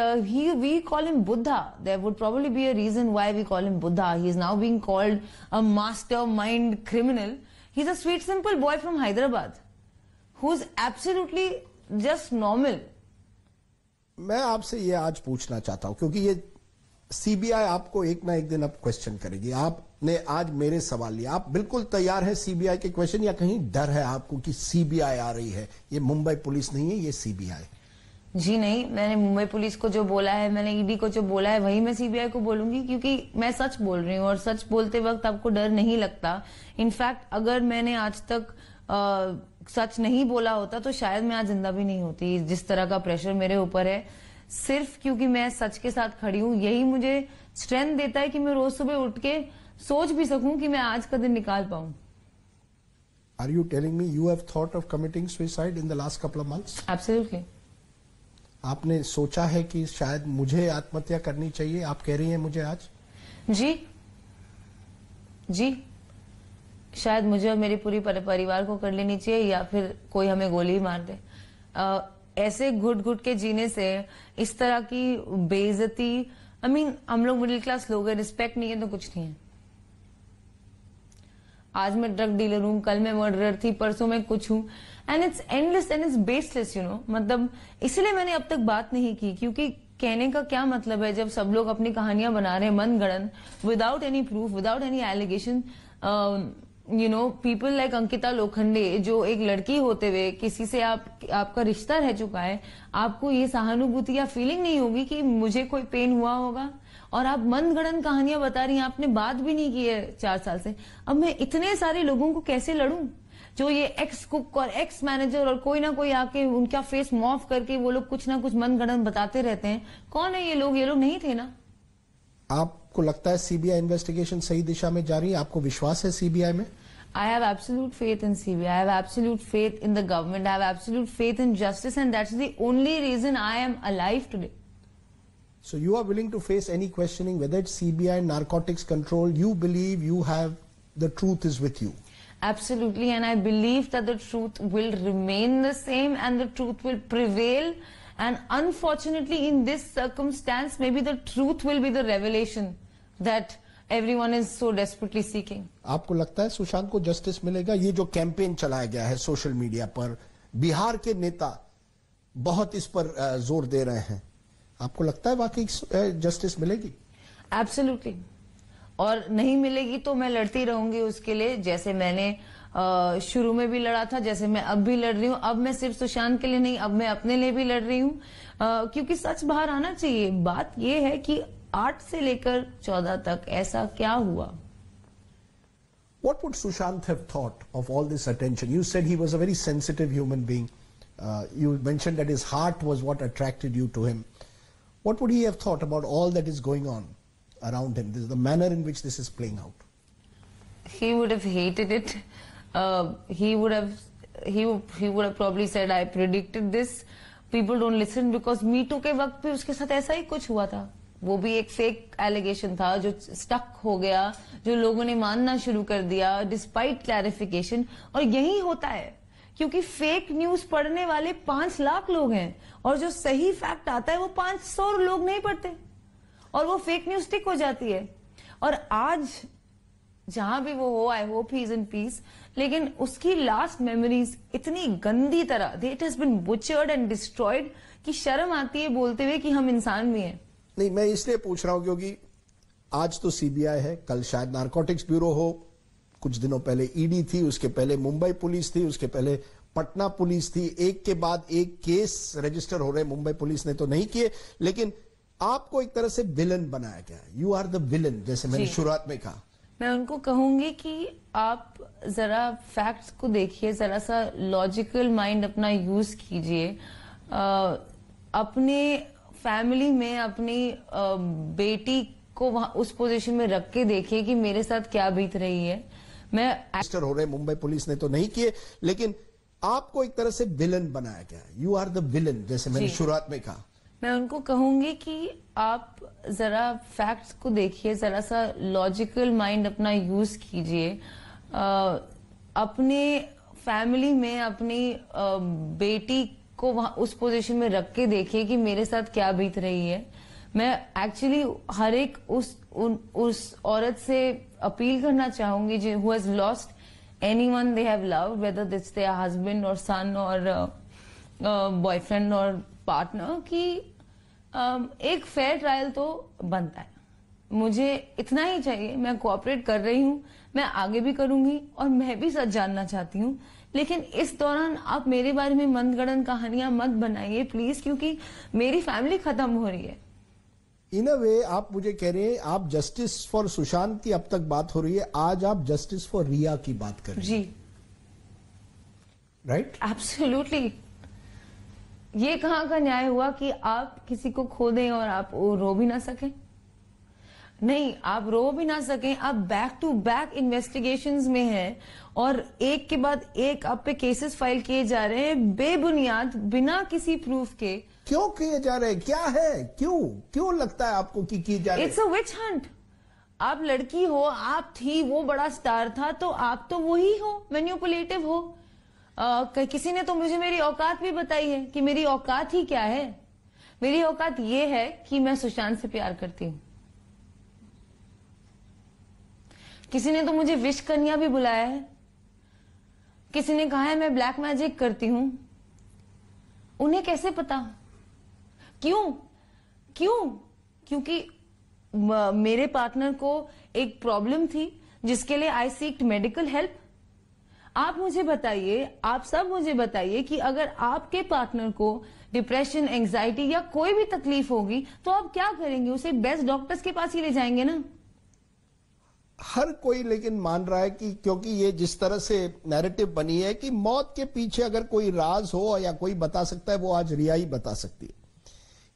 we call him Buddha. There would probably be a reason why we call him Buddha. He is now being called a mastermind criminal. He's a sweet, simple boy from Hyderabad who's absolutely just normal. मैं आपसे ये आज पूछना चाहता हूं क्योंकि ये CBI आपको एक ना एक दिन अब क्वेश्चन करेगी. आपने आज मेरे सवाल लिया, आप बिल्कुल तैयार है सीबीआई के क्वेश्चन, या कहीं डर है आपको कि सीबीआई आ रही है? ये मुंबई पुलिस नहीं है, ये सीबीआई. जी नहीं, मैंने मुंबई पुलिस को जो बोला है, मैंने ईडी को जो बोला है, वही मैं सीबीआई को बोलूंगी, क्योंकि मैं सच बोल रही हूँ और सच बोलते वक्त आपको डर नहीं लगता. इनफैक्ट अगर मैंने आज तक सच नहीं बोला होता तो शायद मैं आज जिंदा भी नहीं होती. जिस तरह का प्रेशर मेरे ऊपर है, सिर्फ क्योंकि मैं सच के साथ खड़ी हूँ, यही मुझे स्ट्रेंथ देता है कि मैं रोज सुबह उठ के सोच भी सकूं कि मैं आज का दिन निकाल पाऊं. Are you telling me you have thought of committing suicide in the last couple of months? Absolutely. आपने सोचा है कि शायद मुझे आत्महत्या करनी चाहिए? आप कह रही हैं मुझे आज? जी, शायद मुझे और मेरी पूरी परिवार को कर लेनी चाहिए, या फिर कोई हमें गोली मार दे. ऐसे घुट घुट के जीने से, इस तरह की बेइज्जती, हम लोग मिडिल क्लास लोग हैं, रिस्पेक्ट नहीं है तो कुछ नहीं है. आज मैं ड्रग डीलर हूं, कल मैं मर्डरर थी, परसों मैं कुछ हूं, and it's endless and it's baseless, मतलब इसलिए मैंने अब तक बात नहीं की, क्योंकि कहने का क्या मतलब है जब सब लोग अपनी कहानियां बना रहे हैं मन गढ़ंत, without any proof, without any allegation. People like Ankita Lokhande, जो एक लड़की होते हुए किसी से आपका रिश्ता रह चुका है, आपको ये सहानुभूति या फीलिंग नहीं होगी कि मुझे कोई पेन हुआ होगा, और आप मनगढ़ंत कहानियां बता रही हैं. आपने बात भी नहीं की है 4 साल से. अब मैं इतने सारे लोगों को कैसे लड़ूं, जो ये एक्स कुक और एक्स मैनेजर और कोई ना कोई आके उनका फेस मॉफ करके वो लोग कुछ ना कुछ मनगढ़ंत बताते रहते हैं. कौन है ये लोग नहीं थे ना. आपको लगता है सीबीआई इन्वेस्टिगेशन सही दिशा में जा रही है? आपको विश्वास है सीबीआई में? I have absolute faith in CBI. I have absolute faith in the government. I have absolute faith in justice, and that's the only reason I am alive today. So you are willing to face any questioning, whether it's CBI, narcotics control, you believe you have, the truth is with you? Absolutely, and I believe that the truth will remain the same and the truth will prevail. And unfortunately, in this circumstance, maybe the truth will be the revelation that everyone is so desperately seeking. आपको लगता है सुशांत को justice मिलेगा? ये जो campaign चलाया गया है सोशल मीडिया पर, बिहार के नेता बहुत इस पर जोर दे रहे हैं, आपको लगता है वाकई जस्टिस मिलेगी? Absolutely. और नहीं मिलेगी तो मैं लड़ती रहूंगी उसके लिए, जैसे मैंने शुरू में भी लड़ा था, जैसे मैं अब भी लड़ रही हूँ. अब मैं सिर्फ सुशांत के लिए नहीं, अब मैं अपने लिए भी लड़ रही हूँ, क्योंकि सच बाहर आना चाहिए. बात यह है कि 8 से लेकर 14 तक ऐसा क्या हुआ. What would Sushant have thought of all this attention? You said he was a very sensitive human being. You mentioned that his heart was what attracted you to him. What would he have thought about all that is going on around him? This is the manner in which this is playing out. He would have hated it. He would have probably said, I predicted this. People don't listen because Me Too के वक्त भी उसके साथ ऐसा ही कुछ हुआ था. वो भी एक फेक एलिगेशन था जो स्टक हो गया, जो लोगों ने मानना शुरू कर दिया डिस्पाइट क्लैरिफिकेशन. और यही होता है क्योंकि फेक न्यूज पढ़ने वाले 5 लाख लोग हैं, और जो सही फैक्ट आता है वो 500 लोग नहीं पढ़ते, और वो फेक न्यूज स्टिक हो जाती है. और आज जहां भी वो हो, I hope he is in peace, लेकिन उसकी लास्ट मेमोरीज इतनी गंदी तरह, it has been butchered and destroyed, कि शर्म आती है बोलते हुए कि हम इंसान भी हैं. नहीं, मैं इसलिए पूछ रहा हूं क्योंकि आज तो सीबीआई है, कल शायद नारकोटिक्स ब्यूरो हो, कुछ दिनों पहले ईडी थी, उसके पहले मुंबई पुलिस थी, उसके पहले पटना पुलिस थी. एक के बाद एक केस रजिस्टर हो रहे. मुंबई पुलिस ने तो नहीं किए, लेकिन आपको एक तरह से विलन बनाया गया. यू आर द विलन, जैसे मैंने शुरुआत में कहा. मैं उनको कहूंगी कि आप जरा फैक्ट्स को देखिए, जरा सा लॉजिकल माइंड अपना यूज कीजिए. अपने फैमिली में अपनी बेटी को वहां उस पोजीशन में रख के देखिए कि मेरे साथ क्या बीत रही है. मैं रजिस्टर हो रहे. मुंबई पुलिस ने तो नहीं किए, लेकिन आपको एक तरह से विलन बनाया गया, यू आर द विलन, जैसे मैंने जी। शुरुआत में कहा। मैं उनको कहूंगी कि आप जरा फैक्ट्स को देखिए, जरा सा लॉजिकल माइंड अपना यूज कीजिए। अपने फैमिली में अपनी बेटी को वहां उस पोजीशन में रख के देखिए कि मेरे साथ क्या बीत रही है। मैं एक्चुअली हर एक उस औरत से अपील करना चाहूंगी जो who has lost anyone they have loved, whether it's there husband और सन और बॉयफ्रेंड और पार्टनर, कि एक फेयर ट्रायल तो बनता है। मुझे इतना ही चाहिए, मैं कोऑपरेट कर रही हूँ, मैं आगे भी करूंगी और मैं भी सच जानना चाहती हूँ। लेकिन इस दौरान आप मेरे बारे में मनगढ़ंत कहानियां मत बनाइए प्लीज, क्योंकि मेरी फैमिली खत्म हो रही है। इन अ वे आप मुझे कह रहे हैं, आप जस्टिस फॉर सुशांत की अब तक बात हो रही है, आज आप जस्टिस फॉर रिया की बात कर रही हैं। जी, राइट? एब्सोल्युटली। ये कहाँ का न्याय हुआ कि आप किसी को खो दें और आप रो भी ना सकें? नहीं, आप रो भी ना सकें, आप बैक टू बैक इन्वेस्टिगेशंस में हैं और एक के बाद एक आप पे केसेस फाइल किए जा रहे हैं बेबुनियाद, बिना किसी प्रूफ के। क्यों किए जा रहे हैं? क्या है? क्यों लगता है आपको कि किए जा रहे हैं? It's a witch hunt. आप लड़की हो, आप थी, वो बड़ा स्टार था, तो आप तो वही हो, मैनिपुलेटिव हो। किसी ने तो मुझे मेरी औकात भी बताई है कि मेरी औकात ही क्या है। मेरी औकात ये है कि मैं सुशांत से प्यार करती हूँ। किसी ने तो मुझे विश कन्या भी बुलाया है। किसी ने कहा है मैं ब्लैक मैजिक करती हूं। उन्हें कैसे पता? क्यों? क्योंकि मेरे पार्टनर को एक प्रॉब्लम थी जिसके लिए आई सीक्ड मेडिकल हेल्प। आप मुझे बताइए, आप सब मुझे बताइए कि अगर आपके पार्टनर को डिप्रेशन, एंजाइटी या कोई भी तकलीफ होगी तो आप क्या करेंगे? उसे बेस्ट डॉक्टर्स के पास ही ले जाएंगे ना। हर कोई लेकिन मान रहा है कि क्योंकि ये जिस तरह से नैरेटिव बनी है कि मौत के पीछे अगर कोई राज हो या कोई बता सकता है, वो आज रिया ही बता सकती है।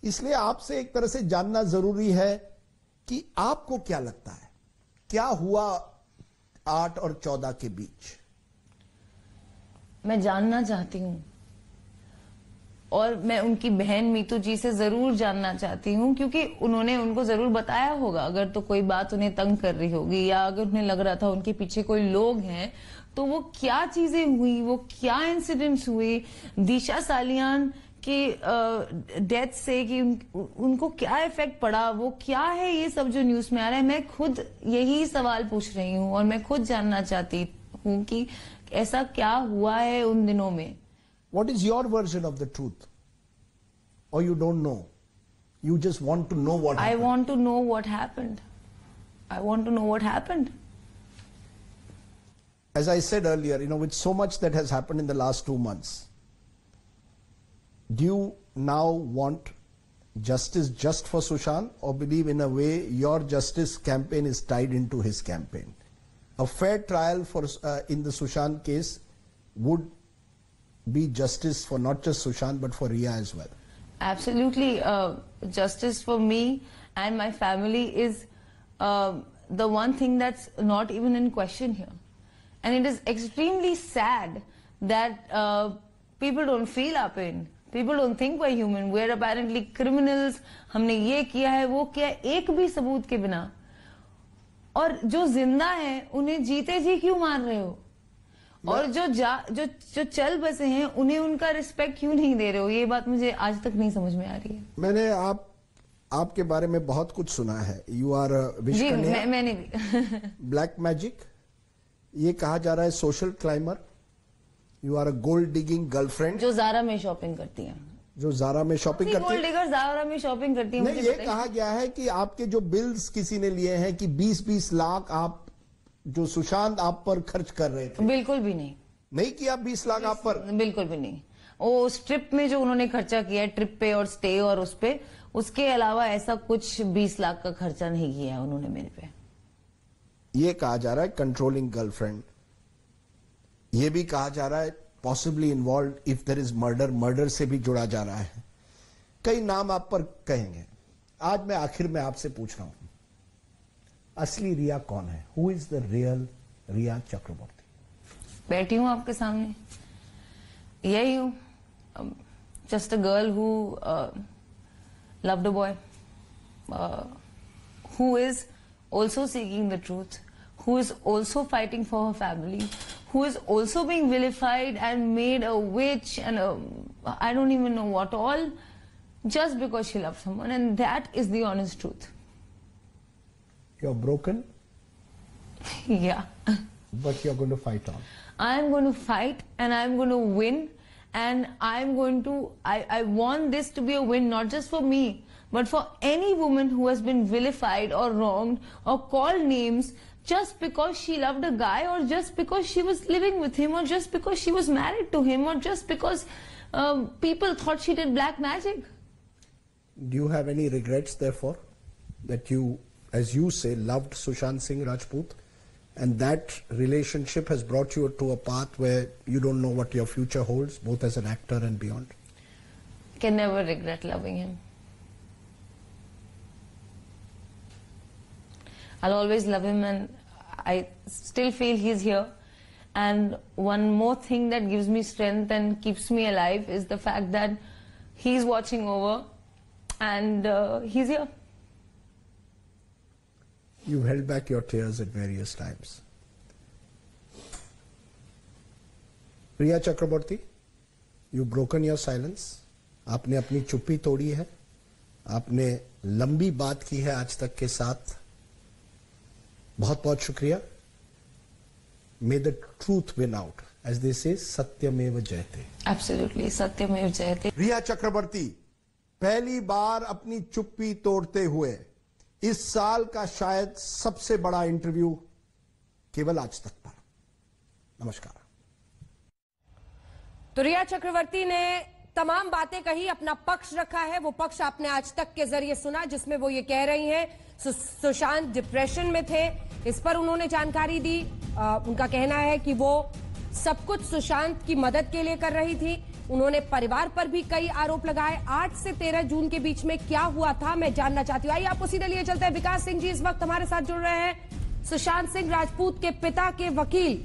इसलिए आपसे एक तरह से जानना जरूरी है कि आपको क्या लगता है, क्या हुआ 8 और 14 के बीच? मैं जानना चाहती हूँ और मैं उनकी बहन मीतू जी से जरूर जानना चाहती हूँ, क्योंकि उन्होंने उनको जरूर बताया होगा अगर तो कोई बात उन्हें तंग कर रही होगी या अगर उन्हें लग रहा था उनके पीछे कोई लोग हैं, तो वो क्या चीजें हुई, वो क्या इंसिडेंट्स हुए दिशा सालियान की डेथ से, कि उनको क्या इफेक्ट पड़ा, वो क्या है ये सब जो न्यूज में आ रहा है। मैं खुद यही सवाल पूछ रही हूँ और मैं खुद जानना चाहती हूँ कि ऐसा क्या हुआ है उन दिनों में। What is your version of the truth? Or you don't know? You just want to know what happened? I want to know what happened. I want to know what happened. As I said earlier, with so much that has happened in the last 2 months, do you now want justice just for Sushant, or believe in a way your justice campaign is tied into his campaign? A fair trial for in the Sushant case would be justice for not just Sushant but for Riya as well. Absolutely, justice for me and my family is the one thing that's not even in question here. And it is extremely sad that people don't feel our pain. People don't think we're human. We're apparently criminals. हमने ये किया है, वो किया है, एक भी सबूत के बिना। और जो जिंदा है उन्हें जीते जी क्यों मार रहे हो? और जो चल बसे हैं उन्हें उनका रिस्पेक्ट क्यों नहीं दे रहे हो? ये बात मुझे आज तक नहीं समझ में आ रही है। मैंने आपके बारे में बहुत कुछ सुना है। यू आर विश कन्या, मैंने भी ब्लैक मैजिक, ये कहा जा रहा है social climber, you are a gold digging girlfriend जो ज़ारा में शॉपिंग करती है। जो ज़ारा में शॉपिंग करती है। गोल्ड डिगर ज़ारा में शॉपिंग करती है। नहीं, ये कहा गया है कि आपके जो बिल्स किसी ने लिए हैं कि 20-20 लाख आप जो सुशांत आप पर खर्च कर रहे थे। बिल्कुल भी नहीं किया 20 लाख आप पर? बिल्कुल भी नहीं। वो उस ट्रिप में जो उन्होंने खर्चा किया है, ट्रिप पे और स्टे और उस पे, उसके अलावा ऐसा कुछ 20 लाख का खर्चा नहीं किया है उन्होंने मेरे पे। ये कहा जा रहा है कंट्रोलिंग गर्लफ्रेंड। ये भी कहा जा रहा है possibly involve if there is murder से भी जुड़ा जा रहा है। कई नाम आप पर कहेंगे। आज मैं आखिर में आपसे पूछ रहा हूं, असली रिया कौन है? हु इज द रियल रिया चक्रवर्ती? बैठी हूं आपके सामने। यही हूँ, just a girl who loved a boy, who is also seeking the truth, who is also fighting for her family, who is also being vilified and made a witch and I don't even know what all, just because she loved someone, and that is the honest truth. You're broken, Yeah. but you're going to fight on. I'm going to fight and I'm going to win, and I'm going to, I want this to be a win not just for me, but for any woman who has been vilified or wronged or called names just because she loved a guy, or just because she was living with him, or just because she was married to him, or just because people thought she did black magic. Do you have any regrets, therefore, that you, as you say, loved Sushant Singh Rajput, and that relationship has brought you to a path where you don't know what your future holds, both as an actor and beyond? I can never regret loving him. I'll always love him, and I still feel he's here. And one more thing that gives me strength and keeps me alive is the fact that he's watching over, and he's here. You held back your tears at various times. Priya Chakraborty, you've broken your silence. आपने अपनी चुप्पी तोड़ी है. आपने लंबी बात की है आज तक के साथ. बहुत बहुत शुक्रिया. May the truth win out. As they say, Satyameva Jayate. Absolutely, Satyameva Jayate. रिया चक्रवर्ती पहली बार अपनी चुप्पी तोड़ते हुए इस साल का शायद सबसे बड़ा इंटरव्यू केवल आज तक पर. नमस्कार. तो रिया चक्रवर्ती ने तमाम बातें कही, अपना पक्ष रखा है. वो पक्ष आपने आज तक के जरिए सुना, जिसमें वो ये कह रही हैं सुशांत डिप्रेशन में थे. इस पर उन्होंने जानकारी दी. उनका कहना है कि वो सब कुछ सुशांत की मदद के लिए कर रही थी. उन्होंने परिवार पर भी कई आरोप लगाए. 8 से 13 जून के बीच में क्या हुआ था, मैं जानना चाहती हूँ. आइए आपको सीधे लिए चलते हैं. विकास सिंह जी इस वक्त हमारे साथ जुड़ रहे हैं. सुशांत सिंह राजपूत के पिता के वकील